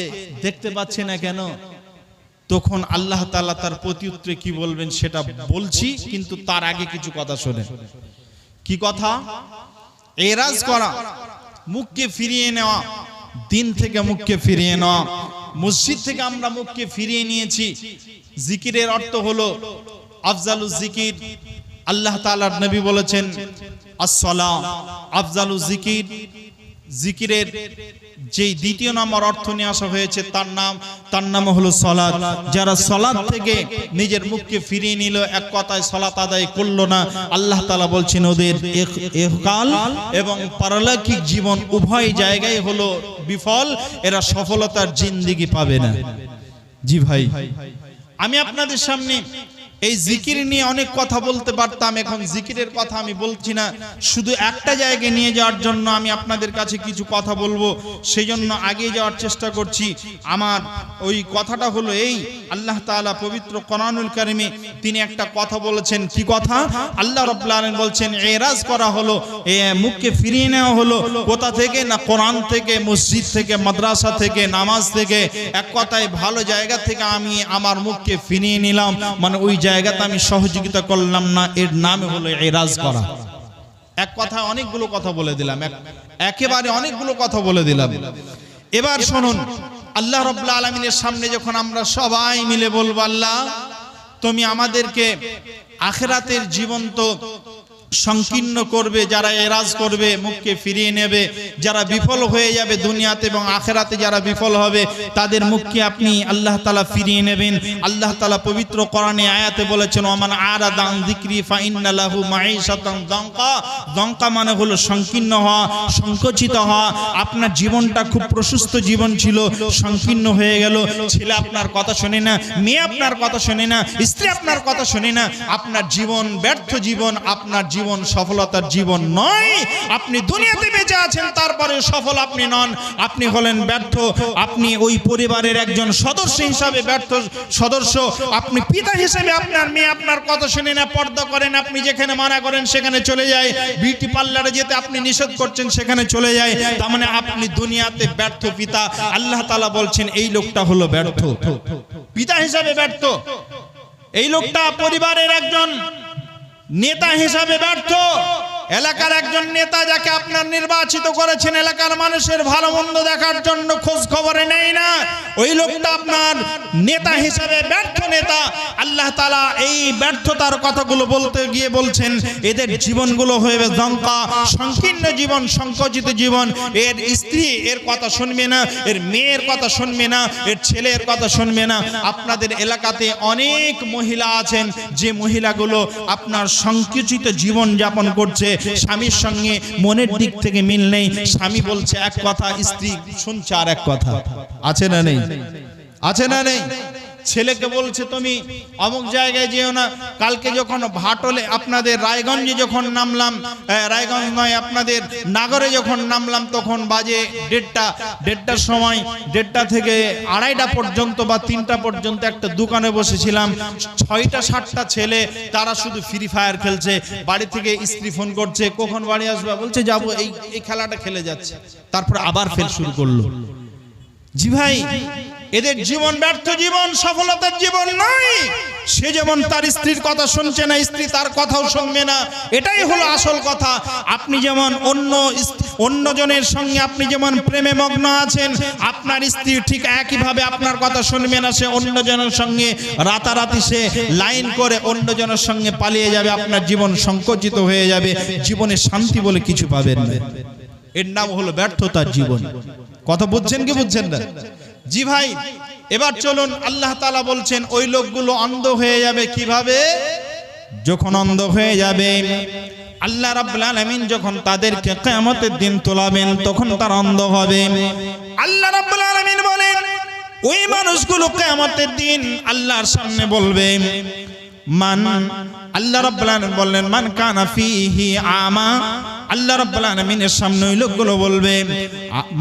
দেখতে পাচ্ছি না কেন? তখন আল্লাহ তাআলা তার প্রত্যুত্তরে কি বলবেন সেটা বলছি, কিন্তু তার আগে কিছু কথা শোনেন। কি কথা? এরাজ করা, মুখকে ফিরিয়ে নেওয়া, দিন থেকে মুখকে ফিরিয়ে নেওয়া। মসজিদ থেকে আমরা মুখকে ফিরিয়ে নিয়েছি। জিকিরের অর্থ হলো আফজালুজ জিকির। আল্লাহ তাআলার নবী বলেছেন আসসালাম আফজালুজ জিকির। জিকিরের যে দ্বিতীয় নম্বর অর্থ নিয়ে আসা হয়েছে তার নাম হলো সালাত। যারা সালাত থেকে নিজের মুখকে ফিরিয়ে নিল, এক কথায় সালাত আদায় করলো না, আল্লাহ তাআলা বলছেন ওদের ইহকাল এবং পারলৌকিক জীবন উভয় জায়গায় হলো বিফল, এরা সফলতার জিন্দেগি পাবে না। জি ভাই, আমি আপনাদের সামনে এই জিকির নিয়ে অনেক কথা বলতে পারতাম, এখন জিকিরের কথা আমি বলছি না, শুধু একটা জায়গায় নিয়ে যাওয়ার জন্য আমি আপনাদের কাছে কিছু কথা বলবো, সেই জন্য আগে যাওয়ার চেষ্টা করছি। আমার ওই কথাটা হলো এই, আল্লাহ তাআলা পবিত্র কোরআনুল কারিমে তিনি একটা কথা বলেছেন। কি কথা? আল্লাহ রাব্বুল আলামিন বলছেন এরাজ করা হলো, মুখকে ফিরিয়ে নেওয়া হলো কোথা থেকে? না কোরআন থেকে, মসজিদ থেকে, মাদ্রাসা থেকে, নামাজ থেকে, এক কথায় ভালো জায়গা থেকে আমি আমার মুখকে ফিরিয়ে নিলাম, মানে ওই জায়গাতে আমি সহযোগিতা করলাম না, এর নামে হলো এরাজ করা। এক কথায় অনেকগুলো কথা বলে দিলাম, একেবারে অনেকগুলো কথা বলে দিলাম। এবার শুনুন, আল্লাহ রাব্বুল আলামিনের সামনে যখন আমরা সবাই মিলে বলবো আল্লাহ তুমি আমাদেরকে আখিরাতের জীবন তো সংকীর্ণ করবে, যারা এরাজ করবে মুখকে ফিরিয়ে নেবে, যারা বিফল হয়ে যাবে দুনিয়াতে এবং আখিরাতে যারা বিফল হবে তাদের মুখকে আপনি আল্লাহ তাআলা ফিরিয়ে নেবেন। আল্লাহ তাআলা পবিত্র কোরআনে আয়াতে বলেছেন ওমান আরাদা আন যিকরি ফাইন্না লাহু মাঈশাতান যানকা। যানকা মানে হলো সংকীর্ণ হওয়া, সংকুচিত হওয়া। আপনার জীবনটা খুব প্রশস্ত জীবন ছিল, সংকীর্ণ হয়ে গেল। ছেলে আপনার কথা শোনে না, মেয়ে আপনার কথা শোনে না, স্ত্রী আপনার কথা শোনে না। আপনার জীবন ব্যর্থ জীবন, আপনার জীবন সফলতার জীবন নয়। আপনি দুনিয়াতে বেঁচে আছেন, তারপরে সফল আপনি নন, আপনি হলেন ব্যর্থ। আপনি ওই পরিবারের একজন সদস্য হিসাবে ব্যর্থ সদস্য। আপনি পিতা হিসেবে আপনার মেয়ে আপনার কথা শুনে না, পর্দা করেন, আপনি যেখানে মানা করেন সেখানে চলে যায়, বিউটি পার্লারে যেতে আপনি নিষেধ করছেন সেখানে চলে যায়, তার মানে আপনি দুনিয়াতে ব্যর্থ পিতা। আল্লাহ তাআলা বলছেন এই লোকটা হলো ব্যর্থ পিতা হিসাবে ব্যর্থ, এই লোকটা পরিবারের একজন নেতা হিসাবে ব্যর্থ, এলাকার একজন নেতা যাকে আপনার নির্বাচিত করেছেন এলাকার মানুষের ভালো মন্দ দেখার জন্য খোঁজ খবরে নেই না, ওই লোকটা আপনার নেতা হিসাবে ব্যর্থ নেতা। আল্লাহ তাআলা এই ব্যর্থতার কথাগুলো বলতে গিয়ে বলছেন এদের জীবনগুলো হয়ে যাবে সংকীর্ণ জীবন, সংকুচিত জীবন। এর স্ত্রী এর কথা শুনবে না, এর মেয়ের কথা শুনবে না, এর ছেলের কথা শুনবে না। আপনাদের এলাকাতে অনেক মহিলা আছেন যে মহিলাগুলো আপনার সংকুচিত জীবন যাপন করছে, স্বামীর সঙ্গে মনের দিক থেকে মিল নেই, স্বামী বলছে এক কথা, স্ত্রী শুনছে আর এক কথা। আছে না নেই? আছে না নেই? ছেলেকে বলছে তুমি অমুক জায়গায় যেও না। কালকে যখন ভাটলে আপনাদের রায়গঞ্জে যখন নামলাম, রায়গঞ্জ নয় আপনাদের নাগরে যখন নামলাম, তখন বাজে 1:30টার সময়, 1:30 থেকে 2:30 পর্যন্ত বা 3টা পর্যন্ত একটা দোকানে বসেছিলাম। 6টা 7টা ছেলে তারা শুধু ফ্রি ফায়ার খেলছে। বাড়ি থেকে স্ত্রী ফোন করছে কখন বাড়ি আসবে, বলছে যাবো, এই খেলাটা খেলে যাচ্ছে, তারপর আবার ফের শুরু করলো। জি ভাই, এদের জীবন ব্যর্থ জীবন, সফলতার জীবন নয়। সে যেমন তার স্ত্রীর কথা শুনছে না, স্ত্রী তার কথাও শুনবে না, এটাই হলো আসল কথা। আপনি যেমন অন্যজনের সঙ্গে আপনি যেমন প্রেমে মগ্ন আছেন, আপনার স্ত্রী ঠিক একইভাবে আপনার কথা শুনবে না, সে অন্যজনের সঙ্গে রাতারাতি সে লাইন করে অন্যজনের সঙ্গে পালিয়ে যাবে। আপনার জীবন সংকুচিত হয়ে যাবে, জীবনে শান্তি বলে কিছু পাবেন না। এর নাম হলো ব্যর্থতার জীবন। কথা বুঝছেন কি বুঝছেন না? জি ভাই, এবার চলুন, আল্লাহ তাআলা বলছেন ওই লোকগুলো অন্ধ হয়ে যাবে কিভাবে? যখন অন্ধ হয়ে যাবে আল্লাহ রাব্বুল আলামিন যখন তাদেরকে কিয়ামতের দিন তোলাবেন তখন তারা অন্ধ হবে। আল্লাহ রাব্বুল আলামিন বলেন ওই মানুষগুলো কিয়ামতের দিন আল্লাহর সামনে বলবে মান, আল্লাহ রাব্বুল আলামিন বললেন মান কানা ফিহি আমা। আল্লাহ রাব্বুল আলামিনের সামনে ওই লোকগুলো বলবে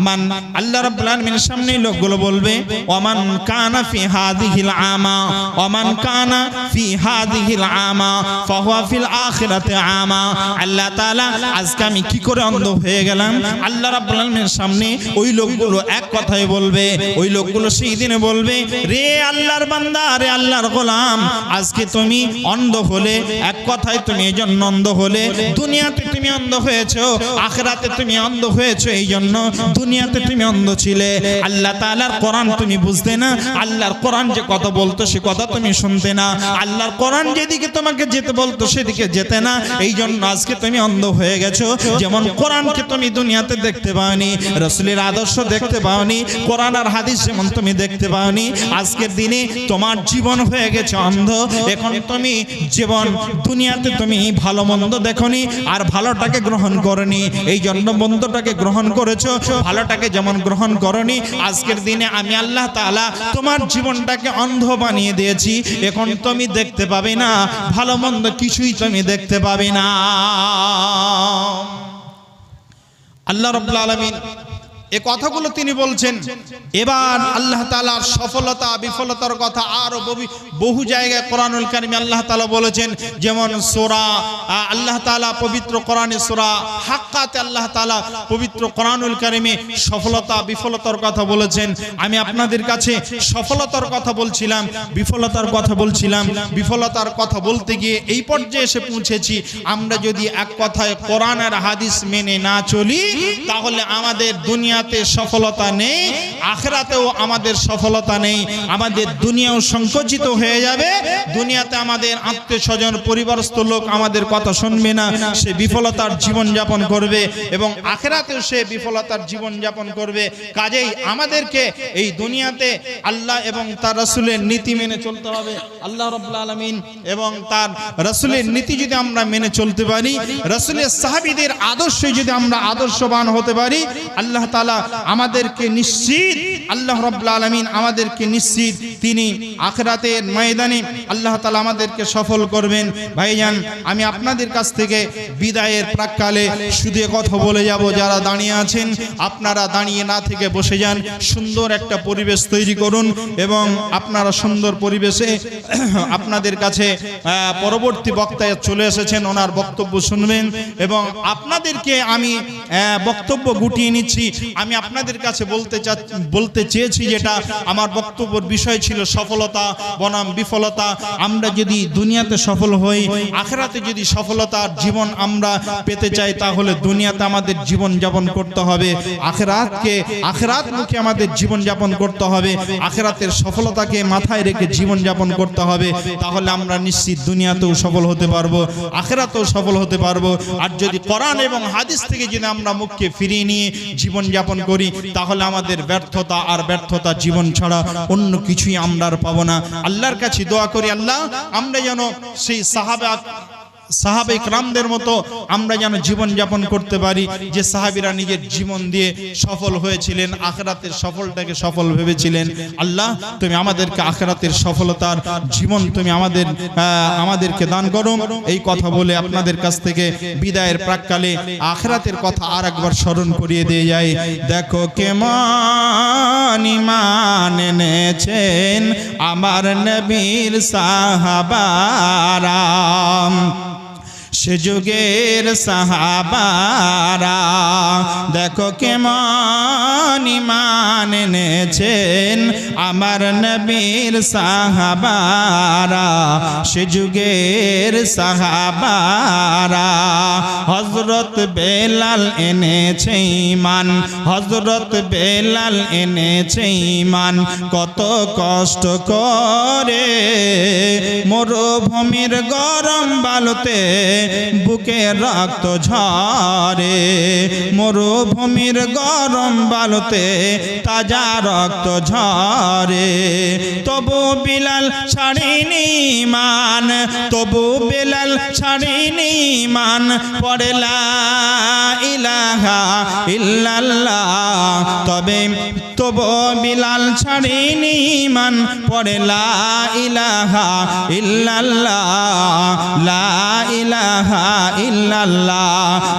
মান, আল্লাহ রাব্বুল আলামিনের সামনে ওই লোকগুলো বলবে ওমান কানা ফি হাযিহিল আমা ওমান কানা ফি হাযিহিল আমা ফাহুয়া ফিল আখিরাতি আমা। আল্লাহ তাআলা আজকে আমি কি করে অন্ধ হয়ে গেলাম? আল্লাহ রাব্বুল আলামিনের সামনে ওই লোকগুলো এক কথাই বলবে। ওই লোকগুলো সেই দিনে বলবে রে আল্লাহর বান্দা, রে আল্লাহর গোলাম, আজকে তুমি অন্ধ হলে, এক কথায় তুমি এজন্য অন্ধ হলে, দুনিয়াতে তুমি অন্ধ হয়েছো, আখিরাতে তুমি অন্ধ হয়েছো, এই জন্য দুনিয়াতে তুমি অন্ধ ছিলে। আল্লাহ তাআলার কোরআন তুমি বুঝতে না, আল্লাহর কোরআন যে কথা বলতো সে কথা তুমি শুনতে না, আল্লাহর কোরআন যেদিকে তোমাকে যেতে বলতো সেদিকে যেতে না, এই জন্য আজকে তুমি অন্ধ হয়ে গেছো। যেমন কোরআনকে তুমি দুনিয়াতে দেখতে পাওনি, রাসূলের আদর্শ দেখতে পাওনি, কোরআন আর হাদিস যেমন তুমি দেখতে পাওনি, আজকের দিনে তোমার জীবন হয়ে গেছে অন্ধ। এখন তুমি জীবন দুনিয়াতে তুমি ভালো মন্দ দেখোনি আর ভালোটাকে গ্রহণ গ্রহণ করনি, এই জন্য মন্দটাকে গ্রহণ করেছো, ভালোটাকে যেমন গ্রহণ করনি। আজকের দিনে আমি আল্লাহ তাআলা তোমার জীবনটাকে অন্ধ বানিয়ে দিয়েছি, এখন তুমি দেখতে পাবে না, ভালো মন্দ কিছুই তুমি দেখতে পাবে না। আল্লাহ রাব্বুল আলামিন এ কথাগুলো তিনি বলছেন। এবার আল্লাহ তাআলার সফলতা বিফলতার কথা আরো বহু জায়গায় কোরআনুল কারীমে আল্লাহ তাআলা বলেছেন। যেমন সূরা আল্লাহ তাআলা পবিত্র কোরআনে সূরা হাক্কাতে আল্লাহ তাআলা পবিত্র কোরআনুল কারীমে সফলতা বিফলতার কথা বলেছেন। আমি আপনাদের কাছে সফলতার কথা বলছিলাম, বিফলতার কথা বলছিলাম। বিফলতার কথা বলতে গিয়ে এই পর্যায়ে এসে পৌঁছেছি, আমরা যদি এক কথায় কোরআন আর হাদিস মেনে না চলি তাহলে আমাদের দুনিয়া সফলতা নেই, আখিরাতেও আমাদের সফলতা নেই। আমাদের দুনিয়াও সংকুচিত হয়ে যাবে, দুনিয়াতে আমাদের আত্মীয়স্বজন পরিবারস্থ লোক আমাদের কথা শুনবে না, সে বিফলতার জীবন যাপন করবে, এবং আখিরাতেও সে বিফলতার জীবন যাপন করবে। কাজেই আমাদেরকে এই দুনিয়াতে আল্লাহ এবং তার রাসূলের নীতি মেনে চলতে হবে। আল্লাহ রাব্বুল আলামিন এবং তার রাসূলের নীতি যদি আমরা মেনে চলতে পারি, রাসূলের সাহাবীদের আদর্শে যদি আমরা আদর্শবান হতে পারি, আল্লাহ তাআলা আমাদেরকে নিশ্চিত, আল্লাহ রাব্বুল আলামিন আমাদেরকে নিশ্চিত তিনি আখিরাতের ময়দানে আল্লাহ তাআলা আমাদেরকে সফল করবেন। ভাইজান, আমি আপনাদের কাছ থেকে বিদায়ের প্রাক্কালে শুধু কথা বলে যাব, যারা দাঁড়িয়ে আছেন আপনারা দাঁড়িয়ে না থেকে বসে যান, সুন্দর একটা পরিবেশ তৈরি করুন, এবং আপনারা সুন্দর পরিবেশে আপনাদের কাছে পরবর্তী বক্তা চলে এসেছেন, ওনার বক্তব্য শুনবেন, এবং আপনাদেরকে আমি বক্তব্য গুটিয়ে নিচ্ছি। আমি আপনাদের কাছে বলতে চেয়েছি, যেটা আমার বক্তব্যের বিষয় ছিল সফলতা বনাম বিফলতা। আমরা যদি দুনিয়াতে সফল হই, আখিরাতে যদি সফলতার জীবন আমরা পেতে চাই, তাহলে দুনিয়াতে আমাদের জীবন যাপন করতে হবে, আখিরাতমুখী আমাদের জীবন যাপন করতে হবে, আখিরাতের সফলতাকে মাথায় রেখে জীবন যাপন করতে হবে। তাহলে আমরা নিশ্চিত দুনিয়াতেও সফল হতে পারবো, আখিরাতেও সফল হতে পারবো। আর যদি কোরআন এবং হাদিস থেকে যদি আমরা মুখকে ফিরিয়ে নিয়ে জীবন যাপন করি, তাহলে আমাদের ব্যর্থতা আর ব্যর্থতা জীবন ছাড়া অন্য কিছুই আমরা আর পাবো না। আল্লাহর কাছে দোয়া করি, আল্লাহ আমরা যেন সেই সাহাবে ইকরামদের মতো আমরা যেন জীবন যাপন করতে পারি, যে সাহাবীরা নিজের জীবন দিয়ে সফল হয়েছিলেন, আখিরাতের সফলটাকে সফল ভেবেছিলেন। আল্লাহ তুমি আমাদেরকে আখিরাতের সফলতার জীবন তুমি আমাদেরকে দান করো। এই কথা বলে আপনাদের কাছ থেকে বিদায়ের প্রাক্কালে আখিরাতের কথা আর একবার স্মরণ করিয়ে দিয়ে যায়। দেখো কেমন ঈমান এনেছেন আমার নবীর সাহাবারা, সে যুগের সাহাবারা, দেখো কেমন ঈমান এনেছেন আমার নবীর সাহাবারা, সে যুগের সাহাবারা। হযরত বেলাল এনেছে ঈমান, হযরত বেলাল এনেছে ঈমান, কত কষ্ট করে মরুভূমির গরম বালুতে বুকে রক্ত ঝরে, মরুভূমির গরম বালুতে তাজা রক্ত ঝরে। তবু বিলাল ছাড়েনি ঈমান, তবু বেলাল ছাড়েনি ঈমান, পড়ে লা ইলাহা ইল্লাল্লাহ। তবু বিলাল ছাড়েনি ঈমান, পড়ে লা ইলাহা ইল্লাল্লাহ, লা ইলাহা ইল্লাল্লাহ।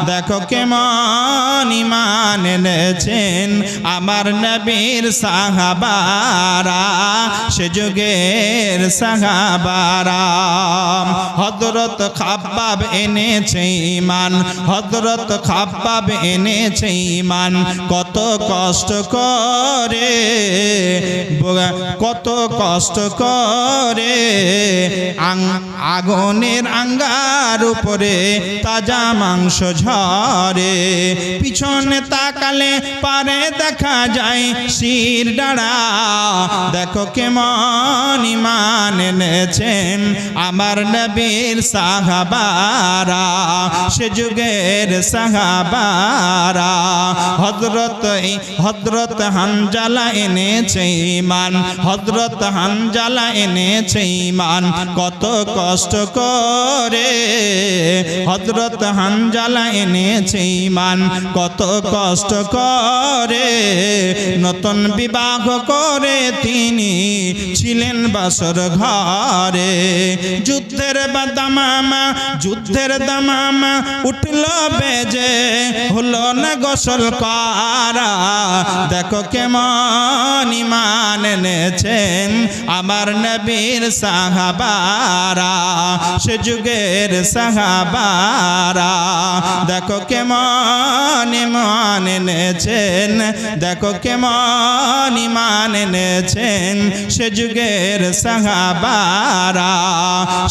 দেখো কেমন ঈমান এনেছেন আমার নবীর সাহাবারা, সে যুগের সাহাবারা। হযরত খাব্বাব এনেছে ঈমান, হযরত খাব্বাব এনেছে ঈমান, কত কষ্ট করে, কত কষ্ট করে আগুনের আঙ্গার উপরে তাজা মাংস ঝরে। পিছনে তাকালে পারে দেখা যায় শির ডাড়া, দেখো কেমন ঈমান এনেছেন আমার নবীর সাহাবারা, সে যুগের সাহাবারা। হযরত হানজালা এনেছে ঈমান, হযরত হানজালা এনেছে ঈমান কত কষ্ট করে, হযরত হানজালা এনেছে ঈমান কত কষ্ট করে। নতুন বিবাহ করে তিনি ছিলেন বাসর ঘরে, যুদ্ধের দামামা উঠল বেজে, হলো না গোসল করা। দেখো কেমন ঈমান এনেছেন আমার নবীর সাহাবারা, সে যুগের সাহাবারা। দেখো কেমন ঈমান এনেছেন, দেখো কেমন ঈমান এনেছেন সে যুগের সাহাবারা,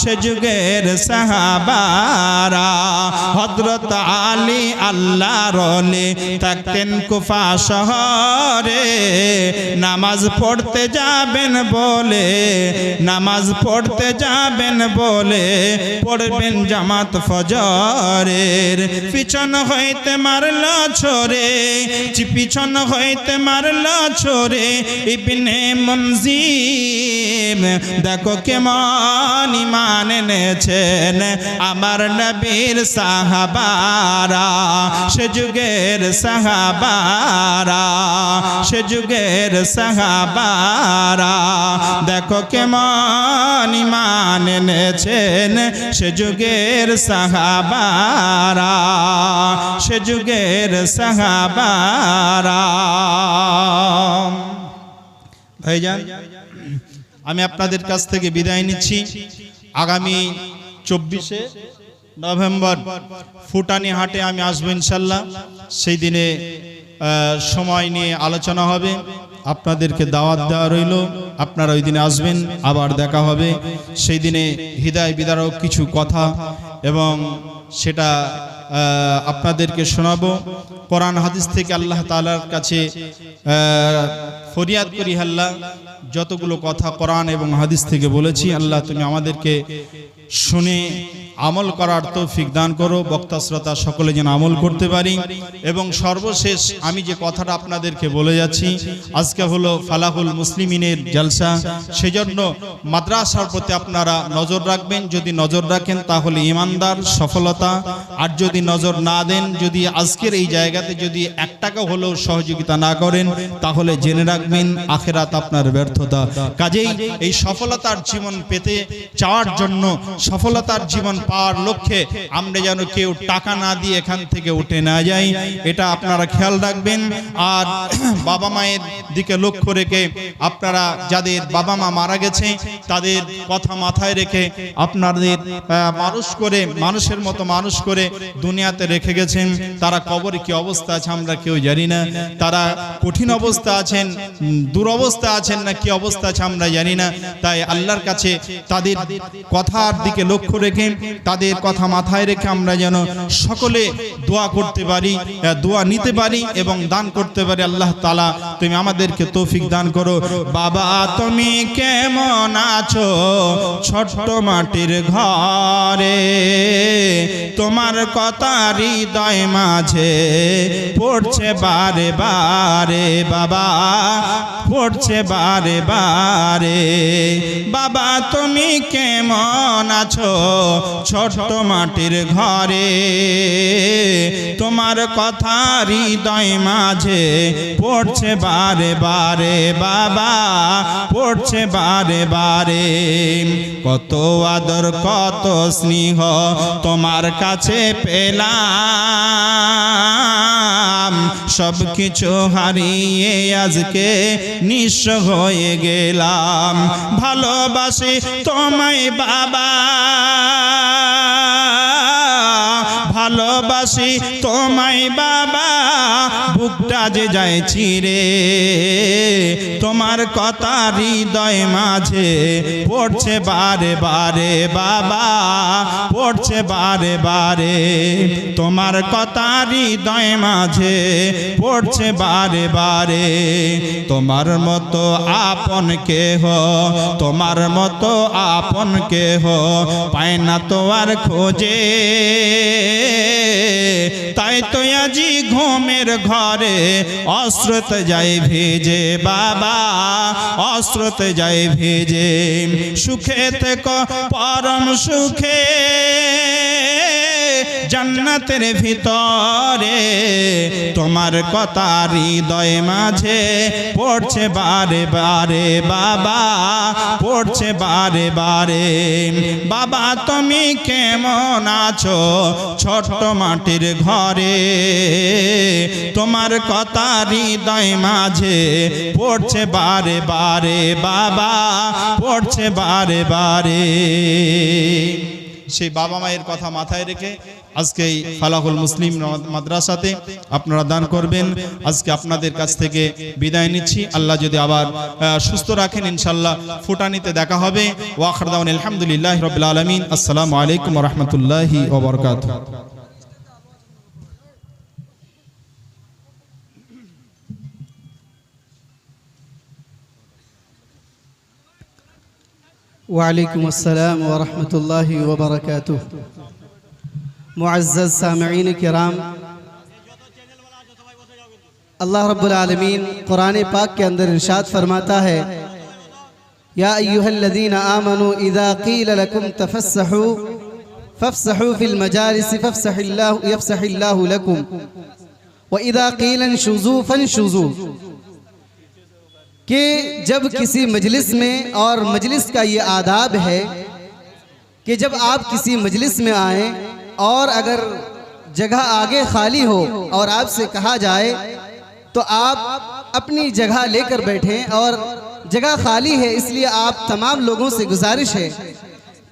সে যুগের সাহাবারা। হযরত আলী আল্লাহর ওলি থাকতেন কুফা শহরে, নামাজ পড়তে যাবেন বলে, নামাজ পড়তে যাবেন বলে পড়বেন জামাত ফজরের। পিছন হইতে মারল ছোরে, পিছন হইতে মারল ছোরে ইবনে মুনজিম। দেখো কেমন ঈমান এনেছেন আমার নবীর সাহাবারা, সে যুগের সাহাবারা, সে যুগের সাহাবারা। দেখো কেমন ঈমান এনেছেন সে যুগের সাহাবারা, সে যুগের সাহাবারা। ভাইজান, আমি আপনাদের কাছ থেকে বিদায় নিচ্ছি। আগামী 24শে নভেম্বর ফুটানি হাটে আমি আসবো ইনশাল্লাহ। সেই দিনে সময় নিয়ে আলোচনা হবে, আপনাদেরকে দাওয়াত দেওয়া রইল, আপনারা ওই দিনে আসবেন, আবার দেখা হবে। সেই দিনে হৃদয় বিদারক কিছু কথা এবং সেটা আপনাদেরকে শোনাবো। কোরআন হাদিস থেকে আল্লাহ তাআলার কাছে ফরিয়াদ করি, আল্লাহ যতগুলো কথা কোরআন এবং হাদিস থেকে বলেছি, আল্লাহ তুমি আমাদেরকে শুনে আমল করার তৌফিক দান করো। বক্তা শ্রোতা সকলে যেন আমল করতে পারি। এবং সর্বশেষ আমি যে কথাটা আপনাদেরকে বলে যাচ্ছি, আজকে হলো ফালাহুল মুসলিমিনের জলসা, সেজন্য মাদ্রাসার প্রতি আপনারা নজর রাখবেন। যদি নজর রাখেন তাহলে ইমানদার সফলতা, আর যদি নজর না দেন, যদি আজকের এই জায়গাতে যদি 1 টাকা হলেও সহযোগিতা না করেন, তাহলে জেনে রাখবেন আখিরাত আপনার ব্যর্থতা। কাজেই এই সফলতার জীবন পেতে চাওয়ার জন্য, সফলতার জীবন পাওয়ার লক্ষ্যে আমরা যেন কেউ টাকা না দিয়ে এখান থেকে উঠে না যাই, এটা আপনারা খেয়াল রাখবেন। আর বাবা মায়ের দিকে লক্ষ্য রেখে, আপনারা যাদের বাবা মা মারা গেছে তাদের কথা মাথায় রেখে আপনাদের মানুষ করে, মানুষের মতো মানুষ করে দুনিয়াতে রেখে গেছেন। তারা কবরে কি অবস্থা আছে আমরা কেউ জানি না, তারা কঠিন অবস্থা আছেন, দুরবস্থা আছেন না কি অবস্থা আছে আমরা জানি না। তাই আল্লাহর কাছে তাদের কথার দিকে লক্ষ্য রেখে, তাদের কথা মাথায় রেখে আমরা যেন সকলে দোয়া করতে পারি, দোয়া নিতে পারি এবং দান করতে পারি। আল্লাহ তাআলা তুমি আমাদেরকে তৌফিক দান করো। বাবা তুমি কেমন আছো ছোট্ট মাটির ঘরে, তোমার কথা হৃদয় মাঝে পড়ছে বারে বারে, বাবা পড়ছে বারে বারে। বাবা তুমি কেমন আছো ছোট্ট মাটির ঘরে, তোমার কথা হৃদয় মাঝে পড়ছে বারে বারে, বাবা পড়ছে বারে বারে। কত আদর কত স্নেহ তোমার কাছে পেলাম, সব কিছু হারিয়ে আজকে নিঃস্ব হয়ে গেলাম। ভালোবাসি তোমায় বাবা, ভালোবাসি তোমায় বাবা, বুকটা যে যায় ছিঁড়ে, তোমার কথা হৃদয় মাঝে পড়ছে বারে বারে, বাবা পড়ছে বারে বারে। তোমার কথা হৃদয় মাঝে পড়ছে বারে বারে। তোমার মতো আপন কেহ, তোমার মতো আপন কেহ পায় না তো আর খোঁজে, তাই তো আজি ঘুমের ঘরে অস্রতে যায় ভেজে বাবা, অস্রতে যায় ভেজে। সুখে থেকো পরম সুখে জান্নাতের ভিতরে, তোমার কথা হৃদয় মাঝে পড়ছে বারে বারে বাবা, পড়ছে বারে বারে। বাবা তুমি কেমন আছো ছোট্ট মাটির ঘরে, তোমার কথা হৃদয় মাঝে পড়ছে বারে বারে বাবা, পড়ছে বারে বারে। সেই বাবা মায়ের কথা মাথায় রেখে আজকে এই ফালাহুল মুসলিম মাদ্রাসাতে আপনারা দান করবেন। আজকে আপনাদের কাছ থেকে বিদায় নিচ্ছি। আল্লাহ যদি আবার সুস্থ রাখেন ইনশাআল্লাহ ফুটানিতে দেখা হবে। ওয়া আখির দাওয়ানা আলহামদুলিল্লাহি রাব্বিল আলামিন। আসসালামু আলাইকুম ওয়া রাহমাতুল্লাহি ওয়া বারাকাতুহু। वालेकुम अस्सलाम व रहमतुल्लाहि व बरकातुह। मुअज़्ज़ज़ सामिईन किराम, अल्लाह रब्बुल आलमीन कुरान पाक के अंदर इरशाद फरमाता है, या अय्युहल्लज़ीना आमनू इज़ा क़ील लकुम तफ़स्सहू फ़फ़्सहू फ़िल मजालिस यफ़्सहिल्लाहु लकुम व इज़ा क़ील इंशुज़ू फ़ंशुज़ू। कि जब किसी मजलिस में, और मजलिस का ये आदाब है कि जब आप किसी मजलिस में आएँ और अगर जगह आगे खाली हो और आपसे कहा जाए तो आप अपनी जगह लेकर बैठें, और जगह खाली है इसलिए आप तमाम लोगों से गुजारिश है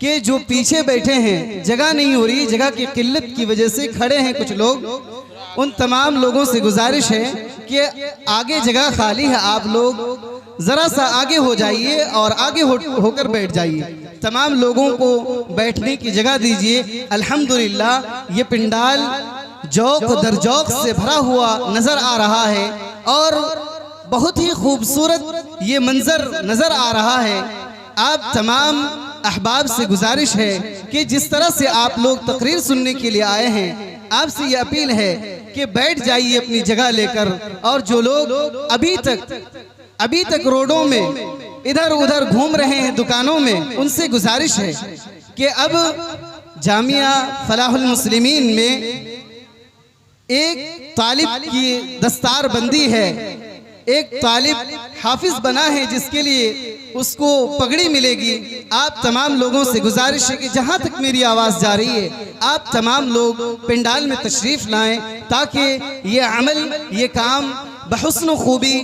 कि जो पीछे बैठे हैं, जगह नहीं हो रही, जगह की किल्लत की वजह से खड़े हैं कुछ लोग, उन तमाम लोगों से गुजारिश है कि आगे जगह खाली है, आप लोग ज़रा सा आगे हो जाइए और आगे होकर बैठ जाइए। तमाम लोगों को बैठने की जगह दीजिए। अल्हम्दुलिल्लाह ये पिंडाल जौक दर जौक से भरा हुआ नज़र आ रहा है और बहुत ही खूबसूरत ये मंजर नज़र आ रहा है। आप तमाम अहबाब से गुजारिश है कि जिस तरह से आप लोग तकरीर सुनने के लिए आए हैं, आपसे ये अपील है कि बैठ जाइए अपनी जगह लेकर। और जो लोग अभी तक रोडों में इधर उधर घूम रहे हैं दुकानों में, उनसे गुजारिश है कि अब जामिया फलाहुल मुस्लिमीन में एक तालिब की दस्तार बंदी है, एक तालिब हाफिज बना है जिसके लिए उसको पगड़ी मिलेगी। आप तमाम लोगों से गुजारिश है कि जहाँ तक मेरी आवाज़ जा रही है आप तमाम लोग पिंडाल में तशरीफ़ लाएं ताकि ये अमल, ये काम बहुस्न खूबी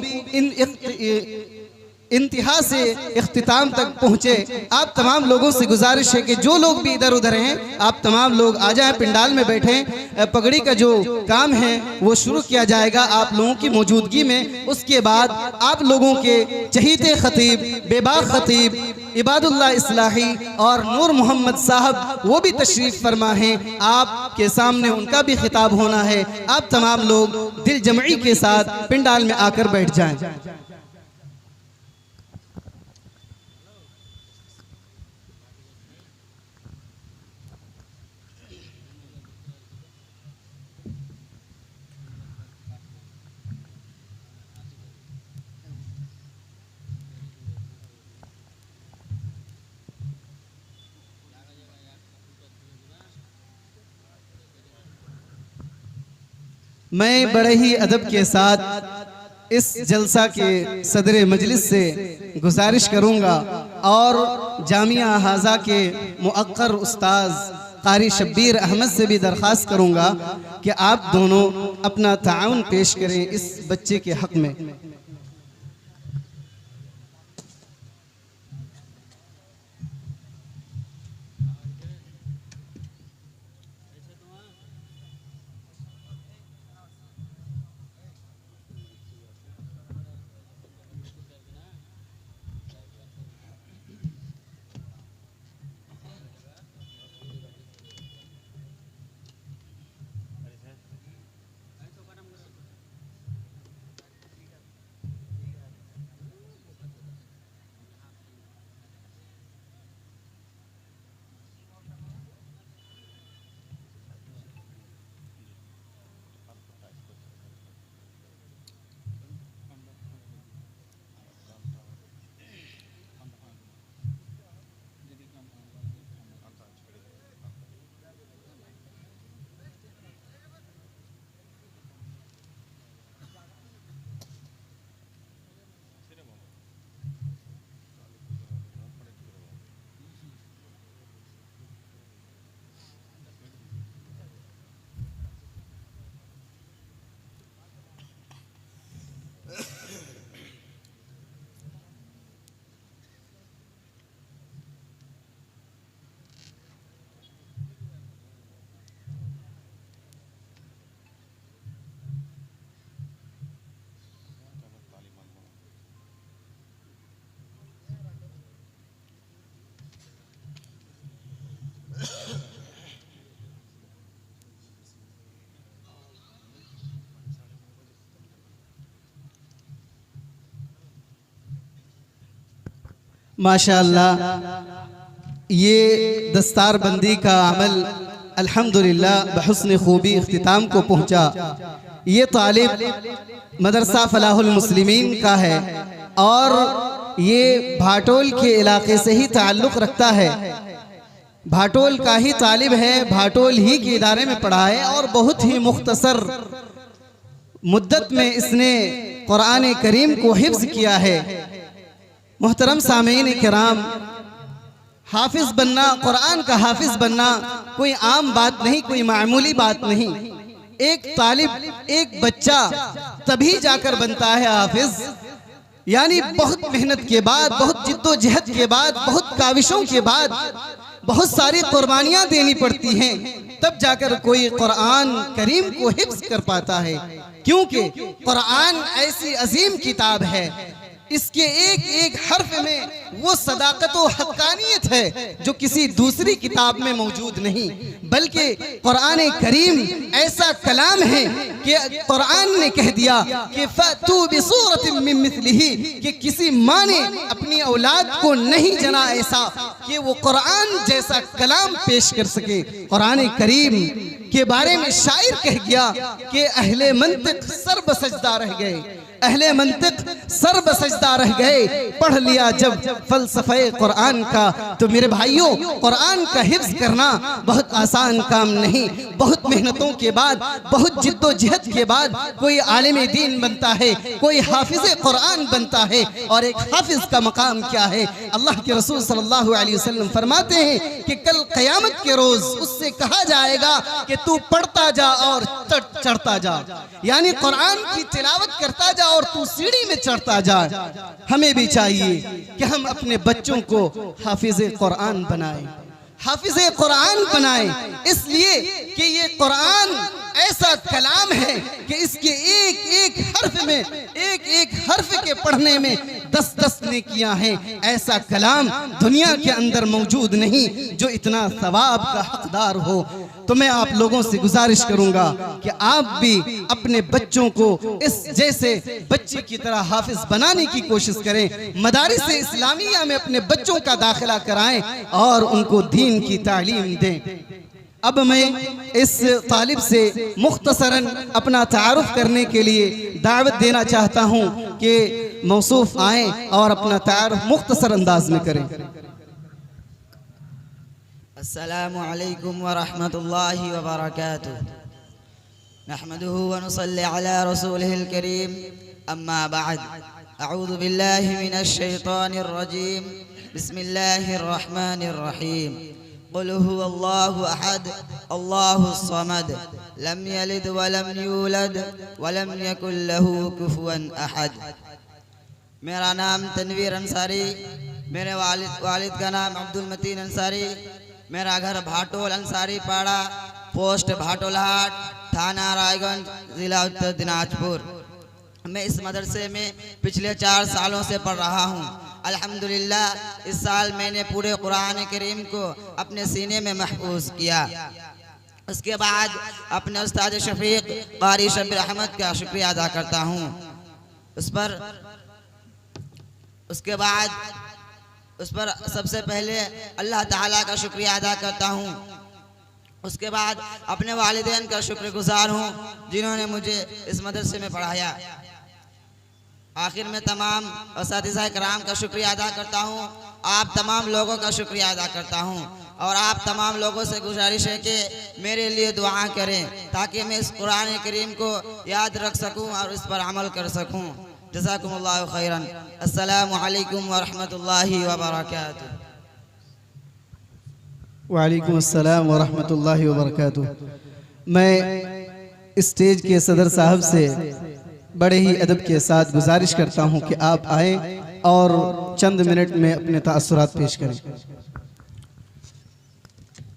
इंतहा से इख्तिताम तक पहुँचे। आप तमाम लोगों से गुजारिश है कि जो लोग भी इधर उधर हैं आप तमाम लोग आ जाएं, पिंडाल में बैठें। पगड़ी का जो काम है वो शुरू किया जाएगा आप लोगों की मौजूदगी में। उसके बाद आप लोगों के चहीते ख़तीब, बेबाक ख़तीब इबादुल्लाह इस्लाही और नूर मोहम्मद साहब वो भी तशरीफ़ फरमा हैं। आपके सामने उनका भी खिताब होना है। आप तमाम लोग दिल जमई के साथ पिंडाल में आकर बैठ जाएं। मैं बड़े ही अदब के साथ इस जलसा के सदर मजलिस से गुजारिश करूंगा और जामिया हाजा के मुअक्कर उस्ताद कारी शब्बीर अहमद से भी दरख्वास्त करूंगा कि आप दोनों अपना ताउन पेश करें इस बच्चे के हक़ में। माशाअल्लाह, ये दस्तारबंदी का अमल अल्हम्दुलिल्लाह बहुस्न खूबी इख्तिताम को पहुंचा। ये तालिब मदरसा फलाहुल मुस्लिमीन का है और ये भाटोल के इलाके से ही ताल्लुक़ रखता है। भाटोल का ही तालिब है, भाटोल ही के इदारे में पढ़ा है और बहुत ही मुख्तसर मुद्दत में इसने कुरान करीम को हिफ्ज़ किया है। मोहतरम सामीन किराम, हाफिज बनना, कुरान का हाफिज बनना कोई आम बात नहीं, कोई मामूली बात नहीं। एक तालिब, एक बच्चा तभी जाकर बनता है हाफिज, यानी बहुत मेहनत के बाद, बहुत जिद्दोजहद के बाद, बहुत काविशों के बाद, बहुत सारी कुर्बानियां देनी पड़ती हैं, तब जाकर कोई कुरान करीम को हिफ्ज़ कर पाता है। क्योंकि कुरान ऐसी अजीम किताब है, इसके एक एक हर्फ में वो सदाकत व हक्कानियत है जो किसी दूसरी किताब में मौजूद नहीं, बल्कि कुरान करीम ऐसा कलाम है कि कुरान ने कह दिया कि फ़तू बिसूरतिन मिन मिस्लिही, कि किसी माँ ने अपनी औलाद को नहीं जना ऐसा कि वो कुरान जैसा कलाम पेश कर सके। कुरान करीम के बारे में शायर कह गया कि अहले मंतिक सर बसजदा रह गए, अहले मंतिक सर बसजदा रह गए, पढ़ लिया जब फलसफे कुरान का। तो मेरे भाइयों, कुरान का हिफ्ज़ करना बहुत आसान काम नहीं। बहुत मेहनतों के बाद, बहुत जिद्दोजहद के बाद कोई आलिम दीन बनता है, कोई हाफिज़ कुरान बनता है। और एक हाफिज़ का मकाम क्या है? अल्लाह के रसूल सल्लल्लाहु अलैहि वसल्लम फरमाते हैं कि कल क़यामत के रोज़ उससे कहा जाएगा कि तू पढ़ता जा और चढ़ता जा, यानी कुरान की तिलावत करता जा और तू सीढ़ी में चढ़ता जा। हमें भी चाहिए कि हम अपने बच्चों को हाफिज़े कुरान बनाएं, हाफिज़े कुरान बनाएं, इसलिए कि ये कुरान ऐसा कलाम है कि इसके एक एक हर्फ में, एक एक हर्फ के पढ़ने में 10-10 नेकियां हैं। ऐसा कलाम दुनिया के अंदर मौजूद नहीं जो इतना सवाब का हकदार हो। तो मैं आप लोगों से गुजारिश करूंगा कि आप भी अपने बच्चों को इस जैसे बच्चे की तरह हाफिज बनाने की कोशिश करें। मदारिस इस्लामिया में अपने बच्चों का दाखिला कराएं और उनको दीन की तालीम दें। अब मैं इस तालिब से मुख्तसरन अपना तारुफ करने के लिए दावत देना चाहता हूं कि मौसूफ आएं और अपना तारुफ मुख्तसर अंदाज में करें। अस्सलामु अलैकुम व रहमतुल्लाहि व बरकातुहू। नहमदुहु व नुसल्ली अला रसूलिहिल करीम, अम्मा बाद। अऊज़ु बिल्लाहि मिनश शैतानिर रजीम, बिस्मिल्लाहिर रहमानिर रहीम। क़ुल हुवल्लाहु अहद, अल्लाहुस समद, लम यलिद व लम यूलद व लम यकुल लहू कुफुवन अहद। मेरा नाम तनवीर अंसारी, मेरे वालिद का नाम अब्दुल मतीन अंसारी, मेरा घर भाटोल अंसारी पाड़ा, पोस्ट भाटोलहाट, थाना रायगंज, जिला उत्तर दिनाजपुर। मैं इस मदरसे में पिछले 4 सालों से पढ़ रहा हूँ। अल्हम्दुलिल्लाह इस साल मैंने पूरे कुरान करीम को अपने सीने में महफूज किया। उसके बाद अपने उस्ताद शफीक कारी शब्बीर अहमद का शुक्रिया अदा करता हूँ। उस पर सबसे पहले अल्लाह ताला का शुक्रिया अदा करता हूँ। उसके बाद अपने वालिदैन का शुक्रगुजार हूँ जिन्होंने मुझे इस मदरसे में पढ़ाया। आखिर में तमाम असातिज़ा कराम का शुक्रिया अदा करता हूँ, आप तमाम लोगों का शुक्रिया अदा करता हूँ और आप तमाम लोगों से गुजारिश है कि मेरे लिए दुआ करें ताकि मैं इस कुरान करीम को याद रख सकूँ और इस पर अमल कर सकूँ। जज़ाकुमुल्लाहु खैरन। अस्सलामु अलैकुम व रहमतुल्लाहि व बरकातुहू। वालेकुम अस्सलाम व रहमतुल्लाहि व बरकातुहू। मैं स्टेज के सदर साहब से बड़े ही अदब के साथ गुजारिश करता हूं कि आप आए और चंद मिनट में अपने तासुरात पेश करें।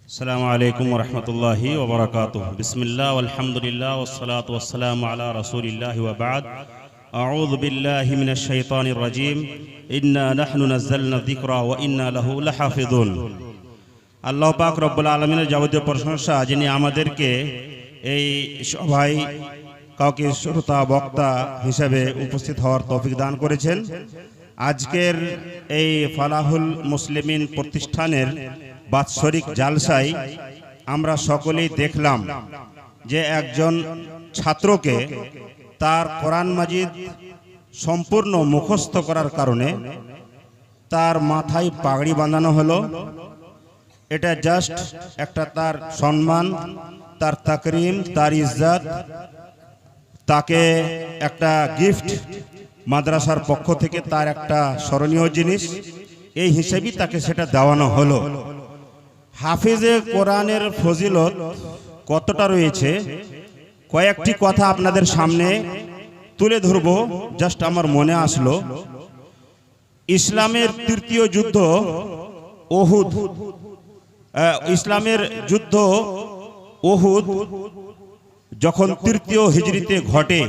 अस्सलामु अलैकुम वरहमतुल्लाहि वबरकातुहू। बिस्मिल्लाह वल्हम्दुलिल्लाह वस्सलातु वस्सलामु अला रसूलिल्लाहि व बाद। अऊज़ु बिल्लाहि मिनश शैतानिर रजीम। इन्ना नहनु नज़्ज़लना ज़िक्रा व इन्ना लहु लहाफ़िज़ून। আল্লাহ পাক রব্বুল আলামিনের যাবতীয় প্রশংসা, যিনি আমাদেরকে এই সভায় কাউকে শ্রোতা বক্তা হিসেবে উপস্থিত হওয়ার তৌফিক দান করেছেন। আজকের এই ফালাহুল মুসলিমিন প্রতিষ্ঠানের বাৎসরিক জালসায় আমরা সকলেই দেখলাম যে একজন ছাত্রকে তার কোরআন মাজিদ সম্পূর্ণ মুখস্থ করার কারণে তার মাথায় পাগড়ি বাঁধানো হলো। এটা জাস্ট একটা তার সম্মান, তার তাকরিম, তার ইজ্জত, তাকে একটা গিফট মাদ্রাসার পক্ষ থেকে, তার একটা স্মরণীয় জিনিস, এই হিসেবেই তাকে সেটা দেওয়ানো হলো। হাফিজে কোরআনের ফজিলত কতটা রয়েছে কয়েকটি কথা আপনাদের সামনে তুলে ধরব। জাস্ট আমার মনে আসলো, ইসলামের তৃতীয় যুদ্ধ উহুদ, ইসলামের যুদ্ধ উহুদ যখন তৃতীয় হিজরিতে ঘটে,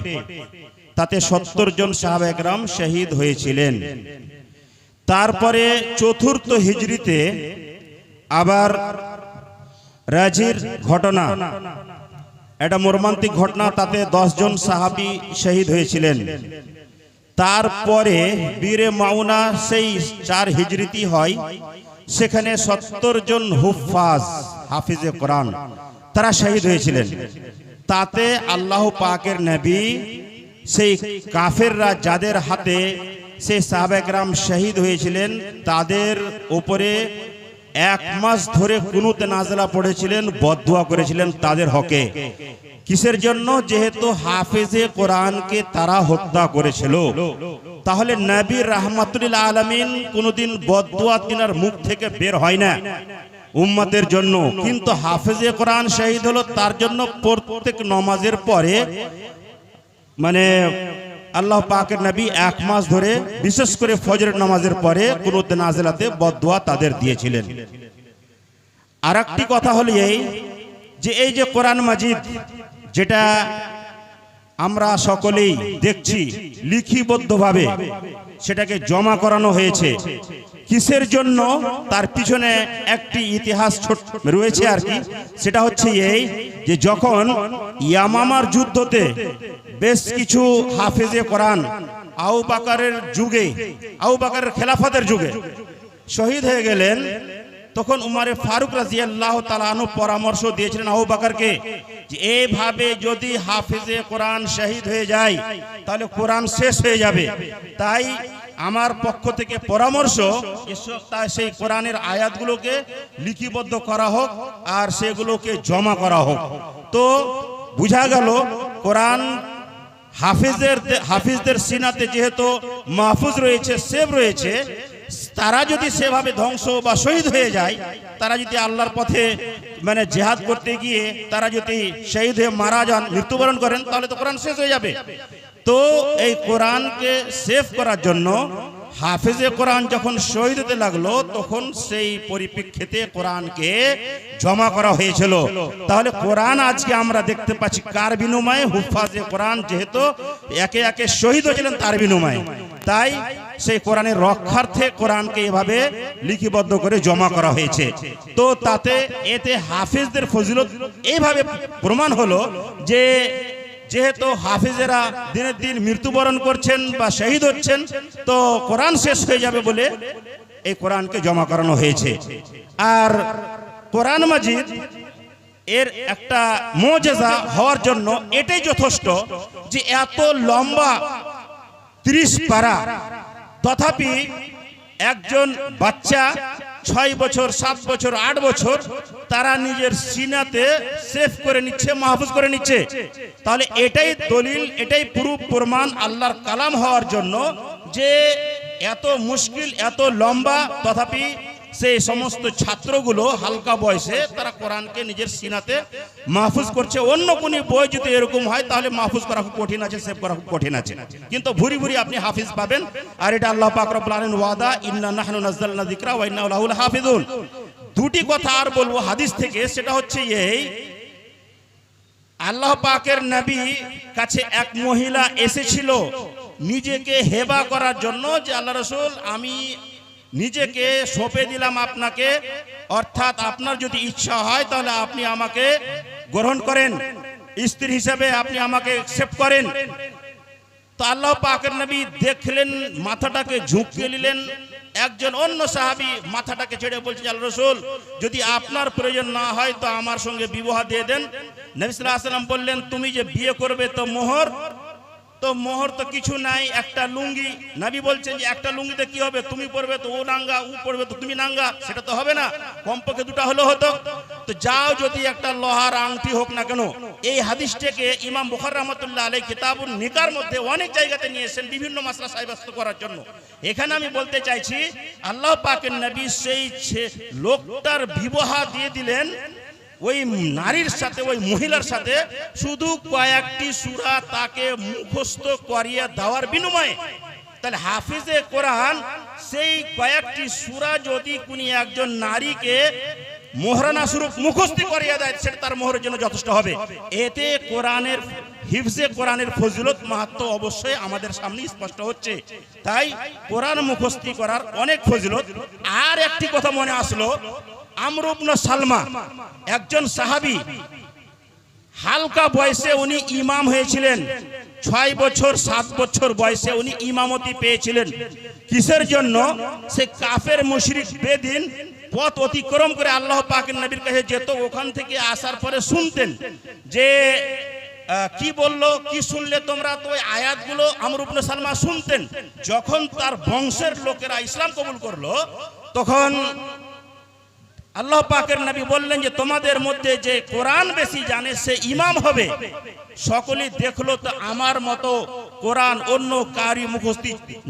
তাতে 70 জন সাহাবা একরাম শহীদ হয়েছিলেন। তারপরে চতুর্থ হিজরিতে আবার রাজির ঘটনা, এটা মর্মান্তিক ঘটনা, তাতে 10 জন সাহাবী শহীদ হয়েছিলেন। তারপরে বীরে মাউনা সেই 4 হিজরিতে হয়, সেখানে 70 জন হুফাজ হাফিজে কোরআন তারা শহীদ হয়েছিলেন। তাতে আল্লাহ পাকের নবী সেই কাফেররা যাদের হাতে সেই সাহাবা একরাম শহীদ হয়েছিলেন তাদের উপরে 1 মাস ধরে কুনুতে নাজেলা পড়েছিলেন, বদদুয়া করেছিলেন তাদের হকে। কিসের জন্য? যেহেতু হাফেজে কোরআনকে তারা হত্যা করেছিল। তাহলে নবী রাহমাতুল আলামিন কোনদিন বদদুয়া তিনার মুখ থেকে বের হয় না উম্মতের জন্য, কিন্তু হাফেজে কোরআন শহীদ হলো তার জন্য প্রত্যেক নামাজের পরে মানে আল্লাহ পাকের নবী 1 মাস ধরে বিশেষ করে ফজরের নামাজের পরে কুনুতে নাজিলাতে বদদুয়া তাদের দিয়েছিলেন। আরেকটি কথা হলো এই যে এই যে কোরআন মাজিদ যেটা আমরা সকলেই দেখছি লিখিবদ্ধভাবে সেটাকে জমা করানো হয়েছে, কিসের জন্য? তার পিছনে একটি ইতিহাস রয়েছে আর কি। সেটা হচ্ছে এই যে যখন ইয়ামামার যুদ্ধতে বেশ কিছু হাফেজে কোরআন আবু বকরের যুগে, আবু বকরের খেলাফতের যুগে শহীদ হয়ে গেলেন, তখন উমরে ফারুক রাদিয়াল্লাহু তাআলা আনহু পরামর্শ দিয়েছিলেন আবু বকরকে যে এইভাবে যদি হাফেজে কোরআন শহীদ হয়ে যায় তাহলে কোরআন শেষ হয়ে যাবে। তাই আমার পক্ষ থেকে পরামর্শ সেই কোরআনের আয়াতগুলোকে লিপিবদ্ধ করা হোক আর সেগুলোকে জমা করা হোক। তো বুঝা গেল কোরআন হাফিজদের সিনাতে যেহেতু মাহফুজ রয়েছে, সেভ রয়েছে, তারা যদি সেভাবে ধ্বংস বা শহীদ হয়ে যায়, তারা যদি আল্লাহর পথে মানে জিহাদ করতে গিয়ে তারা যদি শহীদ হয়ে মারা যান, মৃত্যুবরণ করেন, তাহলে তো কোরআন শেষ হয়ে যাবে। তো এই কোরআনকে সেভ করার জন্য হাফেজে কোরআন যখন শহীদ হতে লাগলো তখন সেই পরিপ্রেক্ষিতে কোরআনকে জমা করা হয়েছিল। তাহলে কোরআন আজকে আমরা দেখতে পাচ্ছি কার বিনিময়ে? হুফাজে কোরআন যেহেতু একে একে শহীদ হয়েছিলেন তার বিনিময়ে, তাই সেই কোরআনের রক্ষার্থে কোরআনকে এভাবে লিপিবদ্ধ করে জমা করা হয়েছে। তো তাতে এতে হাফেজদের ফজিলত এইভাবে প্রমাণ হলো যে যেহেতু হাফিজেরা দিনের দিন মৃত্যুবরণ করছেন বা শহীদ হচ্ছেন, তো কোরআন শেষ হয়ে যাবে বলে এই কোরআনকে জমা করানো হয়েছে। আর কোরআন মাজিদ এর একটা মুজিজা হওয়ার জন্য এটাই যথেষ্ট যে এত লম্বা 30 পারা, তথাপি একজন বাচ্চা 6 বছর, 7 বছর, 8 বছর তারা নিজের সিনাতে সেভ করে নিচ্ছে, মাহফুজ করে নিচ্ছে। তাহলে এটাই দলিল, এটাই পুরো প্রমাণ আল্লাহর কালাম হওয়ার জন্য যে এত মুশকিল, এত লম্বা, তথাপি সেই সমস্ত ছাত্রগুলো হালকা বয়সে তারা কোরআনকে নিজের সিনাতে মাহফুজ করছে। অন্য কোন বই যদি এরকম হয় তাহলে মাহফুজ করা খুব কঠিন আছে, সেভ করা খুব কঠিন আছে, কিন্তু ভুরি ভুরি আপনি হাফিজ পাবেন। আর এটা আল্লাহ পাক রব্বুল আলামিন ওয়াদা, ইন্না নাহনু নাযালনা যিকরা ওয়া ইন্না লাহু লাহাফিজুন। দুটি কথা আর বলবো হাদিস থেকে, সেটা হচ্ছে এই, আল্লাহ পাকের নবী কাছে এক মহিলা এসেছিল নিজেকে হেবা করার জন্য যে আল্লাহ রাসূল আমি নিজেকে সঁপে দিলাম আপনাকে, অর্থাৎ আপনার যদি ইচ্ছা হয় তাহলে আপনি আমাকে গ্রহণ করেন, স্ত্রী হিসেবে আপনি আমাকে অ্যাকসেপ্ট করেন। তো আল্লাহ পাকের নবী দেখলেন, মাথাটাকে ঝুঁকিয়ে নিলেন। একজন অন্য সাহাবী মাথাটাকে ছেড়ে বলছে, আল্লাহর রাসূল, যদি আপনার প্রয়োজন না হয় তো আমার সঙ্গে বিবাহ দিয়ে দেন। নবী সাল্লাল্লাহু আলাইহি ওয়াসাল্লাম বললেন, তুমি যে বিয়ে করবে তো মোহর তো কিছু নাই, একটা লুঙ্গি। নবী বলছেন যে একটা লুঙ্গিতে কি হবে, তুমি পরবে তো ও নাঙ্গা, ও পরবে তো তুমি নাঙ্গা, সেটা তো হবে না, কমপক্ষে দুটো হলো হতো। তো যাও, যদি একটা লোহার আংটি হোক না কেন। এই হাদিসটাকে ইমাম বুখারী রাহমাতুল্লাহ আলাইহি কিতাবুন নিকার মধ্যে অনেক জায়গাতে নিয়ে এসেছেন বিভিন্ন মাসলা সাব্যস্ত করার জন্য। এখানে আমি বলতে চাইছি, আল্লাহ পাকের নবী সেই লোকটার বিবাহ দিয়ে দিলেন ওই নারীর সাথে, ওই মহিলার সাথে শুধু কয়েকটি সূরা তাকে মুখস্থ করিয়ে দেওয়ার বিনিময়ে। তাহলে হাফিজে কোরআন সেই কয়েকটি সূরা যদি কোন একজন নারীকে মোহরানা স্বরূপ মুখস্থ করিয়ে দেয়, সেটা তার মোহরের জন্য যথেষ্ট হবে। এতে কোরআনের হিফজে কোরআনের ফজিলত মাহাত্ম্য অবশ্যই আমাদের সামনে স্পষ্ট হচ্ছে। তাই কোরআন মুখস্থ করার অনেক ফজিলত। আর একটি কথা মনে আসলো, আমর ইবনে সালমা একজন সাহাবী, হালকা বয়সে উনি ইমাম হয়েছিলেন। 6 বছর 7 বছর বয়সে উনি ইমামতি পেয়েছিলেন। কিসের জন্য? সে কাফের মুশরিক বেদিন পথ অতিক্রম করে আল্লাহ পাকের নবীর কাছে যেত। ওখান থেকে আসার পরে শুনতেন যে কি বললো, কি শুনলে তোমরা? তো ওই আয়াতগুলো আমর ইবনে সালমা শুনতেন। যখন তার বংশের লোকেরা ইসলাম কবুল করলো, তখন আল্লাহ পাকের নবী বললেন যে তোমাদের মধ্যে যে কোরআন বেশি জানে সে ইমাম হবে। সকলেই দেখলো, তো আমার মতো কোরআন অন্য কারি মুখস্থ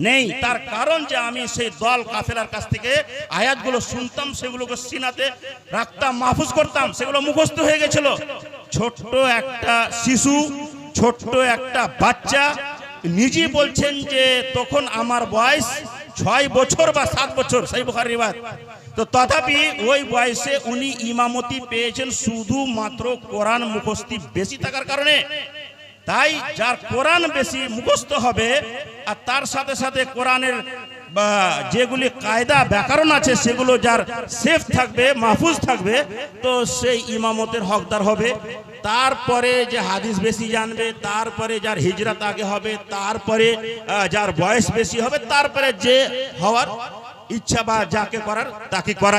নেই। তার কারণ যে আমি সেই দল কাফেলার কাছ থেকে আয়াতগুলো শুনতাম, সেগুলোকে সিনাতে রাখতাম, মাহফুজ করতাম, সেগুলো মুখস্থ হয়ে গেছিল। ছোট্ট একটা শিশু, ছোট্ট একটা বাচ্চা নিজেই বলছেন যে তখন আমার বয়স 6 বছর বা 7 বছর, সেই বুখারীর রিওয়ায়াত। তো তথাপি ওই বয়সে উনি ইমামতি পেয়েছেন শুধুমাত্র কোরআন মুখস্থ বেশি থাকার কারণে। তাই যার কোরআন বেশি মুখস্থ হবে আর তার সাথে সাথে কোরআনের যেগুলি কায়দা ব্যাকরণ আছে সেগুলো যার সেফ থাকবে, মাহফুজ থাকবে, তো সেই ইমামতের হকদার হবে। তারপরে যে হাদিস বেশি জানবে, তারপরে যার হিজরত আগে হবে, তারপরে যার বয়স বেশি হবে, তারপরে যে হওয়ার ইচ্ছা বা যাকে করার তাকে করা।